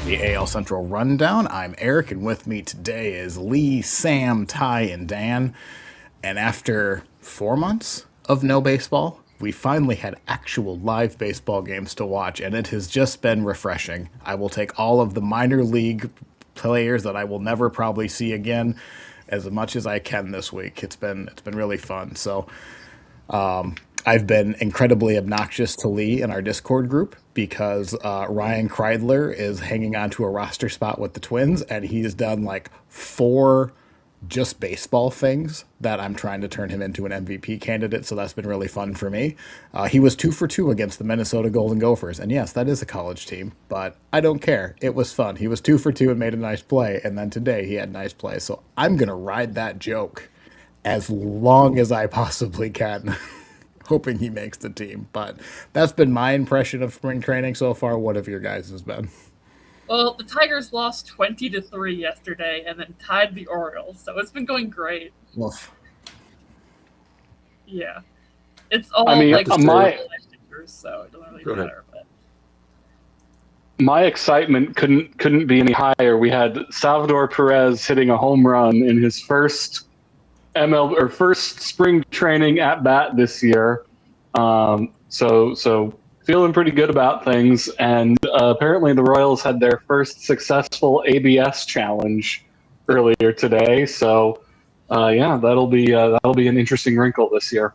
the AL Central Rundown. I'm Eric, and with me today is Lee, Sam, Ty, and Dan. And after 4 months of no baseball, we finally had actual live baseball games to watch, and it has just been refreshing. I will take all of the minor league players that I will never probably see again as much as I can this week. It's been really fun. So I've been incredibly obnoxious to Lee in our Discord group because Ryan Kreidler is hanging on to a roster spot with the Twins, and he's done like four just baseball things that I'm trying to turn him into an MVP candidate. So that's been really fun for me. He was 2 for 2 against the Minnesota Golden Gophers, and yes, that is a college team, but I don't care. It was fun. He was 2 for 2 and made a nice play, and then today he had nice play. So I'm gonna ride that joke as long as I possibly can. Hoping he makes the team. But that's been my impression of spring training so far. What have your guys' has been? Well, the Tigers lost 20-3 yesterday and then tied the Orioles, so it's been going great. Woof. Yeah. It's all so it doesn't really matter. But my excitement couldn't be any higher. We had Salvador Perez hitting a home run in his first first spring training at bat this year. So feeling pretty good about things. And apparently the Royals had their first successful ABS challenge earlier today. So that'll be an interesting wrinkle this year.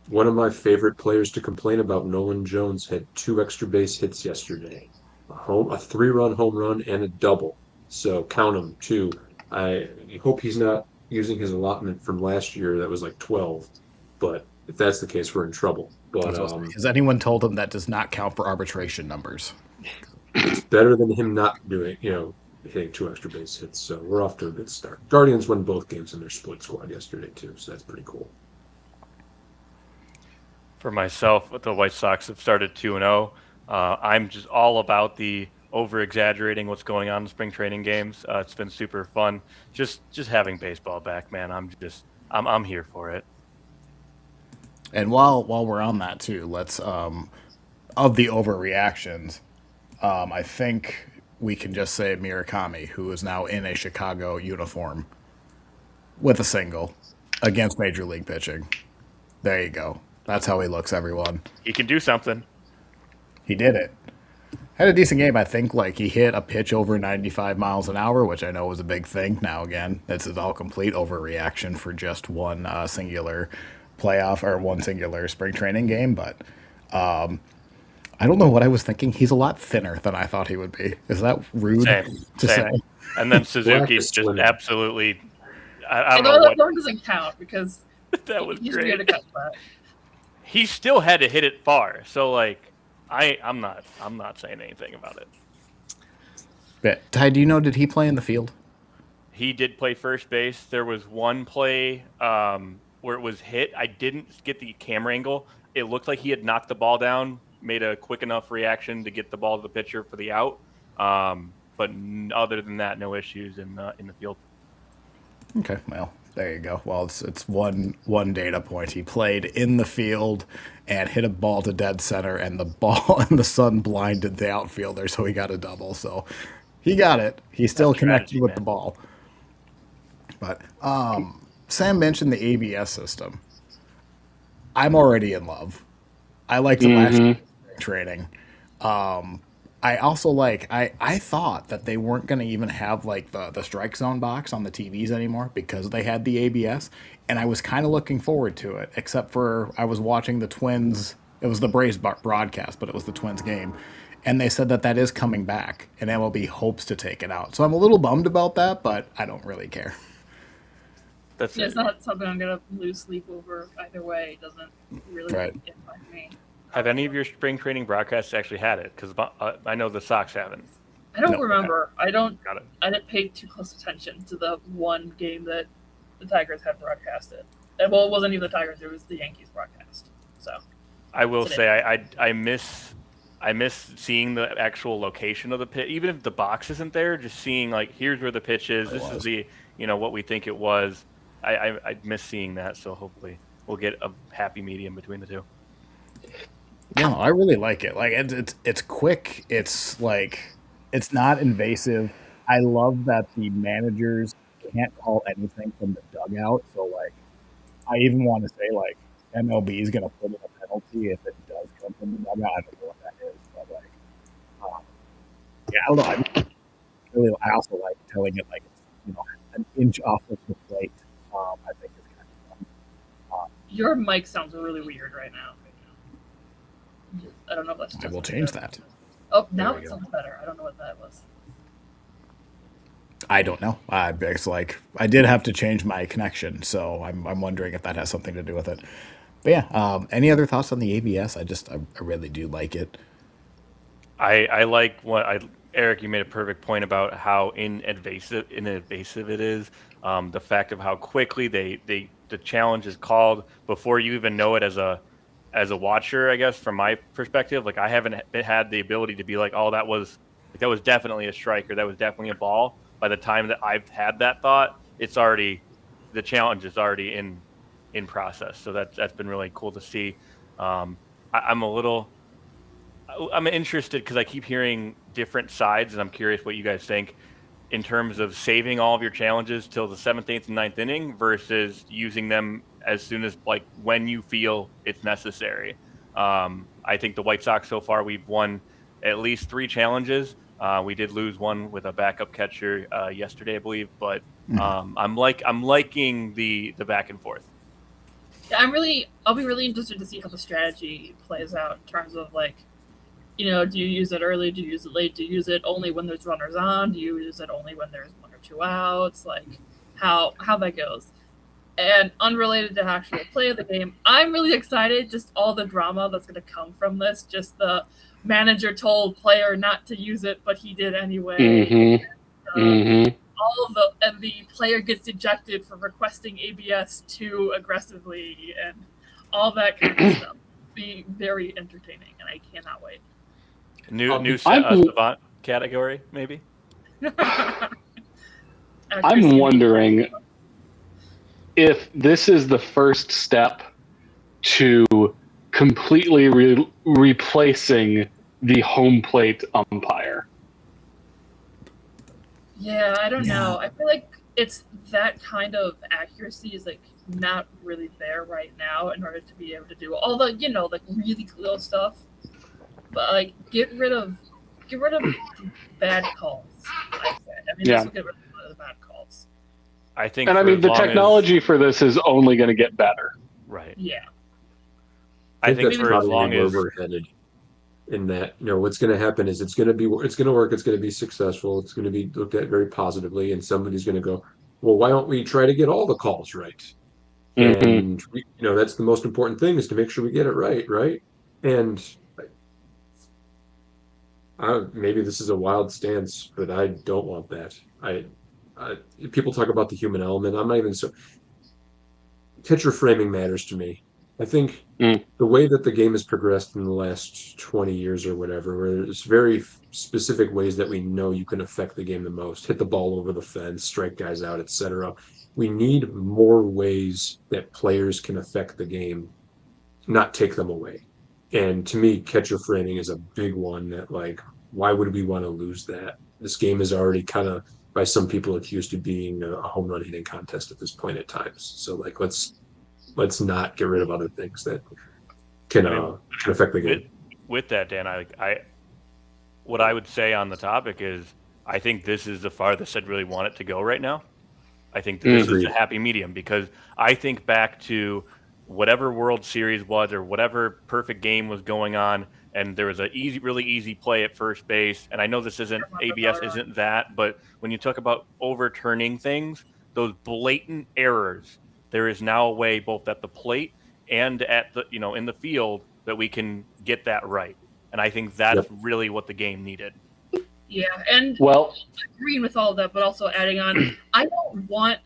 One of my favorite players to complain about, Nolan Jones, had 2 extra base hits yesterday. A 3-run home run and a double. So count them, 2. I hope he's not using his allotment from last year that was like 12. But if that's the case, we're in trouble. But has anyone told him that does not count for arbitration numbers? It's better than him not doing, hitting 2 extra base hits. So we're off to a good start. Guardians won both games in their split squad yesterday too, so that's pretty cool. For myself, the White Sox have started 2-0. I'm just all about the over-exaggerating what's going on in spring training games. It's been super fun. Just having baseball back, man. I'm here for it. And while we're on that too, let's of the overreactions, I think we can just say Murakami, who is now in a Chicago uniform with a single against Major League pitching. There you go. That's how he looks, everyone. He can do something. He did it. Had a decent game, I think. Like, he hit a pitch over 95 miles an hour, which I know was a big thing. Now, again, this is all complete overreaction for just one singular playoff or one singular spring training game. But I don't know what I was thinking. He's a lot thinner than I thought he would be. Is that rude to say? And then Suzuki's just absolutely... I don't know know that one doesn't count because that was he's great. To cut that. He still had to hit it far. So, like... I'm not saying anything about it. But Ty, do you know, did he play in the field? He did play first base. There was one play where it was hit. I didn't get the camera angle. It looked like he had knocked the ball down, made a quick enough reaction to get the ball to the pitcher for the out. But other than that, no issues in the field. Okay, well, there you go. Well, it's one data point. He played in the field and hit a ball to dead center, and the ball and the sun blinded the outfielder, so he got a double. So he got it. He still connected with the ball. But Sam mentioned the ABS system. I'm already in love. I like the last training. I also I thought that they weren't going to even have like the strike zone box on the TVs anymore because they had the ABS, and I was kind of looking forward to it, except for I was watching the Twins. It was the Braves broadcast, but it was the Twins game, and they said that is coming back, and MLB hopes to take it out. So I'm a little bummed about that, but I don't really care. It's not something I'm going to lose sleep over either way. It doesn't really impact me. Have any of your spring training broadcasts actually had it? Because I know the Sox haven't. I don't remember. I didn't pay too close attention to the one game that the Tigers had broadcasted. Well, it wasn't even the Tigers; it was the Yankees broadcast. So I will say I miss seeing the actual location of the pitch, even if the box isn't there. Just seeing like, here's where the pitch is. This is the what we think it was. I miss seeing that. So hopefully we'll get a happy medium between the two. Yeah, I really like it. Like it's quick. It's like it's not invasive. I love that the managers can't call anything from the dugout. So like I even want to say like MLB is going to put in a penalty if it does come from the dugout. I don't know what that is, but like yeah, I don't know. I also like telling it like it's an inch off of the plate. I think it's kind of fun. Your mic sounds really weird right now. I don't know if that's just I will change that. Oh, now it sounds better. I don't know what that was. I don't know. It's like I did have to change my connection, so I'm wondering if that has something to do with it. But yeah, any other thoughts on the ABS? I really do like it. I like Eric. You made a perfect point about how invasive it is. The fact of how quickly the challenge is called before you even know it as a watcher. I guess from my perspective, like I haven't had the ability to be like, oh, that was definitely a strike or that was definitely a ball. By the time that I've had that thought, the challenge is already in process. So that's been really cool to see. I'm interested because I keep hearing different sides, and I'm curious what you guys think in terms of saving all of your challenges till the 7th, 8th, and 9th inning versus using them as soon as like when you feel it's necessary. I think the White Sox so far we've won at least 3 challenges. We did lose one with a backup catcher yesterday, I believe, but I'm liking the back and forth. Yeah, I'll be really interested to see how the strategy plays out in terms of like, do you use it early? Do you use it late? Do you use it only when there's runners on? Do you use it only when there's 1 or 2 outs? Like how that goes. And unrelated to actual play of the game, I'm really excited. Just all the drama that's going to come from this. Just the manager told player not to use it, but he did anyway. Mm-hmm. And the player gets ejected for requesting ABS too aggressively, and all that kind of stuff. Be very entertaining, and I cannot wait. New savant category, maybe. I'm wondering if this is the first step to completely replacing the home plate umpire. Yeah, I don't know. I feel like it's that kind of accuracy is like not really there right now in order to be able to do all the like really cool stuff. But like get rid of bad calls. I mean, this will get rid of the bad calls. I think, and I mean the technology for this is only going to get better. Right. Yeah. I think that's for as probably long where as we're headed. In that, what's going to happen is it's going to work, it's going to be successful, it's going to be looked at very positively, and somebody's going to go, well, why don't we try to get all the calls right? Mm-hmm. And that's the most important thing, is to make sure we get it right? And maybe this is a wild stance, but I don't want that. People talk about the human element. I'm not even so. Pitcher framing matters to me. I think the way that the game has progressed in the last 20 years or whatever, where there's very specific ways that we know you can affect the game the most, hit the ball over the fence, strike guys out, etc. We need more ways that players can affect the game, not take them away. And to me, catcher framing is a big one that, like, why would we want to lose that? This game is already kind of, by some people, accused of being a home run hitting contest at this point at times. So, like, let's not get rid of other things that can affect the game. With that, Dan, what I would say on the topic is I think this is the farthest I'd really want it to go right now. I think this is a happy medium, because I think back to whatever World Series was or whatever perfect game was going on, and there was a really easy play at first base. And I know this isn't ABS, isn't that, but when you talk about overturning things, those blatant errors, there is now a way both at the plate and at the in the field that we can get that right. And I think that's really what the game needed. Yeah, and agreeing with all of that, but also adding on, I don't want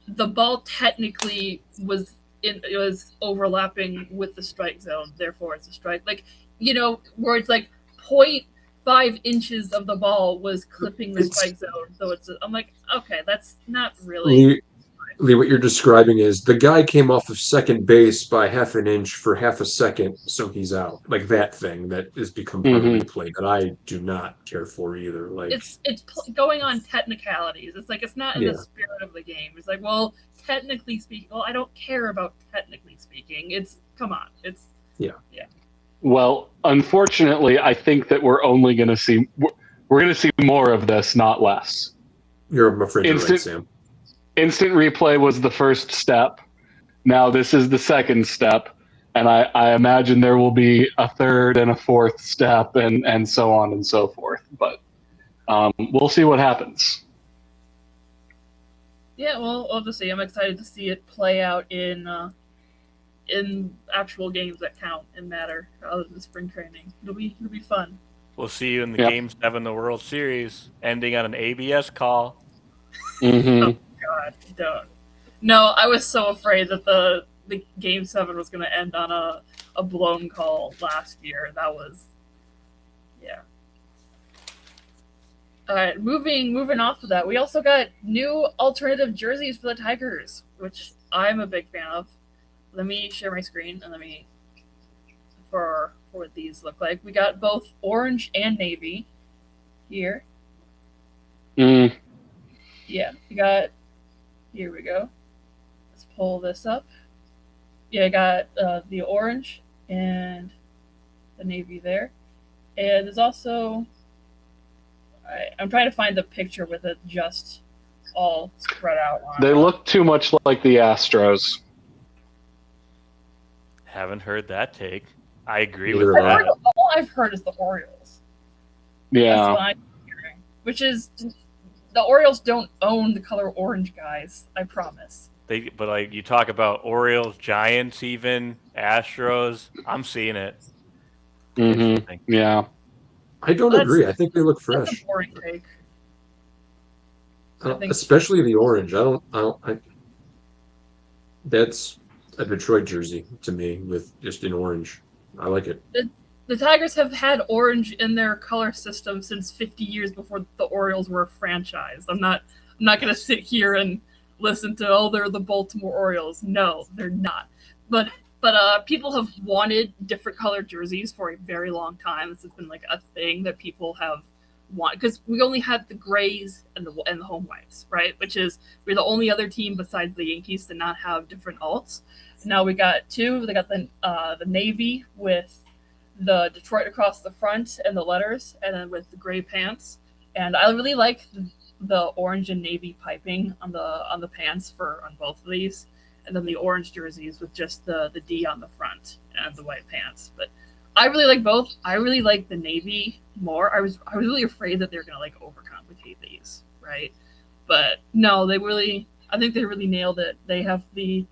the ball technically was overlapping with the strike zone, therefore it's a strike. Like, where it's like 0.5 inches of the ball was clipping the strike zone, so I'm like, okay, that's not really. Lee, what you're describing is the guy came off of second base by half an inch for half a second, so he's out. Like that thing that has become part of Mhm. replay that I do not care for either. Like, It's going on technicalities. It's like it's not in yeah, the spirit of the game. It's like, well, technically speaking, well, I don't care about technically speaking. It's come on, it's yeah. Well, unfortunately, I think that we're going to see more of this, not less. I'm afraid you're right, Instant Sam. instant replay was the first step. Now this is the second step, and I imagine there will be a third and a fourth step, and so on and so forth. But we'll see what happens. yeah. Well, obviously, I'm excited to see it play out in actual games that count and matter other than spring training. It'll be fun. We'll see you in the Yep. Game 7 of the World Series, ending on an ABS call. Mm-hmm. God, don't. No, I was so afraid that the Game 7 was going to end on a blown call last year. That was, yeah. All right, moving off of that, we also got new alternative jerseys for the Tigers, which I'm a big fan of. Let me share my screen and let me for what these look like. We got both orange and navy here. Mm. Yeah, we got. Here we go. Let's pull this up. Yeah, I got the orange and the navy there, and there's also. I'm trying to find the picture with it just all spread out. They look too much like the Astros. Haven't heard that take. I agree Neither with have I. that. All I've heard is the Orioles. That's Yeah. what I'm hearing. Which is the Orioles don't own the color orange, guys. I promise. But like you talk about Orioles, Giants, even Astros, I'm seeing it. Mm-hmm. Interesting. Yeah. I don't That's- agree. I think they look That's fresh, a boring take. I think- especially the orange. That's a Detroit jersey to me with just in orange. I like it. The Tigers have had orange in their color system since 50 years before the Orioles were a franchise. I'm not going to sit here and listen to they're the Baltimore Orioles. No, they're not. But people have wanted different colored jerseys for a very long time. This has been like a thing that people have wanted because we only had the grays and the home whites, right? Which is we're the only other team besides the Yankees to not have different alts. Now we got two. They got the navy with the Detroit across the front and the letters, and then with the gray pants. And I really like the orange and navy piping on the pants on both of these, and then the orange jerseys with just the D on the front and the white pants. But I really like both. I really like the navy more. I was really afraid that they're gonna like overcomplicate these, right? But no, I think they really nailed it. They have the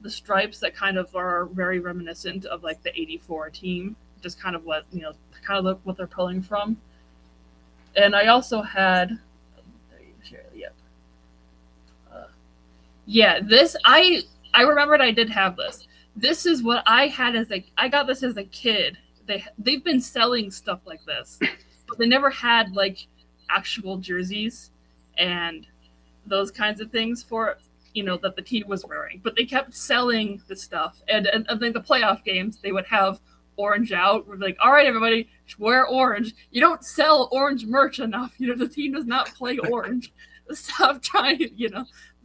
stripes that kind of are very reminiscent of like the '84 team, just kind of what what they're pulling from. And I also had, yep, yeah. This I remembered I did have this. This is what I had I got this as a kid. They've been selling stuff like this, but they never had like actual jerseys and those kinds of things for that the team was wearing. But they kept selling the stuff, and I think the playoff games they would have orange out. We're like, all right, everybody, wear orange. You don't sell orange merch enough. The team does not play orange. Stop trying.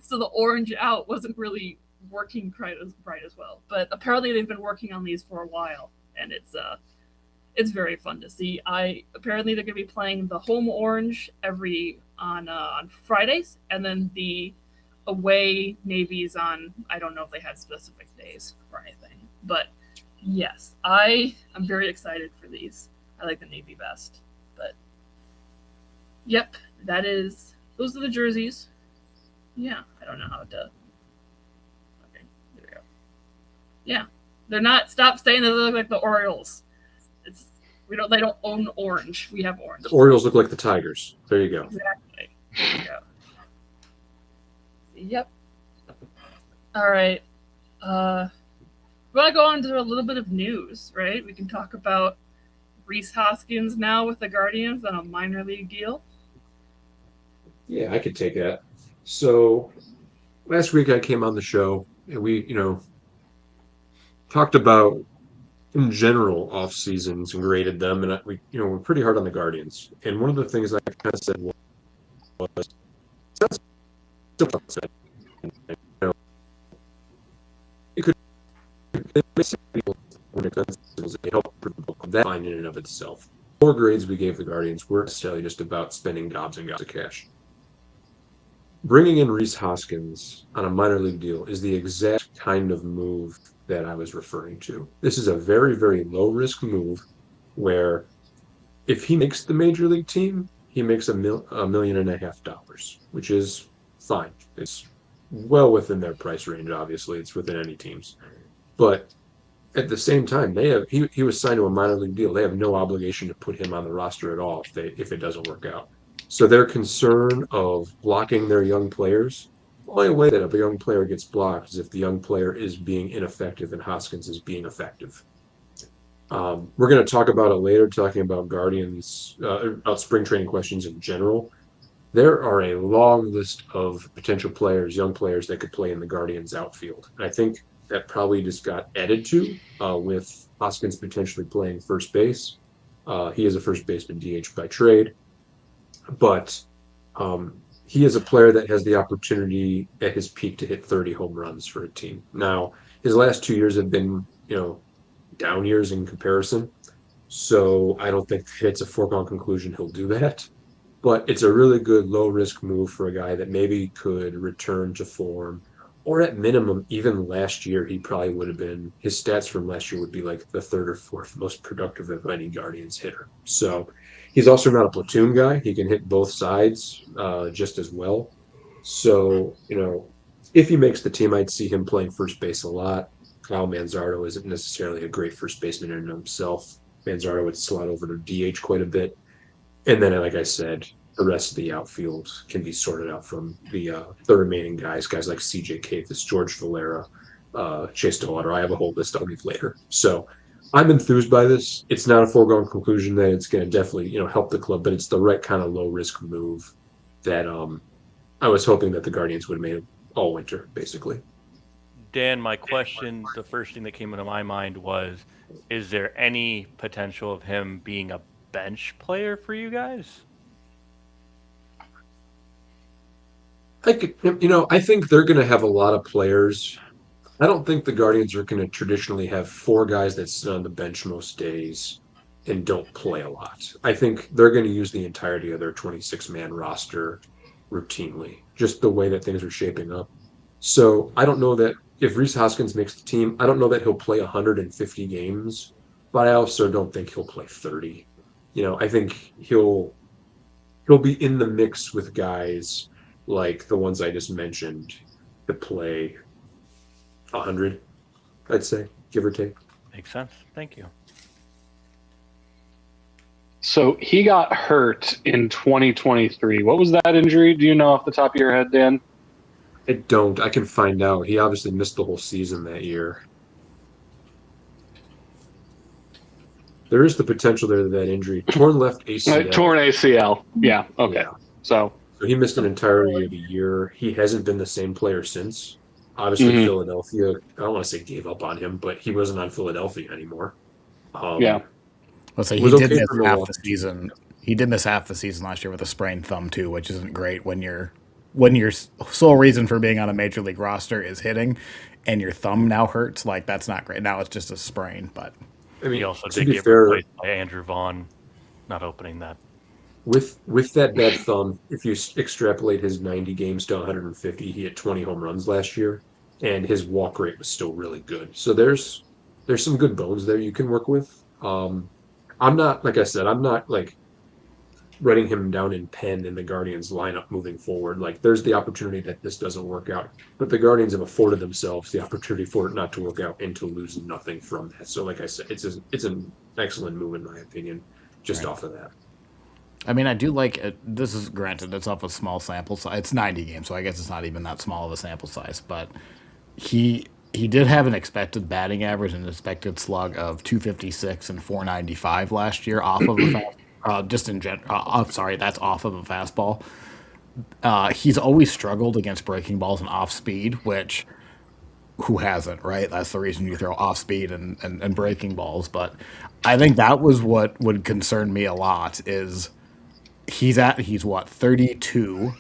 So the orange out wasn't really working quite as bright as well. But apparently they've been working on these for a while, and it's very fun to see. Apparently they're going to be playing the home orange on Fridays, and then the away navies on, I don't know if they had specific days or anything, but yes, I am very excited for these. I like the navy best, but yep, those are the jerseys. Yeah, I don't know how to. Okay, there we go. Yeah, they're not. Stop saying that they look like the Orioles. They don't own orange. We have orange. The Orioles look like the Tigers. There you go. Exactly. There you go. Yep. All right. We want to go on to a little bit of news, right? We can talk about Rhys Hoskins now with the Guardians on a minor league deal. Yeah, I could take that. So last week I came on the show and we, talked about in general off seasons and graded them, and we're pretty hard on the Guardians. And one of the things I kind of said was, you know, it could it makes people when it comes to help that fine in and of itself. Four grades we gave the Guardians weren't necessarily just about spending gobs and gobs of cash. Bringing in Rhys Hoskins on a minor league deal is the exact kind of move that I was referring to. This is a very, very low risk move where if he makes the major league team, he makes $1.5 million, which is fine. It's well within their price range. Obviously, it's within any teams. But at the same time, he was signed to a minor league deal. They have no obligation to put him on the roster at all if it doesn't work out. So their concern of blocking their young players, the only way that a young player gets blocked is if the young player is being ineffective and Hoskins is being effective. We're going to talk about it later, talking about Guardians, about spring training questions in general. There are a long list of potential players, young players that could play in the Guardians outfield. And I think that probably just got added to with Hoskins potentially playing first base. He is a first baseman DH by trade, but he is a player that has the opportunity at his peak to hit 30 home runs for a team. Now, his last 2 years have been, down years in comparison. So I don't think it's a foregone conclusion he'll do that. But it's a really good low risk move for a guy that maybe could return to form. Or at minimum, even last year, he probably would have been, his stats from last year would be like the third or fourth most productive of any Guardians hitter. So he's also not a platoon guy. He can hit both sides just as well. So, if he makes the team, I'd see him playing first base a lot. Kyle Manzardo isn't necessarily a great first baseman in himself. Manzardo would slot over to DH quite a bit. And then, like I said, the rest of the outfield can be sorted out from the remaining guys like CJ Kayfus, George Valera, Chase Stillwater. I have a whole list I'll leave later. So I'm enthused by this. It's not a foregone conclusion that it's going to definitely help the club, but it's the right kind of low risk move that I was hoping that the Guardians would have made all winter, basically. Dan, my question, the first thing that came into my mind was, is there any potential of him being a bench player for you guys? I think they're going to have a lot of players. I don't think the Guardians are going to traditionally have four guys that sit on the bench most days and don't play a lot. I think they're going to use the entirety of their 26-man roster routinely, just the way that things are shaping up. So I don't know that if Rhys Hoskins makes the team, I don't know that he'll play 150 games, but I also don't think he'll play 30. I think he'll be in the mix with guys like the ones I just mentioned that play 100, I'd say, give or take. Makes sense. Thank you. So he got hurt in 2023. What was that injury? Do you know off the top of your head, Dan? I don't. I can find out. He obviously missed the whole season that year. There is the potential there of that injury. Torn left ACL. Torn ACL. Yeah. Okay. Yeah. So he missed an entirety of a year. He hasn't been the same player since. Obviously, Philadelphia, I don't want to say gave up on him, but he wasn't on Philadelphia anymore. Yeah. Let's say he did miss half the season. He did miss half the season last year with a sprained thumb too, which isn't great when your sole reason for being on a major league roster is hitting, and your thumb now hurts. Like, that's not great. Now it's just a sprain, but I mean, he also to did be get fair, replaced by Andrew Vaughn, not opening that. With that bad thumb, if you extrapolate his 90 games to 150, he had 20 home runs last year, and his walk rate was still really good. So there's some good bones there you can work with. I'm not, like I said, I'm not like writing him down in pen in the Guardians lineup moving forward. Like, there's the opportunity that this doesn't work out, but the Guardians have afforded themselves the opportunity for it not to work out and to lose nothing from that. So, like I said, it's an excellent move in my opinion, just off of that. I mean, I do like it. This is granted, it's off a small sample size. It's 90 games, so I guess it's not even that small of a sample size. But he did have an expected batting average and an expected slug of 256 and 495 last year off of a just in general. Sorry, that's off of a fastball. He's always struggled against breaking balls and off speed, which who hasn't, right? That's the reason you throw off speed and breaking balls. But I think that was what would concern me a lot is he's what, 32.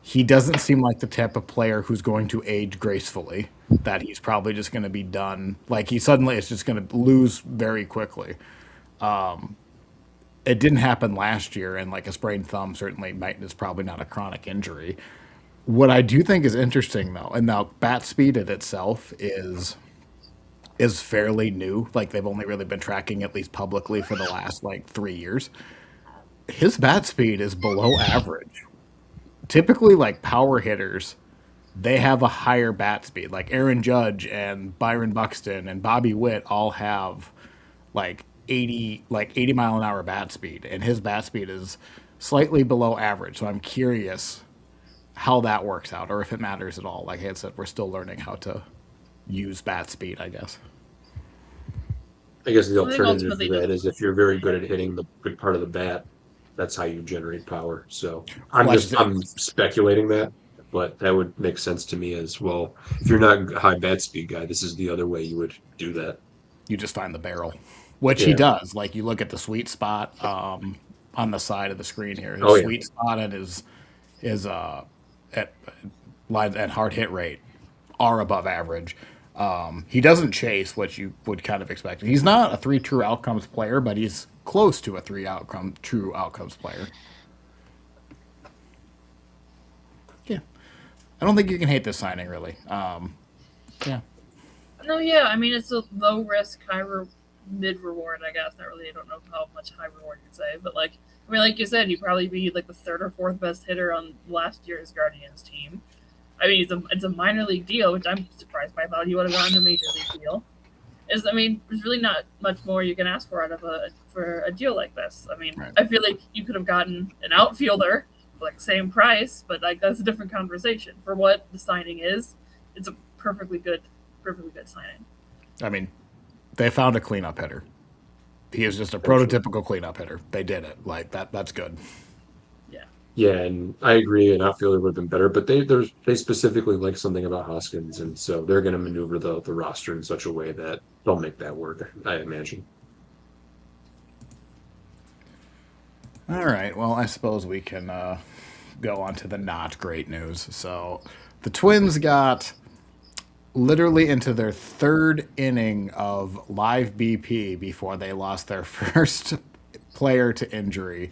He doesn't seem like the type of player who's going to age gracefully. That he's probably just going to be done. Like he suddenly is just going to lose very quickly. It didn't happen last year, and like a sprained thumb certainly might is probably not a chronic injury. What I do think is interesting though, and now bat speed in itself is fairly new. Like they've only really been tracking at least publicly for the last like 3 years. His bat speed is below average. Typically, like power hitters, they have a higher bat speed. Like Aaron Judge and Byron Buxton and Bobby Witt all have like 80 mile an hour bat speed, and his bat speed is slightly below average. So I'm curious how that works out, or if it matters at all. Like I said, we're still learning how to use bat speed, I guess. I guess the I think alternative ultimately to that just is if you're very good at hitting the good part of the bat, that's how you generate power. So I'm Well, I should just say, I'm speculating that, but that would make sense to me as well. If you're not a high bat speed guy, this is the other way you would do that. you just find the barrel, which he Yeah. does. Like you look at the sweet spot on the side of the screen here. Oh His yeah. sweet spot and his at line and hard hit rate are above average. He doesn't chase, which you would kind of expect. He's not a three true outcomes player, but he's close to a true outcomes player. Yeah, I don't think you can hate this signing really. Yeah, no, yeah. I mean, it's a low risk, mid reward. I guess not really. I don't know how much high reward you'd say, but like, I mean, like you said, he'd probably be like the third or fourth best hitter on last year's Guardians team. I mean, it's a minor league deal, which I'm surprised by. I thought he would have gotten a major league deal. I mean, there's really not much more you can ask for out of a deal like this. I mean, right. I feel like you could have gotten an outfielder for like same price, but like that's a different conversation. For what the signing is, it's a perfectly good signing. I mean, they found a cleanup hitter. He is just a Actually. prototypical cleanup hitter. They did it. Like that. That's good. Yeah. Yeah, and I agree an outfielder would have been better, but they specifically like something about Hoskins, and so they're going to maneuver the roster in such a way that they'll make that work, I imagine. All right. Well, I suppose we can go on to the not great news. So the Twins got literally into their third inning of live BP before they lost their first player to injury.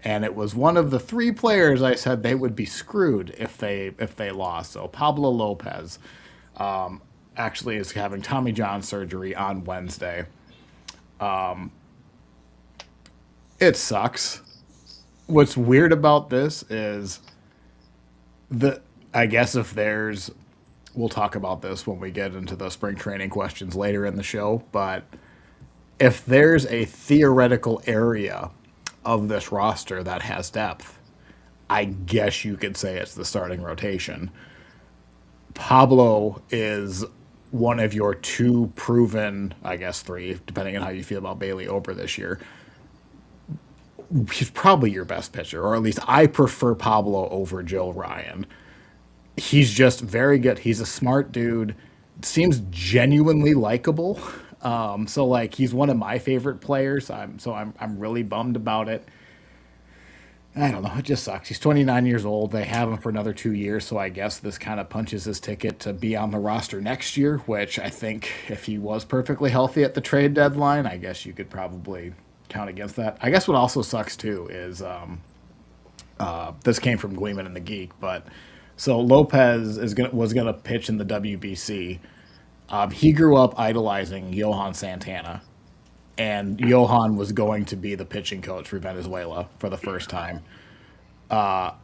And it was one of the three players I said they would be screwed if they lost. So Pablo Lopez actually is having Tommy John surgery on Wednesday. It sucks. What's weird about this is the I guess if there's we'll talk about this when we get into the spring training questions later in the show, but if there's a theoretical area of this roster that has depth, I guess you could say it's the starting rotation. Pablo is one of your two proven, I guess three, depending on how you feel about Bailey Ober this year. He's probably your best pitcher, or at least I prefer Pablo over Joe Ryan. He's just very good. He's a smart dude. Seems genuinely likable. So like he's one of my favorite players. I'm really bummed about it. I don't know. It just sucks. He's 29 years old. They have him for another 2 years, so I guess this kind of punches his ticket to be on the roster next year. Which I think, if he was perfectly healthy at the trade deadline, I guess you could probably count against that. I guess what also sucks too is this came from Gleeman and the Geek, but so Lopez was gonna pitch in the WBC. He grew up idolizing Johan Santana, and Johan was going to be the pitching coach for Venezuela for the first time.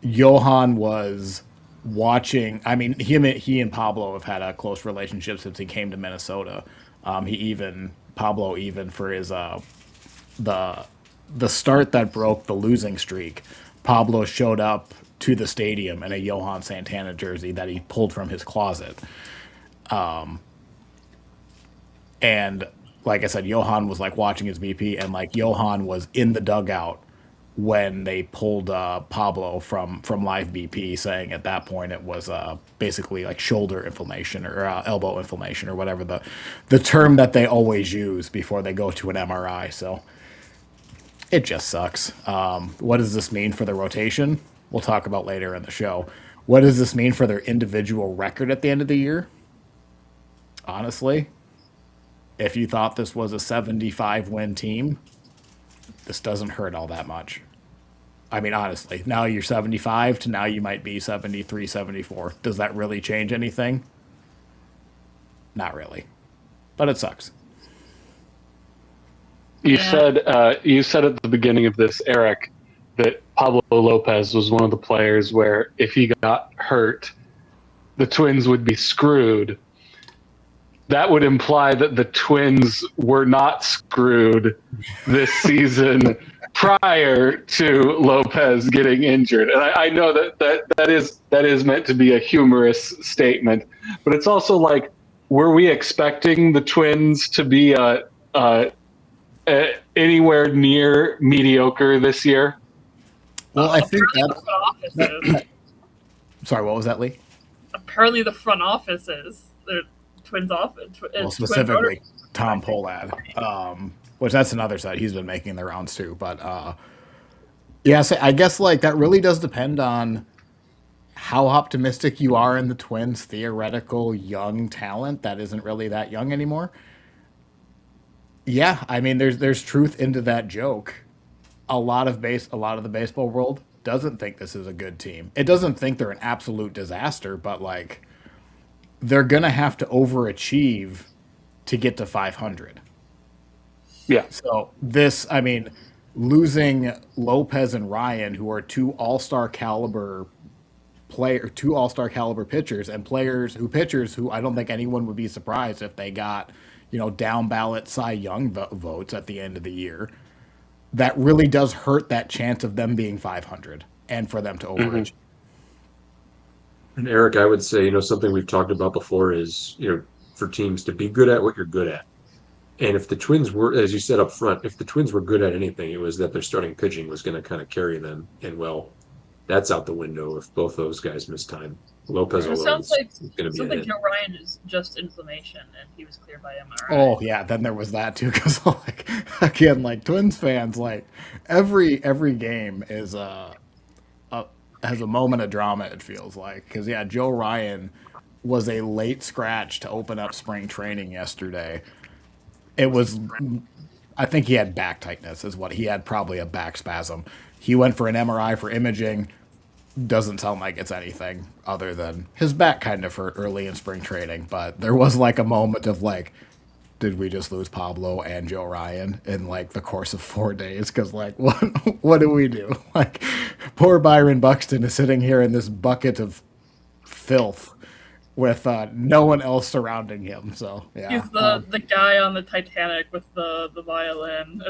Johan was watching. I mean, he and Pablo have had a close relationship since he came to Minnesota. Pablo even for his the start that broke the losing streak. Pablo showed up to the stadium in a Johan Santana jersey that he pulled from his closet. And like I said, Johan was like watching his BP, and like Johan was in the dugout when they pulled Pablo from live BP, saying at that point it was basically like shoulder inflammation or elbow inflammation or whatever the term that they always use before they go to an MRI. So it just sucks. What does this mean for the rotation? We'll talk about later in the show. What does this mean for their individual record at the end of the year? Honestly, if you thought this was a 75 win team, this doesn't hurt all that much. I mean, honestly, now you're 75 to now you might be 73, 74. Does that really change anything? Not really. But it sucks. You Yeah. said at the beginning of this, Eric, that Pablo Lopez was one of the players where if he got hurt, the Twins would be screwed. That would imply that the Twins were not screwed this season prior to Lopez getting injured. And I know that is meant to be a humorous statement, but it's also like, were we expecting the Twins to be anywhere near mediocre this year? Well, I think Apparently the front office is. Sorry, what was that, Lee? Apparently the front office is. The Twins office. Well, specifically Tom Pohlad, which that's another side. He's been making the rounds too. But yeah, so I guess like that really does depend on how optimistic you are in the Twins' theoretical young talent that isn't really that young anymore. Yeah, I mean, there's truth into that joke. A lot of the baseball world doesn't think this is a good team. It doesn't think they're an absolute disaster, but like they're gonna have to overachieve to get to 500. Yeah. So this, I mean, losing Lopez and Ryan, who are two all-star caliber pitchers, and pitchers who I don't think anyone would be surprised if they got, down ballot Cy Young votes at the end of the year. That really does hurt that chance of them being 500 and for them to overachieve. And Eric, I would say, something we've talked about before is, for teams to be good at what you're good at. And if the Twins were, as you said up front, if the Twins were good at anything, it was that their starting pitching was going to kind of carry them. And well, that's out the window if both those guys miss time. Lopez It alone sounds like is going to be something a hit. Joe Ryan is just inflammation, and he was cleared by MRI. Oh yeah, then there was that too, because like again, like Twins fans, like every game is has a moment of drama. It feels like because yeah, Joe Ryan was a late scratch to open up spring training yesterday. It was, I think he had back tightness, is what he had, probably a back spasm. He went for an MRI for imaging. Doesn't sound like it's anything other than his back kind of hurt early in spring training. But there was like a moment of like, did we just lose Pablo and Joe Ryan in like the course of 4 days? Because like, what do we do? Like, poor Byron Buxton is sitting here in this bucket of filth with no one else surrounding him. So yeah, He's the guy on the Titanic with the violin.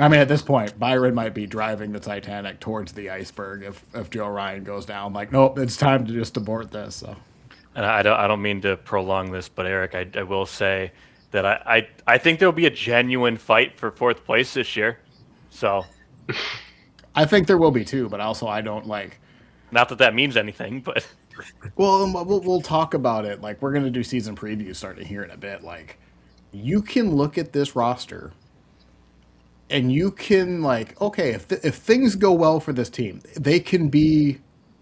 I mean, at this point, Byron might be driving the Titanic towards the iceberg if Joe Ryan goes down. Like, nope, it's time to just abort this. So, And I don't mean to prolong this, but Eric, I will say that I think there'll be a genuine fight for fourth place this year. So, I think there will be too, but also I don't like. not that means anything, but Well, we'll talk about it. Like, we're gonna do season previews starting here in a bit. Like, you can look at this roster, and you can like, okay, if things go well for this team, they can be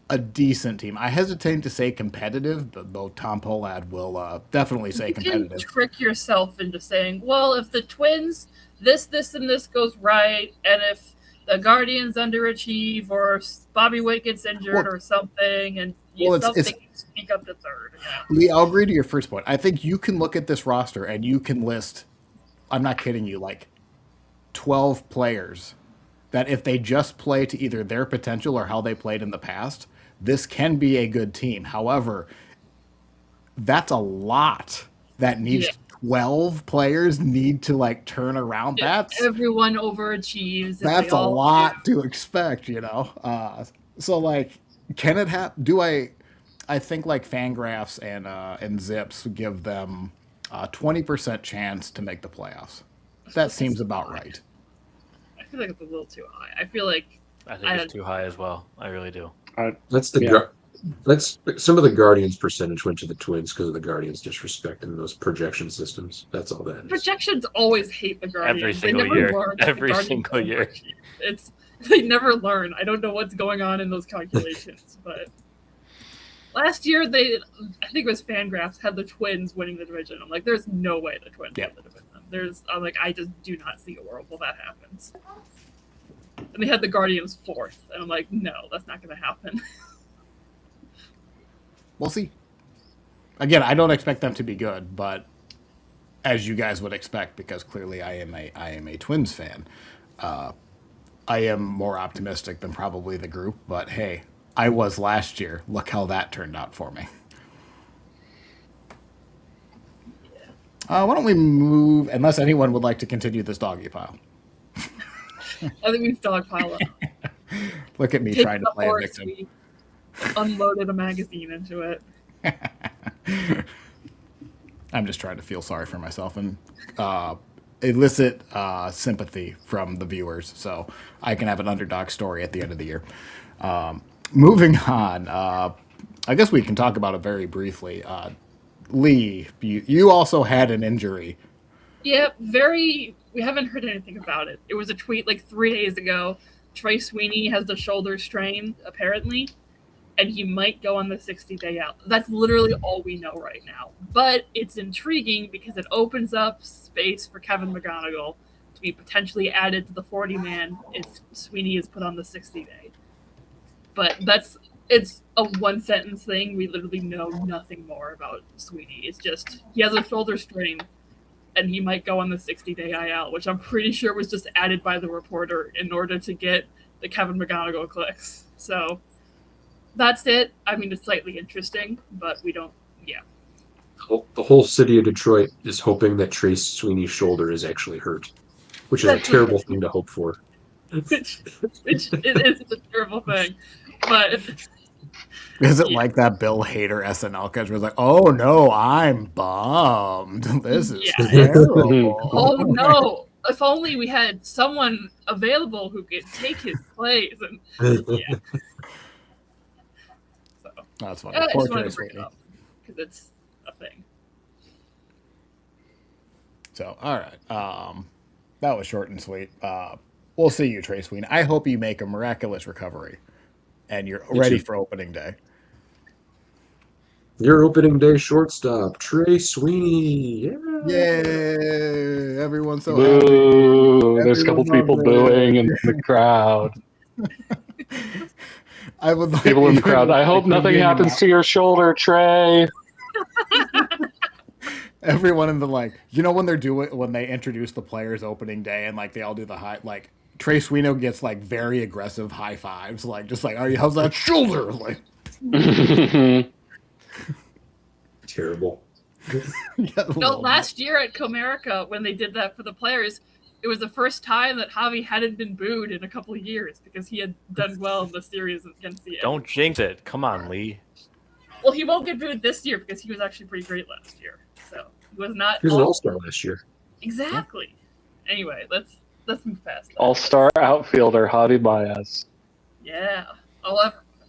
a decent team. I hesitate to say competitive, but both Tom Pohlad will definitely say competitive. You can trick yourself into saying, well, if the Twins, this, and this goes right, and if the Guardians underachieve, or Bobby Witt gets injured or something, and you speak up to third. Yeah. Lee, I'll agree to your first point. I think you can look at this roster and you can list, I'm not kidding you, like 12 players that if they just play to either their potential or how they played in the past, this can be a good team. However, that's a lot that needs 12 players need to like turn around. That's everyone overachieves. That's a lot to expect, so like, can it happen? I think like Fangraphs and Zips give them a 20% chance to make the playoffs. That seems about right. feel like it's a little too high. I feel like I think it's too high as well. I really do. That's that's some of the Guardians percentage went to the Twins because of the Guardians disrespecting those projection systems. That's all that is. projections always hate the Guardians. Every single they never year. Learn that Every the Guardians single don't year. work. They never learn. I don't know what's going on in those calculations, but last year I think it was Fangraphs had the Twins winning the division. I'm like, there's no way the Twins win the division. I'm like, I just do not see a world where that happens. And they had the Guardians 4th, and I'm like, no, that's not going to happen. We'll see. Again, I don't expect them to be good, but as you guys would expect, because clearly I am a Twins fan, I am more optimistic than probably the group. But hey, I was last year. Look how that turned out for me. Why don't we move? Unless anyone would like to continue this doggy pile. I think we've dogpiled up. Look at me Take trying to the play a horse, victim. we unloaded a magazine into it. I'm just trying to feel sorry for myself and elicit sympathy from the viewers, so I can have an underdog story at the end of the year. Moving on, I guess we can talk about it very briefly. Lee, you also had an injury. Yeah, we haven't heard anything about it. It was a tweet like 3 days ago. Trey Sweeney has the shoulder strain, apparently, and he might go on the 60-day out. That's literally all we know right now. But it's intriguing because it opens up space for Kevin McGonigal to be potentially added to the 40-man if Sweeney is put on the 60-day. But it's a one-sentence thing. We literally know nothing more about Sweeney. It's just he has a shoulder strain, and he might go on the 60-day IL, which I'm pretty sure was just added by the reporter in order to get the Kevin McGonigal clicks. So that's it. I mean, it's slightly interesting, but we don't, yeah. The whole city of Detroit is hoping that Trace Sweeney's shoulder is actually hurt, which is a terrible thing to hope for. Which it is a terrible thing. But Is it like that Bill Hader SNL catch where it's like, oh no, I'm bummed. This is terrible. Oh no. If only we had someone available who could take his place. And yeah. So That's funny. I Poor just wanted Trey to bring it Sweeney. up because it's a thing. So, all right. That was short and sweet. We'll see you, Trey Sweeney. I hope you make a miraculous recovery and you're ready for opening day. Your opening day shortstop, Trey Sweeney. Yeah. Yay! Everyone's so Boo! happy. There's a couple Everyone people loves it. booing in the crowd. I would like People in the even crowd. I like hope to nothing continue happens now. to your shoulder, Trey. Everyone in the when when they introduce the players opening day and they all do the high Trey Sweeney gets very aggressive high fives how's that shoulder Terrible. No, last year at Comerica, when they did that for the players, it was the first time that Javi hadn't been booed in a couple of years because he had done well in the series against the. Don't jinx it. Come on, Lee. Well, he won't get booed this year because he was actually pretty great last year. So he was not. He was an all-star last year. Exactly. Yeah. Anyway, let's move past that. All-star outfielder Javi Baez. Yeah.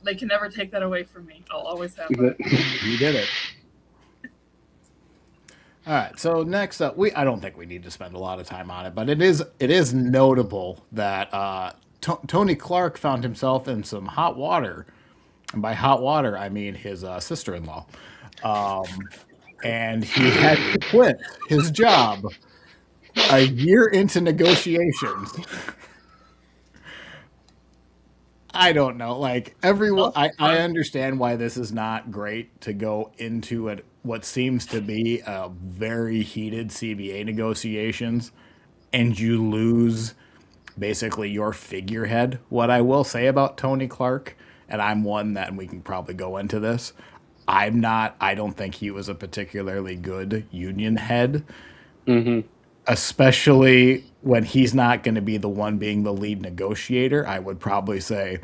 They can never take that away from me. I'll always have that. You did it. All right, so next up, I don't think we need to spend a lot of time on it, but it is notable that Tony Clark found himself in some hot water, and by hot water I mean his sister-in-law, and he had to quit his job a year into negotiations. I don't know. Everyone, I understand why this is not great to go into what seems to be a very heated CBA negotiations, and you lose basically your figurehead. What I will say about Tony Clark, and I'm one that, and we can probably go into this, I don't think he was a particularly good union head. Mm-hmm. Especially when he's not going to be the one being the lead negotiator. I would probably say,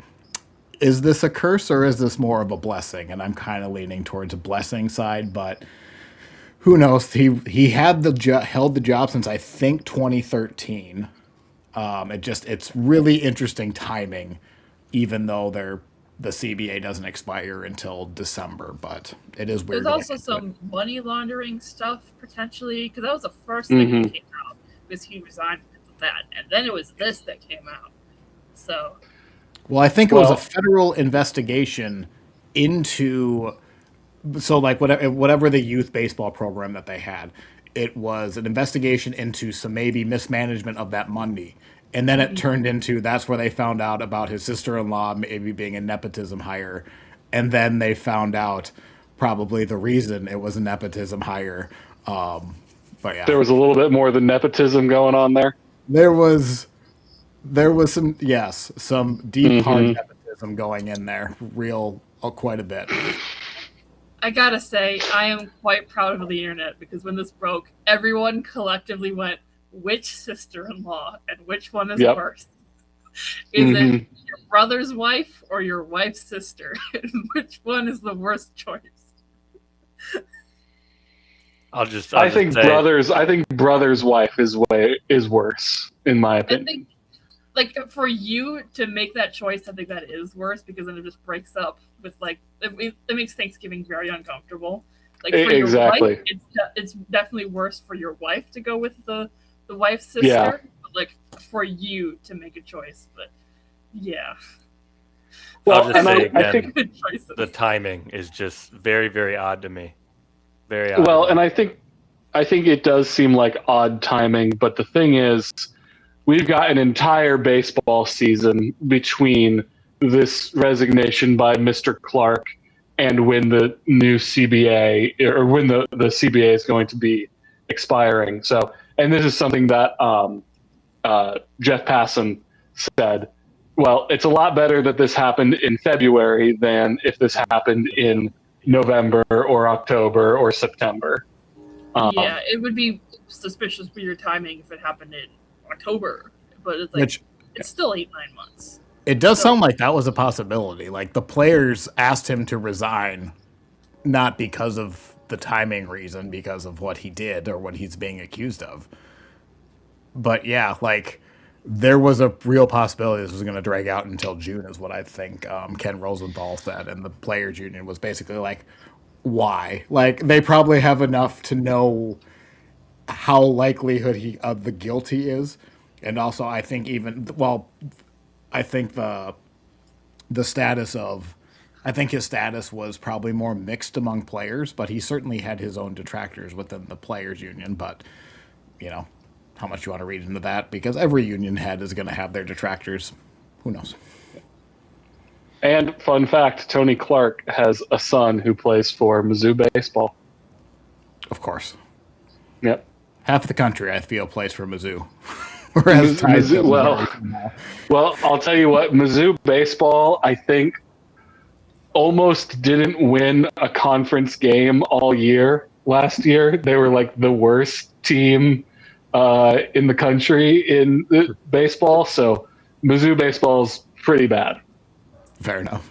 is this a curse or is this more of a blessing? And I'm kind of leaning towards a blessing side, but who knows? He had held the job since I think 2013. It's really interesting timing, even though the CBA doesn't expire until December, but it is weird. There's also some money laundering stuff potentially, because that was the first thing that came out, because he resigned because of that, and then it was this that came out. So, well, I think it was a federal investigation into like whatever the youth baseball program that they had, it was an investigation into some maybe mismanagement of that money. And then it turned into that's where they found out about his sister-in-law maybe being a nepotism hire. And then they found out probably the reason it was a nepotism hire. But yeah. There was a little bit more than nepotism going on there. There was some deep hard nepotism going in there, quite a bit. I gotta say, I am quite proud of the internet, because when this broke, everyone collectively went, which sister-in-law and which one is worse? Is it your brother's wife or your wife's sister? And which one is the worst choice? I think brother's wife is worse, in my opinion. I think, like, for you to make that choice, I think that is worse, because then it just breaks up with, like, it makes Thanksgiving very uncomfortable. Like, for exactly. your wife, it's definitely worse for your wife to go with the wife's sister. Yeah. But, like, for you to make a choice, but yeah. Well, and I think the timing is just very, very odd to me. Very odd. Well, and I think it does seem like odd timing, but the thing is, we've got an entire baseball season between this resignation by Mr. Clark and when the new CBA, or when the CBA is going to be expiring. So, and this is something that Jeff Passan said, well, it's a lot better that this happened in February than if this happened in November or October or September. Yeah, it would be suspicious for your timing if it happened in October, but it's like it's still 8-9 months. It does sound like that was a possibility. Like, the players asked him to resign, not because of the timing reason, because of what he did or what he's being accused of. But yeah, like, there was a real possibility this was going to drag out until June, is what I think Ken Rosenthal said, and the players union was basically like, why? Like, they probably have enough to know how likelihood of the guilty is. And also, I think I think the status of, I think his status was probably more mixed among players, but he certainly had his own detractors within the players union. But, you know, how much you want to read into that, because every union head is going to have their detractors. Who knows? And fun fact, Tony Clark has a son who plays for Mizzou baseball. Of course. Yep. Half the country, I feel, plays for Mizzou. Well, I'll tell you what, Mizzou baseball, I think, almost didn't win a conference game all year last year. They were like the worst team in the country in baseball. So Mizzou baseball's pretty bad. Fair enough.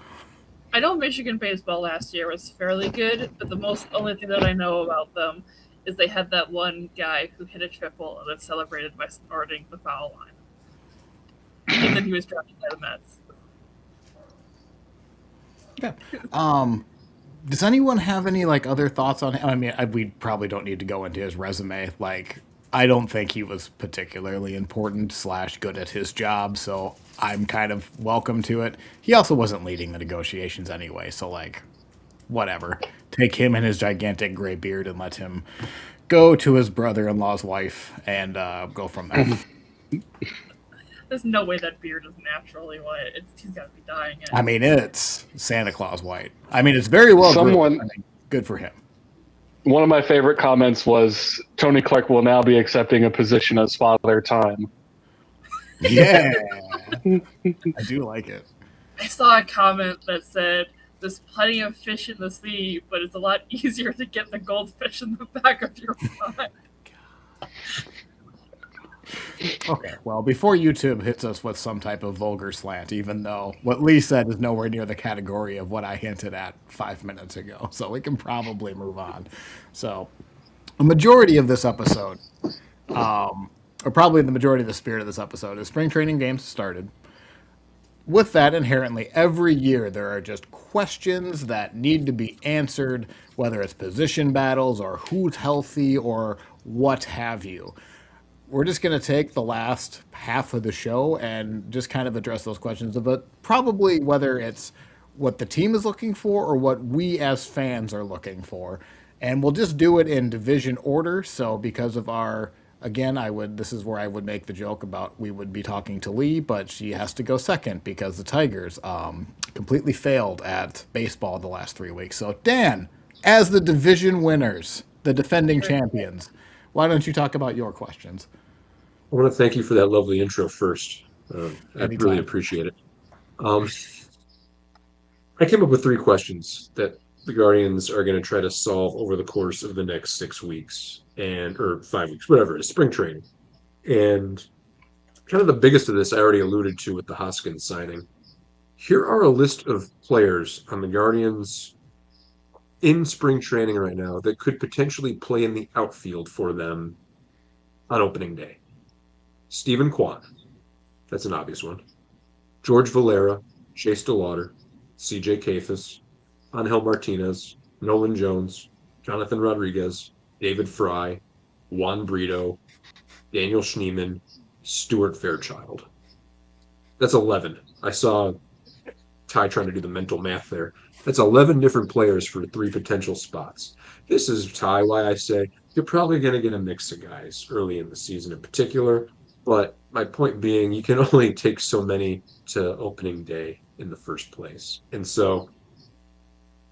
I know Michigan baseball last year was fairly good, but only thing that I know about them is they had that one guy who hit a triple and then celebrated by snorting the foul line. And then he was drafted by the Mets. Yeah. Does anyone have any other thoughts on him? I mean, we probably don't need to go into his resume. Like, I don't think he was particularly important / good at his job, so I'm kind of welcome to it. He also wasn't leading the negotiations anyway, so whatever. Take him and his gigantic gray beard and let him go to his brother-in-law's wife and go from there. There's no way that beard is naturally white. He's got to be dyeing it. I mean, it's Santa Claus white. I mean, it's very well groomed. I mean, good for him. One of my favorite comments was, Tony Clark will now be accepting a position as Father Time. Yeah. I do like it. I saw a comment that said, there's plenty of fish in the sea, but it's a lot easier to get the goldfish in the back of your mind. Okay, well, before YouTube hits us with some type of vulgar slant, even though what Lee said is nowhere near the category of what I hinted at 5 minutes ago, so we can probably move on. So, a majority of this episode, or probably the majority of the spirit of this episode, is spring training games started. With that, inherently, every year there are just questions that need to be answered, whether it's position battles or who's healthy or what have you. We're just going to take the last half of the show and just kind of address those questions, but probably whether it's what the team is looking for or what we as fans are looking for. And we'll just do it in division order. So because of our, again, this is where I would make the joke about we would be talking to Lee, but she has to go second because the Tigers completely failed at baseball the last 3 weeks. So Dan, as the division winners, the defending champions, why don't you talk about your questions? I want to thank you for that lovely intro first. I Anytime. really appreciate it. I came up with 3 questions that the Guardians are going to try to solve over the course of the next 6 weeks or 5 weeks, whatever it is, spring training. And kind of the biggest of this I already alluded to with the Hoskins signing. Here are a list of players on the Guardians in spring training right now that could potentially play in the outfield for them on opening day. Stephen Kwan, that's an obvious one. George Valera, Chase DeLauder, CJ Kafis, Angel Martinez, Nolan Jones, Jonathan Rodriguez, David Fry, Juan Brito, Daniel Schneemann, Stuart Fairchild. That's 11. I saw Ty trying to do the mental math there. That's 11 different players for 3 potential spots. This is, Ty, why I say you're probably going to get a mix of guys early in the season in particular. But my point being, you can only take so many to opening day in the first place. And so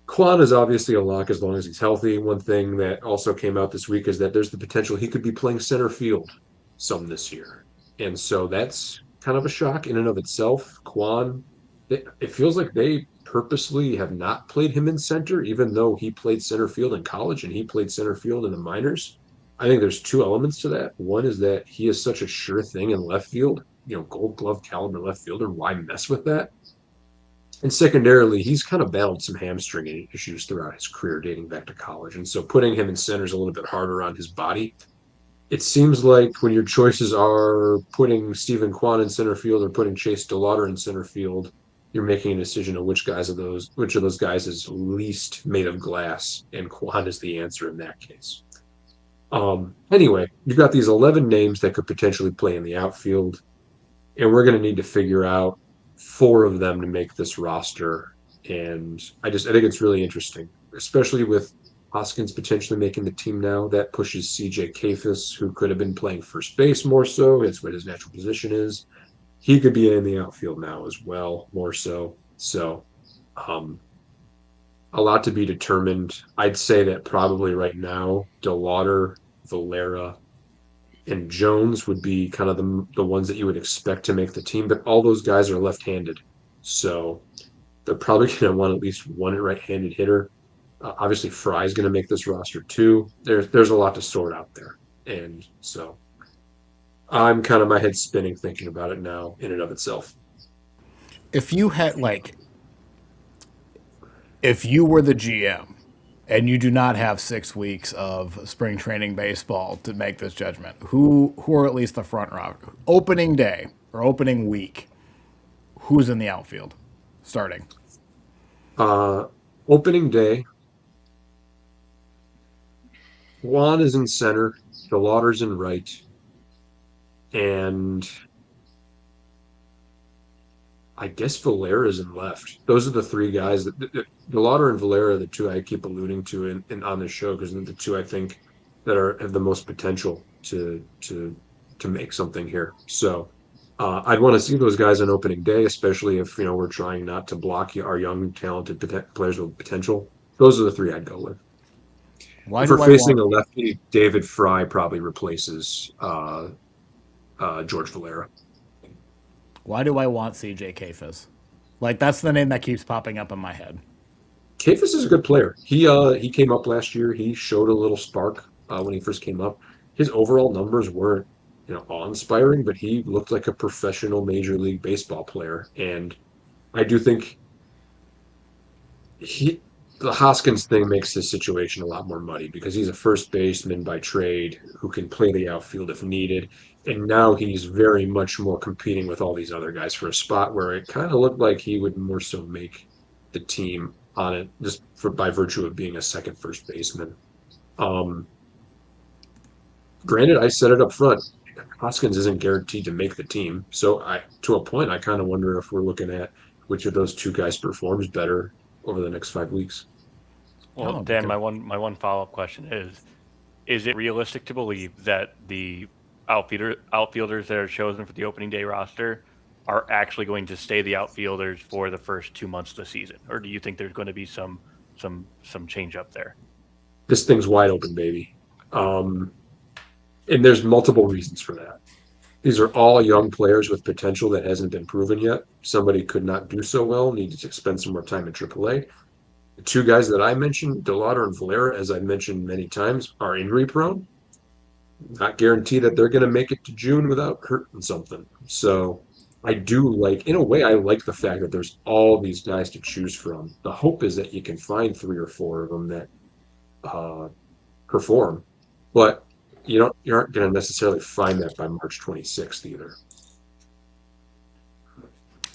Kwan is obviously a lock as long as he's healthy. One thing that also came out this week is that there's the potential he could be playing center field some this year. And so that's kind of a shock in and of itself. Kwan, it feels like they purposely have not played him in center, even though he played center field in college and he played center field in the minors. I think there's 2 elements to that. One is that he is such a sure thing in left field, Gold Glove caliber left fielder. Why mess with that? And secondarily, he's kind of battled some hamstring issues throughout his career dating back to college. And so putting him in center is a little bit harder on his body. It seems like when your choices are putting Stephen Kwan in center field or putting Chase DeLauder in center field, you're making a decision of which of those guys is least made of glass, and Kwan is the answer in that case. Anyway, you've got these 11 names that could potentially play in the outfield, and we're going to need to figure out 4 of them to make this roster. And I think it's really interesting, especially with Hoskins potentially making the team now. That pushes CJ Kafis, who could have been playing first base more so. It's what his natural position is. He could be in the outfield now as well, more so. So, a lot to be determined. I'd say that probably right now, DeLauder, Valera, and Jones would be kind of the ones that you would expect to make the team, but all those guys are left-handed. So they're probably going to want at least one right-handed hitter. Obviously, Fry's going to make this roster too. There's a lot to sort out there. And so I'm kind of my head spinning thinking about it now in and of itself. If you were the GM and you do not have 6 weeks of spring training baseball to make this judgment, who are at least the front row? Opening day or opening week, who's in the outfield starting? Opening day, Juan is in center, DeLauder's in right, and I guess Valera's in left. Those are the 3 guys. DeLauder and Valera are the 2 I keep alluding to in on this show because they're the 2 I think that have the most potential to make something here. So I'd want to see those guys on opening day, especially if we're trying not to block our young, talented players with potential. Those are the 3 I'd go with. If we're facing a lefty, David Fry probably replaces George Valera. Why do I want CJ Kafis? That's the name that keeps popping up in my head. Kafis is a good player. He came up last year. He showed a little spark when he first came up. His overall numbers weren't awe-inspiring, but he looked like a professional Major League Baseball player. And I do think the Hoskins thing makes this situation a lot more muddy because he's a first baseman by trade who can play the outfield if needed. And now he's very much more competing with all these other guys for a spot where it kind of looked like he would more so make the team on it just by virtue of being a second first baseman. Um, Granted, I said it up front. Hoskins isn't guaranteed to make the team. So to a point, I kind of wonder if we're looking at which of those two guys performs better over the next 5 weeks. Well, Oh, Dan, okay. my one follow up question is it realistic to believe that the outfielders that are chosen for the opening day roster are actually going to stay the outfielders for the first 2 months of the season, or do you think there's going to be some change up there? This thing's wide open, baby. Um, and there's multiple reasons for that. These are all young players with potential that hasn't been proven yet. Somebody could not do so well, needed to spend some more time in AAA. The two guys that I mentioned, DeLauder and Valera, as I mentioned many times, are injury prone. Not guaranteed that they're going to make it to June without hurting something. So I do like, in a way, I like the fact that there's all these guys to choose from. The hope is that you can find 3 or 4 of them that uh, perform, but you aren't going to necessarily find that by March 26th either.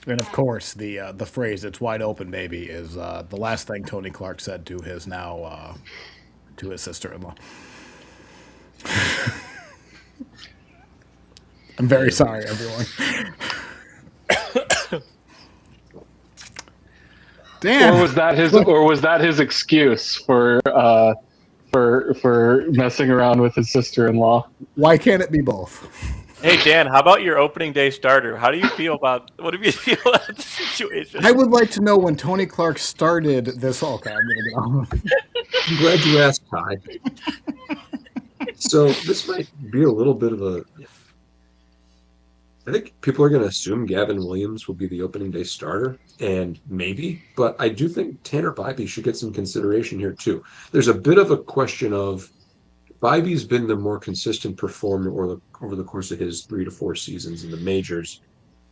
And of course, the phrase "it's wide open, baby" is the last thing Tony Clark said to his to his sister-in-law. I'm very sorry, everyone. Dan, Or was that his excuse for messing around with his sister-in-law? why can't it be both? Hey Dan, how about your opening day starter? How do you feel about what do you feel about the situation? I would like to know when Tony Clark started this. Okay, I'm gonna get on. I'm glad you asked, Ty. So this might be a little bit of a. I think people are going to assume Gavin Williams will be the opening day starter, and maybe, but I do think Tanner Bybee should get some consideration here too. There's a bit of a question of Bybee's been the more consistent performer over the course of his 3 to 4 seasons in the majors,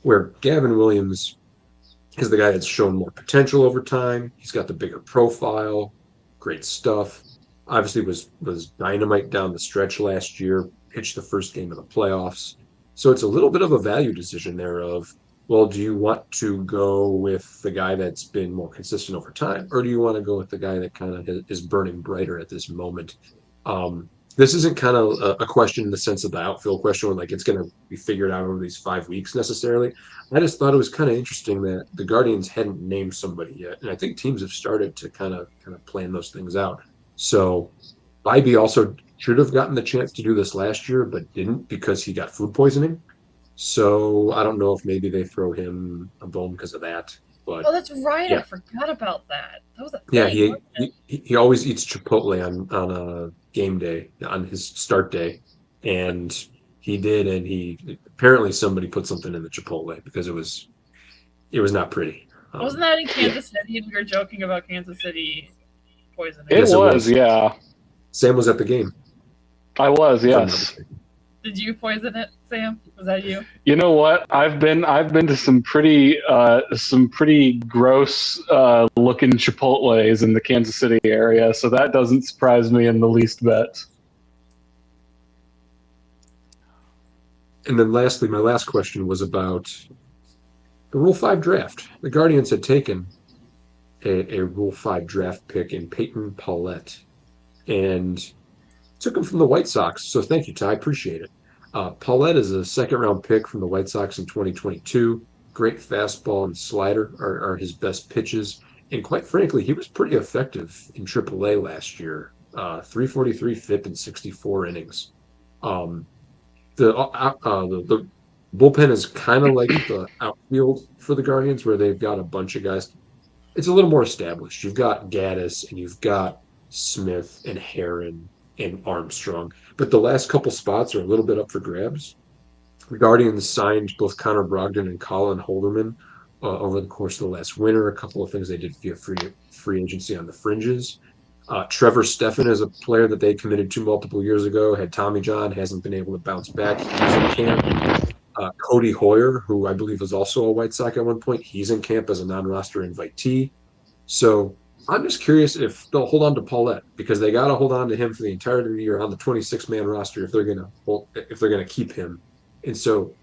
where Gavin Williams is the guy that's shown more potential over time. He's got the bigger profile, great stuff. Obviously was dynamite down the stretch last year, pitched the first game of the playoffs. So it's a little bit of a value decision there of, well, do you want to go with the guy that's been more consistent over time, or do you want to go with the guy that kind of is burning brighter at this moment? This isn't kind of a question in the sense of the outfield question where like it's going to be figured out over these 5 weeks necessarily. I just thought it was kind of interesting that the Guardians hadn't named somebody yet, and I think teams have started to kind of plan those things out. So Bybee also should have gotten the chance to do this last year, but didn't because he got food poisoning. So I don't know if maybe they throw him a bone because of that. But Oh, that's right. yeah. I forgot about that. That was a yeah, thing, he, wasn't it? he always eats Chipotle on a game day, on his start day, and he did, and he apparently somebody put something in the Chipotle because it was not pretty. Wasn't that in yeah. Kansas City? We were joking about Kansas City poisoning. It Yes, it was, was. yeah. Sam was at the game. I was, if I'm not yes. mistaken. Did you poison it, Sam? Was that you? You know what? I've been to some pretty gross looking Chipotles in the Kansas City area, so that doesn't surprise me in the least bit. And then lastly, my last question was about the Rule 5 draft. The Guardians had taken a Rule 5 draft pick in Peyton Paulette and took him from the White Sox. So thank you, Ty. Appreciate it. Paulette is a second-round pick from the White Sox in 2022. Great fastball and slider are his best pitches. And quite frankly, he was pretty effective in AAA last year. 343 FIP in 64 innings. The bullpen is kind of like the outfield for the Guardians, where they've got a bunch of guys. It's a little more established. You've got Gaddis and you've got Smith and Heron and Armstrong, but the last couple spots are a little bit up for grabs. The Guardians signed both Connor Brogdon and Colin Holderman over the course of the last winter. A couple of things they did via free agency on the fringes. Trevor Stephan is a player that they committed to multiple years ago, had Tommy John, hasn't been able to bounce back. He's in camp. Cody Hoyer, who I believe was also a White Sox at one point, he's in camp as a non-roster invitee. So I'm just curious if they'll hold on to Paulette because they got to hold on to him for the entirety of the year on the 26-man roster if they're gonna keep him. And so,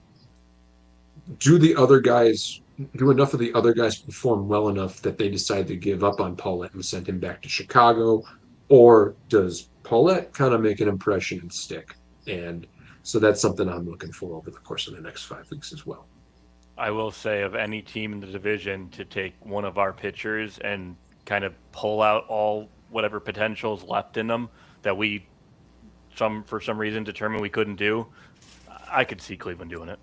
do enough of the other guys perform well enough that they decide to give up on Paulette and send him back to Chicago, or does Paulette kind of make an impression and stick? And so that's something I'm looking for over the course of the next 5 weeks as well. I will say, of any team in the division to take one of our pitchers and kind of pull out all whatever potentials left in them that we for some reason determined we couldn't do, I could see Cleveland doing it.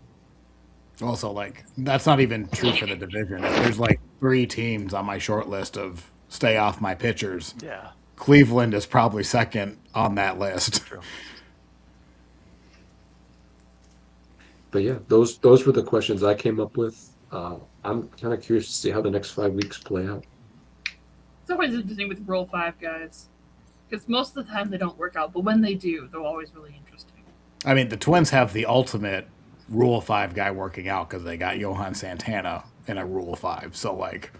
Also, like, that's not even true for the division. If there's like 3 teams on my short list of stay off my pitchers, Yeah, Cleveland is probably second on that list. true. But yeah, those were the questions I came up with. I'm kind of curious to see how the next 5 weeks play out. It's always interesting with Rule 5 guys. Because most of the time they don't work out, but when they do, they're always really interesting. I mean, the Twins have the ultimate Rule 5 guy working out because they got Johan Santana in a Rule 5. So, like,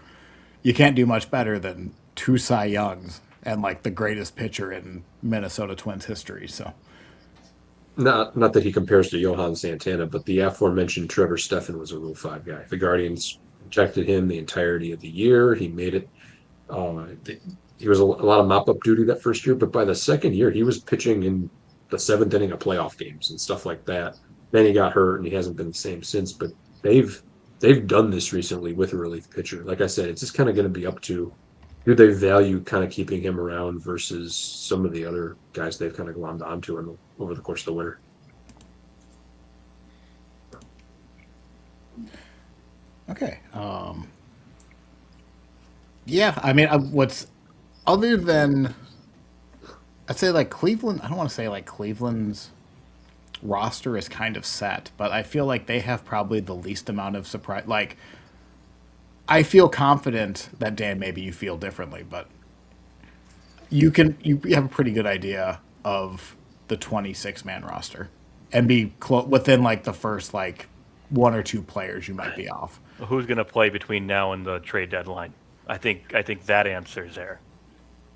you can't do much better than 2 Cy Youngs and, like, the greatest pitcher in Minnesota Twins history. So, Not that he compares to Johan Santana, but the aforementioned Trevor Stephan was a Rule 5 guy. The Guardians protected him the entirety of the year. He made it. He was a lot of mop-up duty that first year, but by the second year, he was pitching in the 7th inning of playoff games and stuff like that. Then he got hurt, and he hasn't been the same since. But they've done this recently with a relief pitcher. Like I said, it's just kind of going to be up to do they value kind of keeping him around versus some of the other guys they've kind of glommed onto over the course of the winter. okay. Yeah, I mean, what's other than I'd say like Cleveland, I don't want to say like Cleveland's roster is kind of set, but I feel like they have probably the least amount of surprise. Like, I feel confident that Dan, maybe you feel differently, but you have a pretty good idea of the 26-man roster and be within like the first like 1 or 2 players you might be off. Who's going to play between now and the trade deadline? I think that answer's there.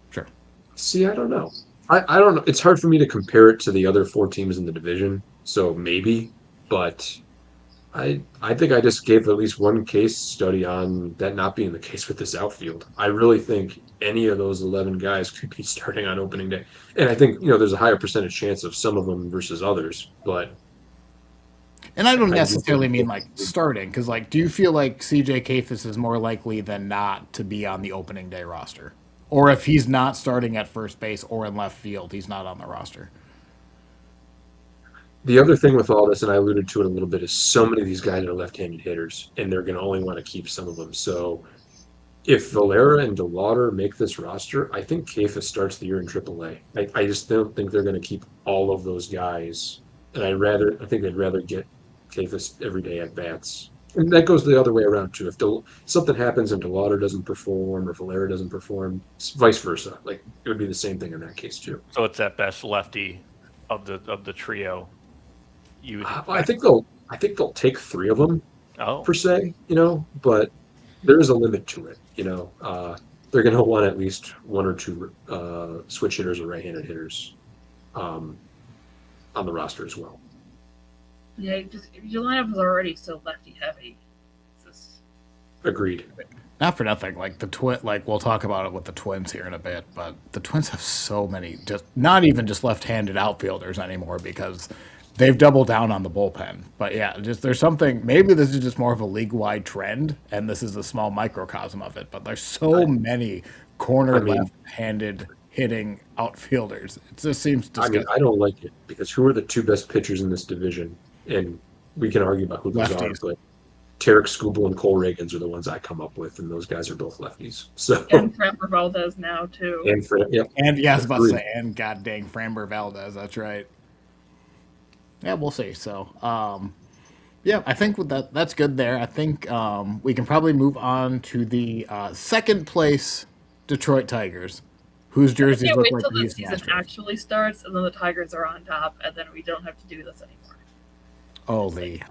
Sure. See, I don't know. I don't know. It's hard for me to compare it to the other 4 teams in the division, so maybe, but I think I just gave at least one case study on that not being the case with this outfield. I really think any of those 11 guys could be starting on opening day. And I think, there's a higher percentage chance of some of them versus others, but And I don't I do necessarily think mean like starting, because like, do you feel like CJ Kafis is more likely than not to be on the opening day roster? Or if he's not starting at first base or in left field, he's not on the roster? the other thing with all this, and I alluded to it a little bit, is so many of these guys are left-handed hitters, and they're going to only want to keep some of them. So if Valera and DeLauder make this roster, I think Kafis starts the year in AAA. I just don't think they're going to keep all of those guys, and I think they'd rather get Kafis every day at bats. And that goes the other way around too. If something happens and DeLauder doesn't perform or Valera doesn't perform, vice versa. Like it would be the same thing in that case too. So it's that best lefty of the trio. I think they'll take 3 of them Oh, per se, but there is a limit to it. They're going to want at least 1 or 2 switch hitters or right-handed hitters on the roster as well. Yeah, just your lineup is already so lefty heavy. It's just, Agreed. Not for nothing. Like we'll talk about it with the Twins here in a bit, but the Twins have so many, just not even just left-handed outfielders anymore because they've doubled down on the bullpen. But yeah, there's something. Maybe this is just more of a league-wide trend, and this is a small microcosm of it. But there's so many left-handed hitting outfielders. It just seems disgusting. I don't like it because who are the 2 best pitchers in this division? And we can argue about who those Lefties. are, but Tarek Skubal and Cole Reagans are the ones I come up with, and those guys are both lefties. So and Framber Valdez now too. And yeah, I was about to Agreed. say, and god dang Framber Valdez, that's right. Yeah, we'll see. So, yeah, I think with that's good there. I think we can probably move on to the second place Detroit Tigers, whose jerseys Can't look wait like till the the Houston season Astros. actually starts, and then the Tigers are on top, and then we don't have to do this anymore. Oh, Lee,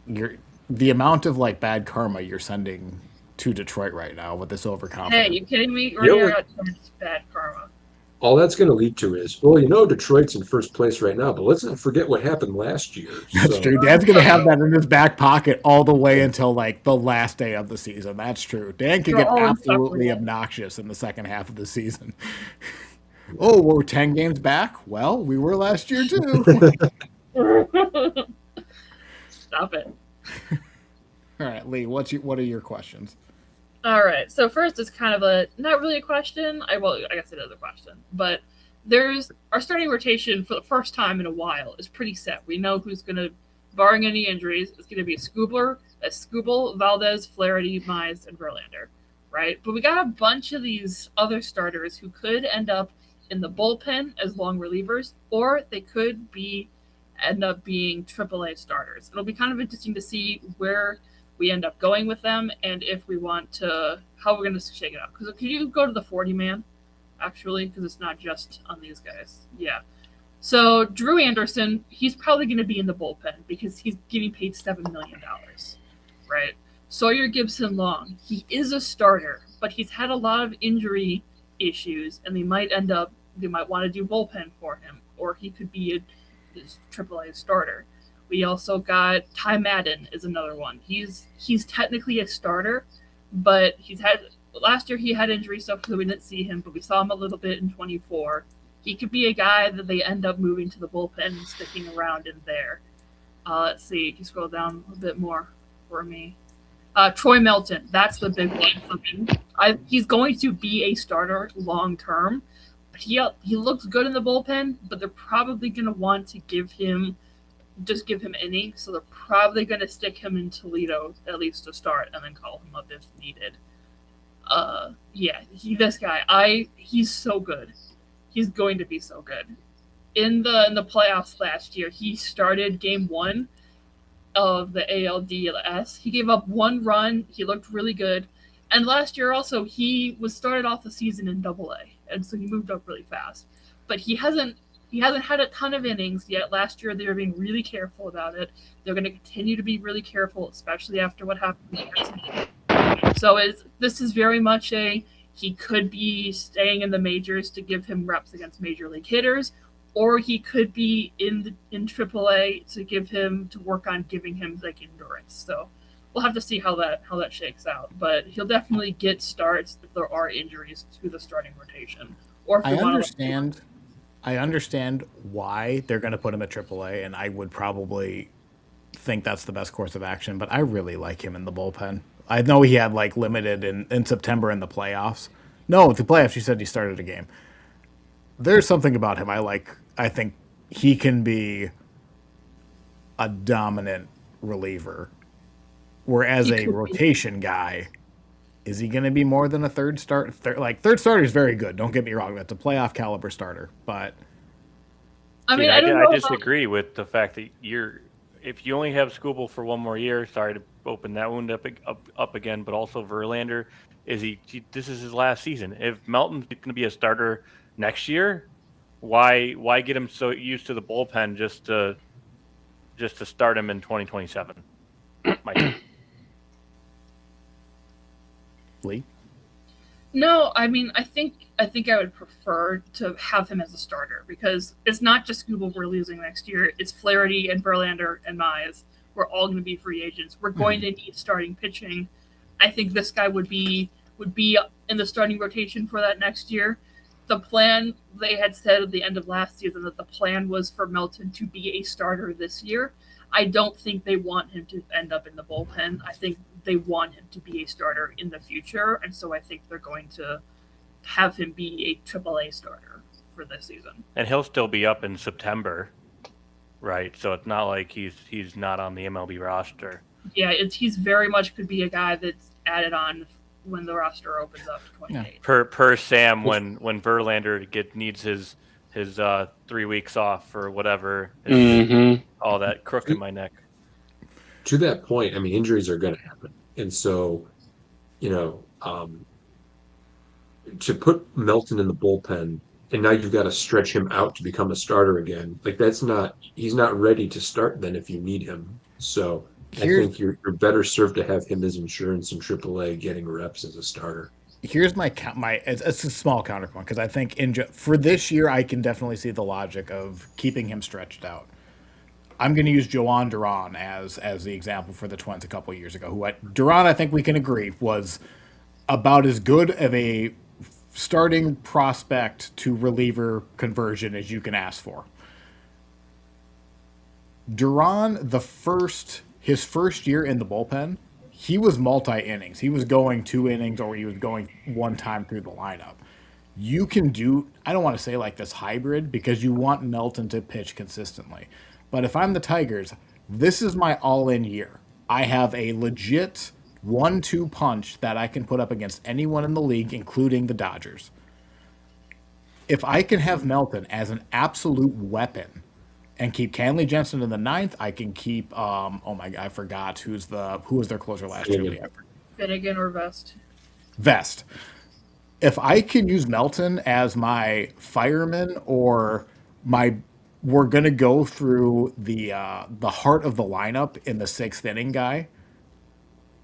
you're the amount of like bad karma you're sending to Detroit right now with this Hey, overconfidence. you kidding me? You know Right what? now, it's bad karma. All that's going to lead to is, well, Detroit's in first place right now, but let's not forget what happened last year. That's So true. Dan's gonna have that in his back pocket all the way until like the last day of the season. That's true. Dan can You're get all absolutely insufferable. obnoxious in the second half of the season. Oh, we're 10 games back? Well, we were last year too. Stop it. All right, Lee, what are your questions? All right. So first, it's kind of a not really a question. I guess it is a question, but there's our starting rotation for the first time in a while is pretty set. We know who's going to, barring any injuries, it's going to be a Scooble, Valdez, Flaherty, Mize, and Verlander, right? But we got a bunch of these other starters who could end up in the bullpen as long relievers, or they could end up being AAA starters. It'll be kind of interesting to see where we end up going with them and if we want to, how we're going to shake it out. Because could you go to the 40 man, actually? Because it's not just on these guys. Yeah. So Drew Anderson, he's probably going to be in the bullpen because he's getting paid $7 million, right? Sawyer Gibson Long, he is a starter, but he's had a lot of injury issues, and they might want to do bullpen for him, or he could be a AAA starter. We also got Ty Madden is another one. He's technically a starter, but last year he had injury stuff, so we didn't see him, but we saw him a little bit in 24. He could be a guy that they end up moving to the bullpen and sticking around in there. Let's see. If you scroll down a bit more for me. Troy Melton. That's the big one for me. He's going to be a starter long term. But he looks good in the bullpen, but they're probably going to want to give him innings. So they're probably going to stick him in Toledo at least to start and then call him up if needed. This guy, he's so good. He's going to be so good. In the playoffs last year, he started game 1 of the ALDS. He gave up 1 run. He looked really good. And last year also, he was started off the season in AA, and so he moved up really fast. But he hasn't had a ton of innings yet. Last year, they were being really careful about it. They're going to continue to be really careful, especially after what happened. So this is very much he could be staying in the majors to give him reps against major league hitters, or he could be in AAA to work on giving him like endurance. So we'll have to see how that shakes out. But he'll definitely get starts if there are injuries to the starting rotation. Or if I understand why they're going to put him at AAA, and I would probably think that's the best course of action. But I really like him in the bullpen. I know he had like limited in September in the playoffs. No, the playoffs. You said he started a game. There's something about him I like. I think he can be a dominant reliever. Whereas a rotation guy, is he going to be more than a third start? Third starter is very good. Don't get me wrong. That's a playoff caliber starter. But I mean, I don't know. I disagree with the fact that if you only have Scooble for 1 more year, sorry to open that wound up again, but also Verlander, this is his last season. If Melton's going to be a starter next year, why get him so used to the bullpen just to start him in 2027? Lee? No, I mean, I think I would prefer to have him as a starter because it's not just Scooble we're losing next year. It's Flaherty and Verlander and Mize. We're all going to be free agents. We're going to need starting pitching. I think this guy would be in the starting rotation for that next year. The plan, they had said at the end of last season that the plan was for Melton to be a starter this year. I don't think they want him to end up in the bullpen. I think they want him to be a starter in the future, and so I think they're going to have him be a AAA starter for this season. And he'll still be up in September, right? So it's not like he's not on the MLB roster. Yeah, he's very much could be a guy that's added on when the roster opens up to 28. Yeah. Per Sam, when Verlander needs his 3 weeks off or whatever, all that crook in my neck. To that point, I mean, injuries are going to happen. And so, to put Melton in the bullpen, and now you've got to stretch him out to become a starter again. Like, he's not ready to start then if you need him. So I think you're better served to have him as insurance in AAA getting reps as a starter. Here's my it's a small counterpoint because I think for this year I can definitely see the logic of keeping him stretched out. I'm going to use Joan Duran as the example for the Twins a couple years ago. Duran, I think we can agree, was about as good of a starting prospect to reliever conversion as you can ask for. Duran, his first year in the bullpen, he was multi innings. He was going 2 innings or he was going one time through the lineup. You can do, I don't want to say like this hybrid because you want Melton to pitch consistently. But if I'm the Tigers, this is my all in year. I have a legit 1-2 punch that I can put up against anyone in the league, including the Dodgers. If I can have Melton as an absolute weapon and keep Kenley Jensen in the ninth, I can keep oh my god, I forgot who was their closer last year. Finnegan or Vest. Vest. If I can use Melton as my fireman or we're gonna go through the heart of the lineup in the 6th inning guy.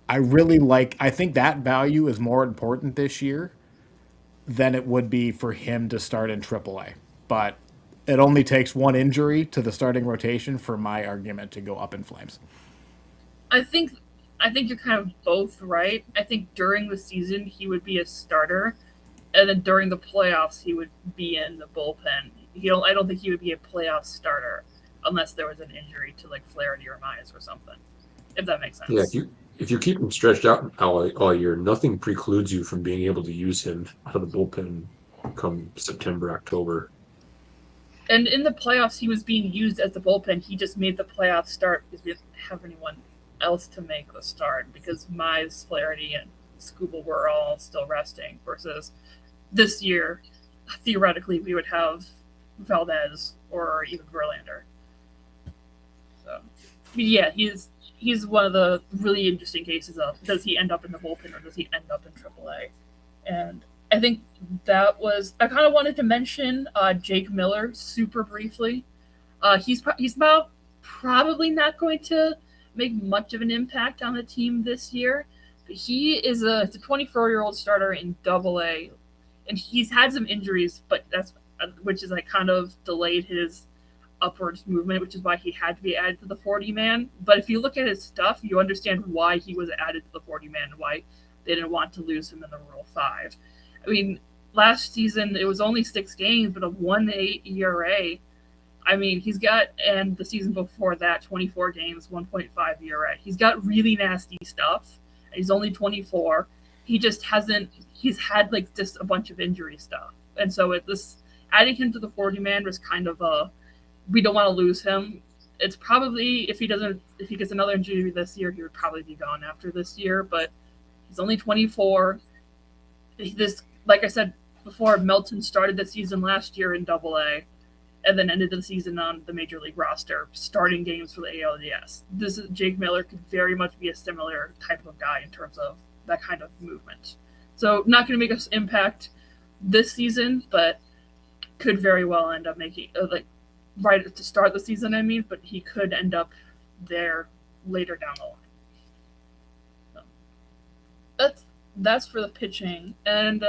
I think that value is more important this year than it would be for him to start in AAA. But it only takes one injury to the starting rotation for my argument to go up in flames. I think you're kind of both right. I think during the season he would be a starter, and then during the playoffs he would be in the bullpen. I don't think he would be a playoff starter unless there was an injury to like Flaherty or Mize or something. If that makes sense. Yeah, if you keep him stretched out all year, nothing precludes you from being able to use him out of the bullpen come September, October. And in the playoffs, he was being used as the bullpen. He just made the playoff start because we didn't have anyone else to make the start because Mize, Flaherty, and Skubal were all still resting. Versus this year, theoretically, we would have Valdez or even Verlander. So, yeah, he's one of the really interesting cases of does he end up in the bullpen or does he end up in AAA? And I think I kind of wanted to mention Jake Miller super briefly. He's probably not going to make much of an impact on the team this year. But he is a 24-year-old starter in AA, and he's had some injuries, but which is like kind of delayed his upwards movement, which is why he had to be added to the 40-man. But if you look at his stuff, you understand why he was added to the 40-man and why they didn't want to lose him in the Rule 5. I mean, last season it was only 6 games, but a 1.8 ERA. I mean, and the season before that, 24 games, 1.5 ERA. He's got really nasty stuff. He's only 24. He's had like just a bunch of injury stuff. And so adding him to the 40-man was kind of we don't want to lose him. It's probably, if he gets another injury this year, he would probably be gone after this year, but he's only 24. Like I said before, Melton started the season last year in AA and then ended the season on the Major League roster, starting games for the ALDS. Jake Miller could very much be a similar type of guy in terms of that kind of movement. So not going to make us impact this season, but could very well end up making right to start the season. I mean, but he could end up there later down the line. So that's for the pitching and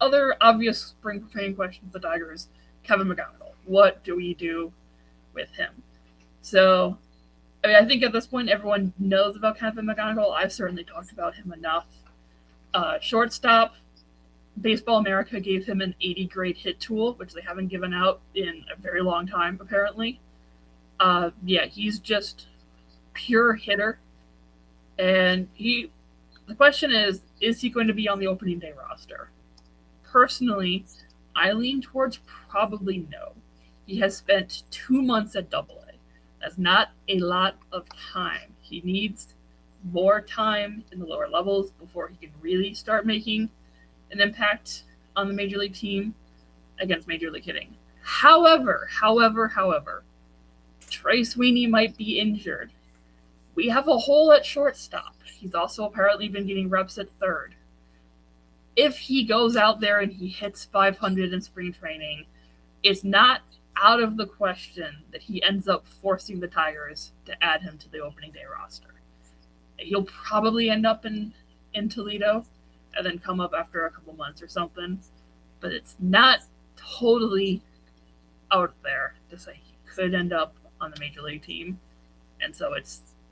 other obvious spring training questions. The Tigers, Kevin McGonigal. What do we do with him? So, I mean, I think at this point everyone knows about Kevin McGonigal. I've certainly talked about him enough. Shortstop, Baseball America gave him an 80 grade hit tool, which they haven't given out in a very long time, apparently. He's just pure hitter. And the question is he going to be on the opening day roster? Personally, I lean towards probably no. He has spent 2 months at AA. That's not a lot of time. He needs more time in the lower levels before he can really start making an impact on the Major League team against Major League hitting. However, Trey Sweeney might be injured. We have a hole at shortstop. He's also apparently been getting reps at third. If he goes out there and he hits 500 in spring training, it's not out of the question that he ends up forcing the Tigers to add him to the opening day roster. He'll probably end up in Toledo and then come up after a couple months or something. But it's not totally out there to say he could end up on the major league team. And so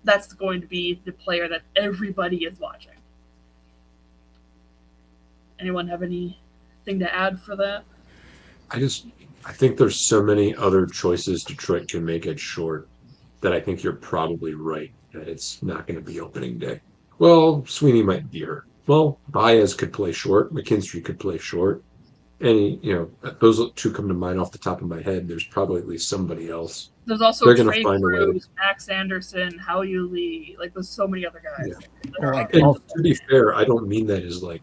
that's going to be the player that everybody is watching. Anyone have anything to add for that? I think there's so many other choices Detroit can make at short that I think you're probably right that it's not going to be opening day. Well, Sweeney might be hurt. Well, Baez could play short. McKinstry could play short. And, those two come to mind off the top of my head. There's probably at least somebody else. There's also They're going to Trey find a way. Cruz, Max Anderson, Howie Lee. Like, there's so many other guys. Yeah. That are Like, on- And to be fair, I don't mean that as like.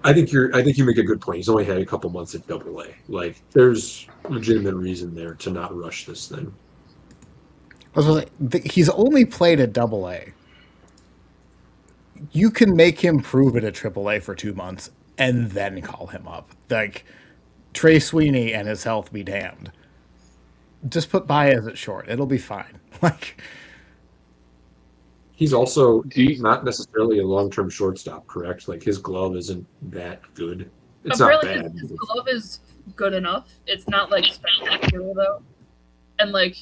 I think you make a good point. He's only had a couple months at Double A. Like, there's legitimate reason there to not rush this thing. He's only played at Double A. You can make him prove it at Triple A for 2 months and then call him up. Like, Trey Sweeney and his health be damned. Just put Baez at short. It'll be fine. Like, He's also not necessarily a long-term shortstop, correct? Like, his glove isn't that good. It's not Apparently bad. his glove is good enough. It's not like spectacular though. And like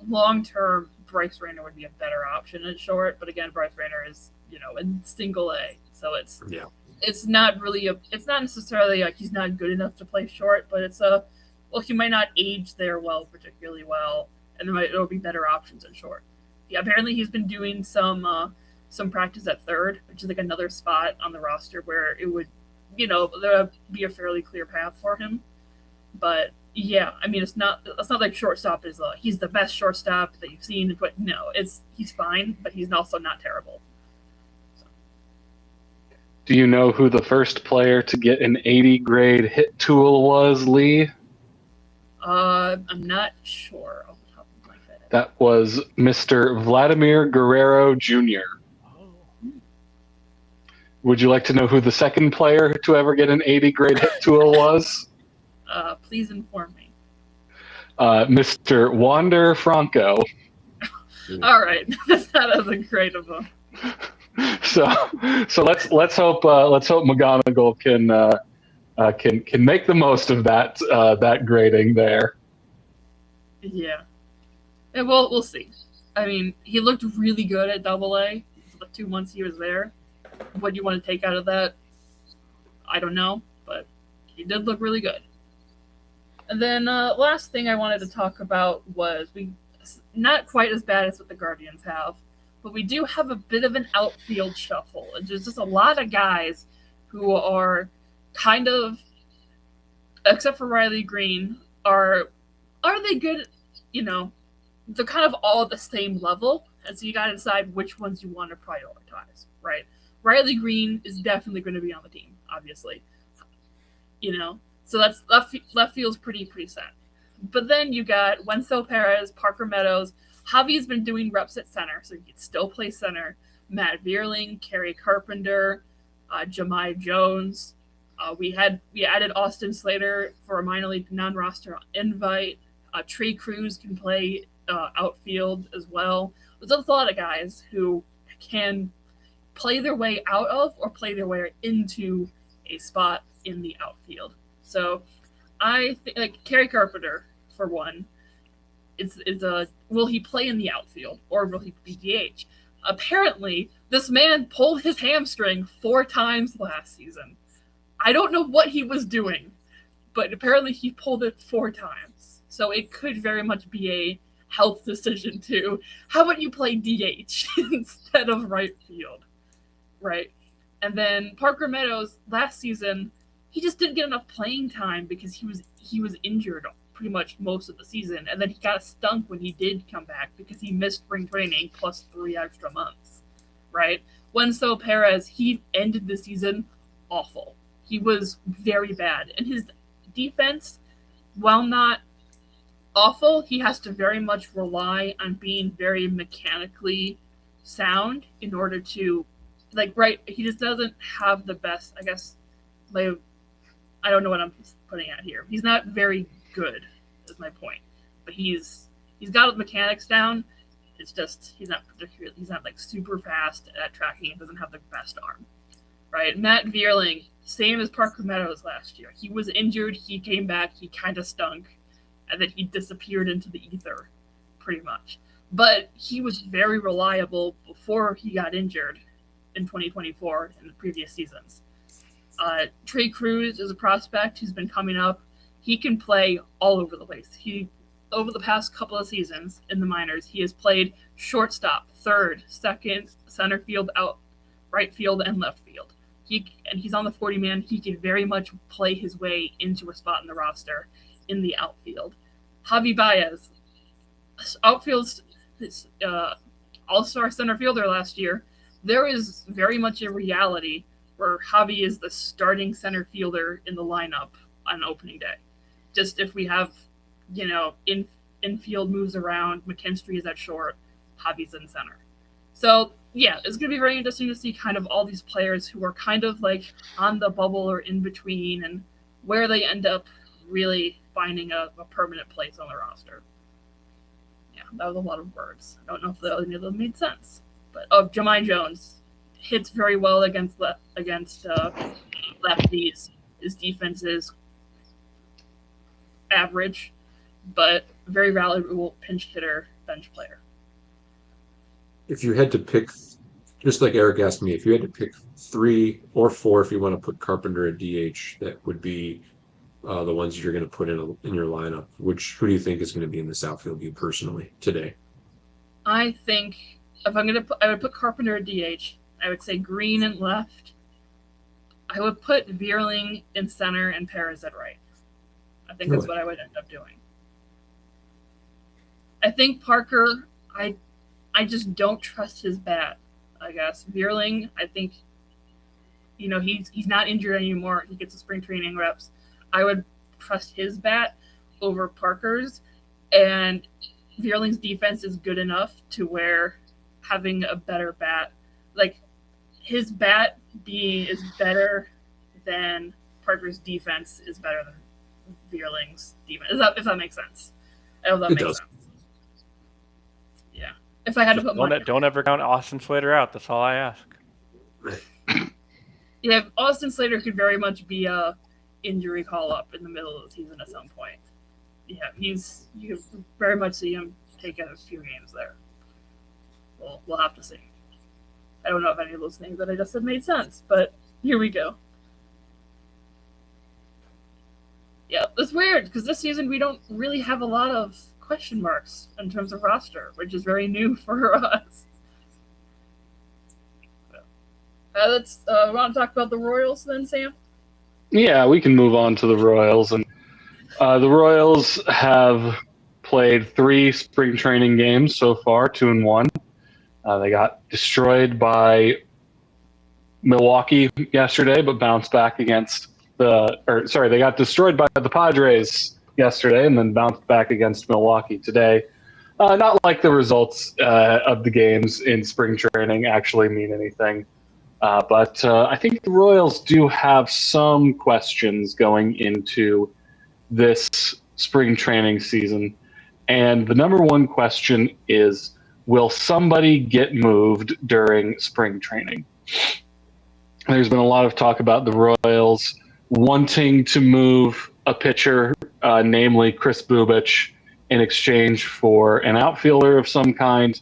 long term, Bryce Rayner would be a better option at short. But again, Bryce Rayner is in Single A, so it's not really it's not necessarily like he's not good enough to play short, but it's he might not age there particularly well, and there'll be better options at short. Yeah, apparently he's been doing some practice at third, which is like another spot on the roster where it would, there would be a fairly clear path for him. But yeah, I mean, it's not like shortstop is he's the best shortstop that you've seen, but no, he's fine, but he's also not terrible. So. Do you know who the first player to get an 80 grade hit tool was, Lee? I'm not sure. That was Mr. Vladimir Guerrero Jr. Would you like to know who the second player to ever get an 80 grade hit tool was? Please inform me. Mr. Wander Franco. All right, that's not as great of a. So let's hope McGonagall can make the most of that grading there. Yeah. And we'll see. I mean, he looked really good at Double A for the 2 months he was there. What do you want to take out of that? I don't know, but he did look really good. And then last thing I wanted to talk about was not quite as bad as what the Guardians have, but we do have a bit of an outfield shuffle. And there's just a lot of guys who are kind of, except for Riley Green, are they good? They're kind of all at the same level, and so you got to decide which ones you want to prioritize, right? Riley Green is definitely going to be on the team, obviously. So that's left field's pretty set. But then you got Wenzel Perez, Parker Meadows. Javi's been doing reps at center, so he can still play center. Matt Vierling, Kerry Carpenter, Jahmai Jones. We added Austin Slater for a minor league non-roster invite. Trey Cruz can play outfield as well. There's a lot of guys who can play their way out of or play their way into a spot in the outfield. So I think, like Kerry Carpenter, for one, will he play in the outfield or will he be DH? Apparently, this man pulled his hamstring 4 times last season. I don't know what he was doing, but apparently he pulled it 4 times. So it could very much be a health decision too. How about you play DH instead of right field, right? And then Parker Meadows last season, he just didn't get enough playing time because he was injured pretty much most of the season, and then he got stunk when he did come back because he missed spring training plus 3 extra months, right? Wenzel Perez, he ended the season awful. He was very bad, and his defense, while not awful, he has to very much rely on being very mechanically sound in order to, he just doesn't have the best, I guess, I don't know what I'm putting at here. He's not very good, is my point. But he's got the mechanics down, It's just he's not like super fast at tracking and doesn't have the best arm. Right? Matt Vierling, same as Parker Meadows last year. He was injured, he came back, he kind of stunk, and then he disappeared into the ether, pretty much. But he was very reliable before he got injured in 2024 and the previous seasons. Trey Cruz is a prospect who's been coming up. He can play all over the place. Over the past couple of seasons in the minors, he has played shortstop, third, second, center field, out, right field, and left field. He's on the 40-man. He can very much play his way into a spot in the roster in the outfield. Javi Baez, outfield's all-star center fielder last year. There is very much a reality where Javi is the starting center fielder in the lineup on opening day. Just if we have, infield moves around, McKinstry is at short, Javi's in center. So, yeah, it's going to be very interesting to see kind of all these players who are kind of like on the bubble or in between and where they end up really finding a permanent place on the roster. Yeah, that was a lot of words. I don't know if any of them made sense. But Jahmai Jones hits very well against lefties. His defense is average, but very valuable pinch hitter, bench player. If you had to pick, just like Eric asked me, if you had to pick 3 or 4, if you want to put Carpenter at DH, that would be the ones you're going to put in your lineup. Who do you think is going to be in this outfield? You personally today? I think if I'm going to I would put Carpenter at DH. I would say Green in left. I would put Vierling in center and Perez at right. I think that's what I would end up doing. I think Parker, I just don't trust his bat, I guess. Vierling, I think, he's not injured anymore. He gets the spring training reps. I would trust his bat over Parker's. And Vierling's defense is good enough to where having a better bat, like his bat is better than Parker's defense is better than Vierling's defense. If that makes sense. I hope that makes sense. Yeah. If I had to put money. Don't ever count Austin Slater out. That's all I ask. Yeah, Austin Slater could very much be a injury call-up in the middle of the season at some point. Yeah, you could very much see him take a few games there. We'll have to see. I don't know if any of those things that I just said made sense, but here we go. Yeah, it's weird because this season we don't really have a lot of question marks in terms of roster, which is very new for us. Let's want to talk about the Royals then, Sam? Yeah, we can move on to the Royals. And the Royals have played 3 spring training games so far, 2-1. They got destroyed by Milwaukee yesterday, but bounced back against they got destroyed by the Padres yesterday and then bounced back against Milwaukee today. Not like the results of the games in spring training actually mean anything. But I think the Royals do have some questions going into this spring training season. And the number one question is, will somebody get moved during spring training? There's been a lot of talk about the Royals wanting to move a pitcher, namely Chris Bubich, in exchange for an outfielder of some kind.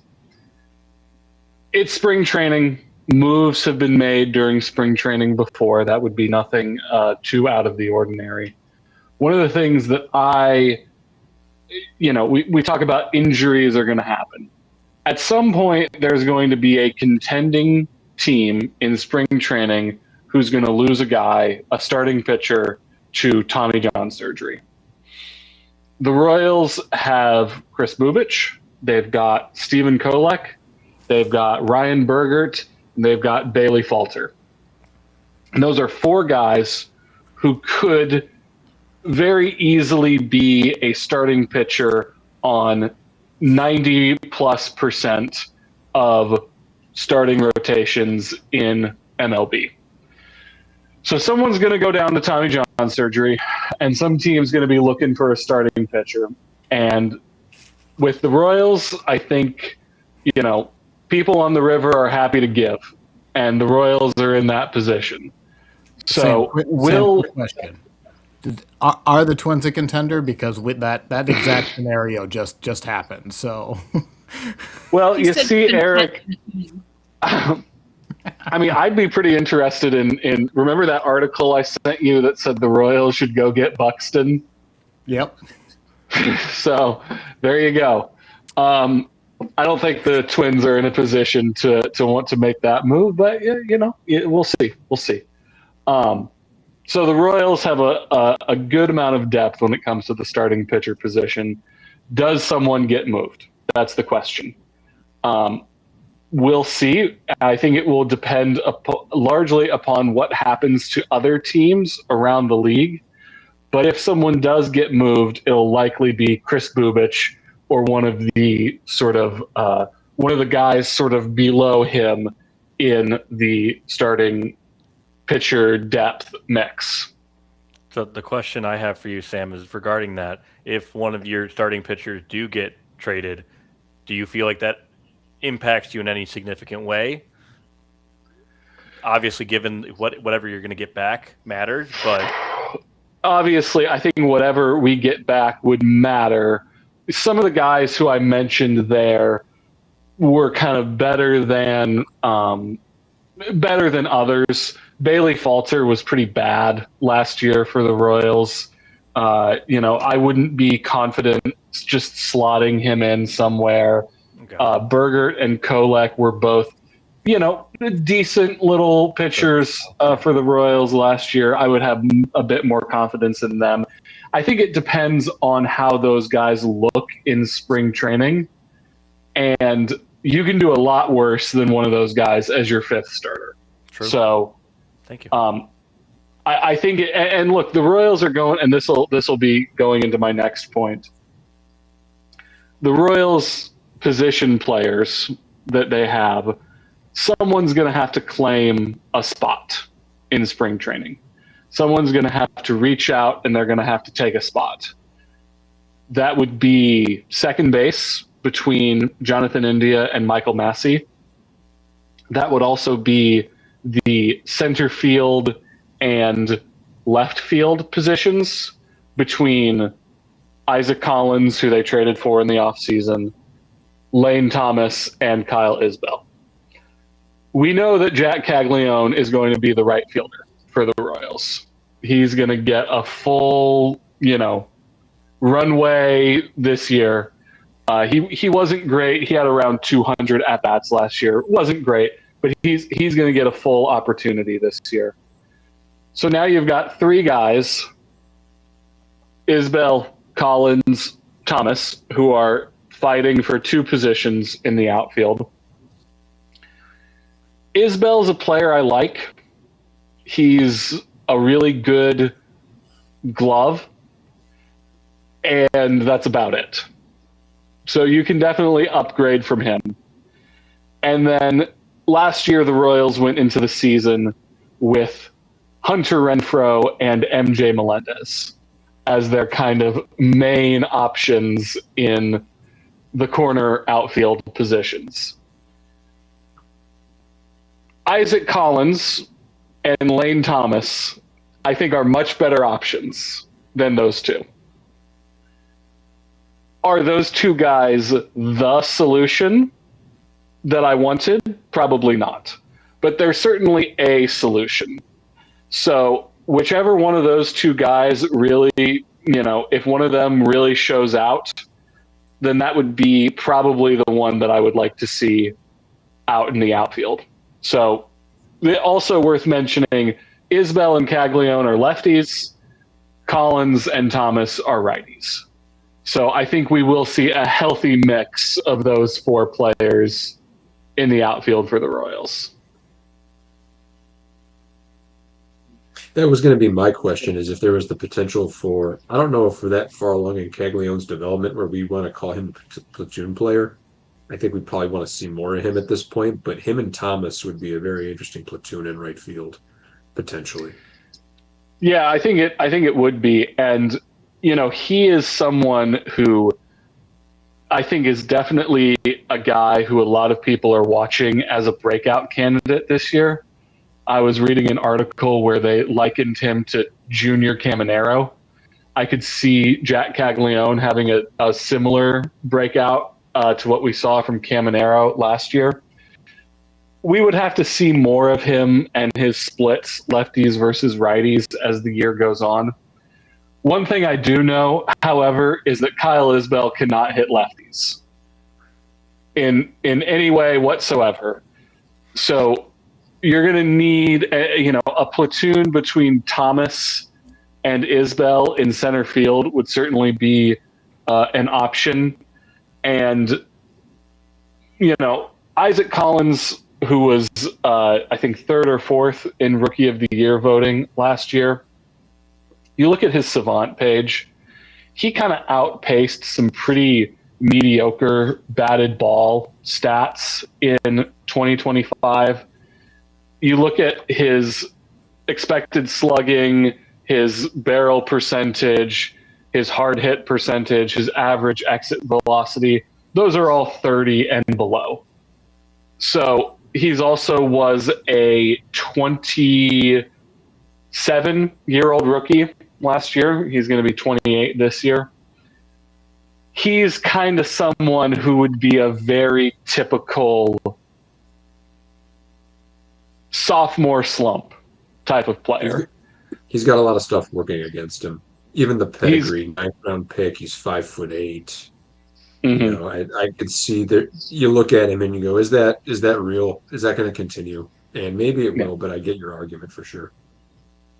It's spring training. Moves have been made during spring training before. That would be nothing too out of the ordinary. One of the things that we talk about, injuries are going to happen. At some point, there's going to be a contending team in spring training who's going to lose a starting pitcher, to Tommy John surgery. The Royals have Chris Bubich. They've got Stephen Kolek. They've got Ryan Bergert. And they've got Bailey Falter. And those are 4 guys who could very easily be a starting pitcher on 90+% of starting rotations in MLB. So someone's going to go down to Tommy John surgery, and some team's going to be looking for a starting pitcher. And with the Royals, I think people on the river are happy to give, and the Royals are in that position. So quick question. Are the Twins a contender? Because with that exact scenario just happened. So, well, He you said see, content- Eric. I mean, I'd be pretty interested in. Remember that article I sent you that said the Royals should go get Buxton? yep. So there you go. I don't think the Twins are in a position to want to make that move, but we'll see. We'll see. So the Royals have a good amount of depth when it comes to the starting pitcher position. Does someone get moved? That's the question. We'll see. I think it will depend largely upon what happens to other teams around the league. But if someone does get moved, it'll likely be Chris Bubich or one of the guys sort of below him in the starting pitcher depth mix. So the question I have for you, Sam, is regarding that. If one of your starting pitchers do get traded, do you feel like that impacts you in any significant way? Obviously, given whatever you're going to get back matters, but obviously, I think whatever we get back would matter. Some of the guys who I mentioned there were kind of better than others. Bailey Falter was pretty bad last year for the Royals. I wouldn't be confident just slotting him in somewhere. okay. Bergert and Kolek were both, decent little pitchers for the Royals last year. I would have a bit more confidence in them. I think it depends on how those guys look in spring training. And you can do a lot worse than one of those guys as your fifth starter. True. So, thank you. I think, and look, the Royals are going, and this will be going into my next point. The Royals position players that they have, someone's going to have to claim a spot in spring training. Someone's going to have to reach out, and they're going to have to take a spot. That would be second base between Jonathan India and Michael Massey. That would also be the center field and left field positions between Isaac Collins, who they traded for in the offseason, Lane Thomas, and Kyle Isbell. We know that Jack Caglione is going to be the right fielder for the Royals. He's going to get a full, runway this year. He wasn't great. He had around 200 at-bats last year. Wasn't great, but he's going to get a full opportunity this year. So now you've got three guys, Isbell, Collins, Thomas, who are fighting for two positions in the outfield. Isbell's a player I like. He's a really good glove, and that's about it. So you can definitely upgrade from him. And then last year, the Royals went into the season with Hunter Renfroe and MJ Melendez as their kind of main options in the corner outfield positions. Isaac Collins and Lane Thomas, I think, are much better options than those two. Are those two guys the solution that I wanted? Probably not. But they're certainly a solution. So whichever one of those two guys really, if one of them really shows out, then that would be probably the one that I would like to see out in the outfield. So also worth mentioning, Isbell and Caglione are lefties. Collins and Thomas are righties. So I think we will see a healthy mix of those four players in the outfield for the Royals. That was going to be my question, is if there was the potential for, I don't know if we're that far along in Caglione's development where we want to call him a platoon player. I think we probably want to see more of him at this point, but him and Thomas would be a very interesting platoon in right field, potentially. Yeah, I think it would be. And, he is someone who I think is definitely a guy who a lot of people are watching as a breakout candidate this year. I was reading an article where they likened him to Junior Caminero. I could see Jack Caglione having a similar breakout to what we saw from Caminero last year. We would have to see more of him and his splits, lefties versus righties, as the year goes on. One thing I do know, however, is that Kyle Isbell cannot hit lefties in any way whatsoever. So you're going to need a platoon between Thomas and Isbell in center field would certainly be an option. And Isaac Collins, who was I think third or fourth in Rookie of the Year voting last year. You look at his Savant page, he kind of outpaced some pretty mediocre batted ball stats in 2025. You look at his expected slugging, his barrel percentage, his hard hit percentage, his average exit velocity. Those are all 30 and below. So he's also was a 27-year-old rookie last year. He's going to be 28 this year. He's kind of someone who would be a very typical sophomore slump type of player. He's got a lot of stuff working against him. Even the pedigree, 9th round pick, he's 5'8". Mm-hmm. I could see that. You look at him and you go, is that real? Is that going to continue? And maybe it will, but I get your argument for sure.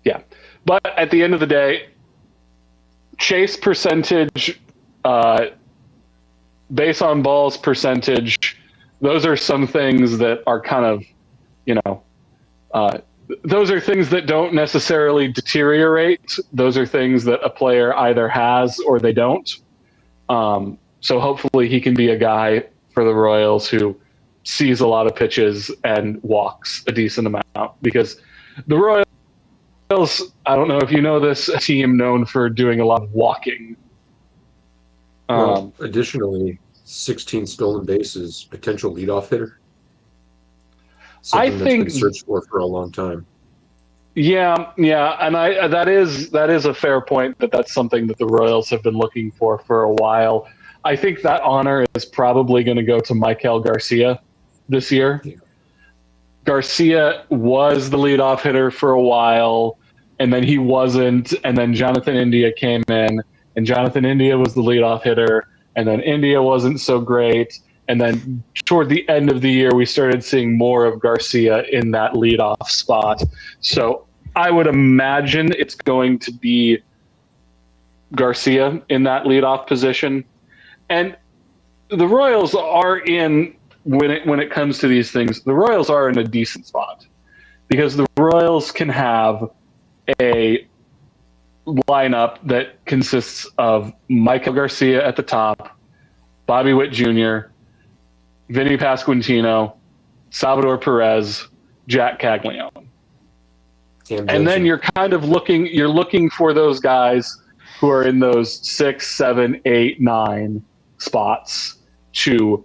Yeah. But at the end of the day, chase percentage, base on balls percentage, those are some things that are kind of, those are things that don't necessarily deteriorate. Those are things that a player either has or they don't. So hopefully he can be a guy for the Royals who sees a lot of pitches and walks a decent amount, because the Royals, I don't know if you know this, a team known for doing a lot of walking. Additionally, 16 stolen bases, potential leadoff hitter. I Something think that's been searched for a long time. Yeah, and that is a fair point. That's something that the Royals have been looking for a while. I think that honor is probably going to go to Maikel Garcia this year. Yeah. Garcia was the leadoff hitter for a while, and then he wasn't, and then Jonathan India came in, and Jonathan India was the leadoff hitter, and then India wasn't so great, and then toward the end of the year, we started seeing more of Garcia in that leadoff spot. So I would imagine it's going to be Garcia in that leadoff position. And the Royals are in, when it comes to these things, the Royals are in a decent spot, because the Royals can have a lineup that consists of Maikel Garcia at the top, Bobby Witt Jr., Vinny Pasquantino, Salvador Perez, Jack Caglione. And then you're kind of looking for those guys who are in those 6, 7, 8, 9 spots to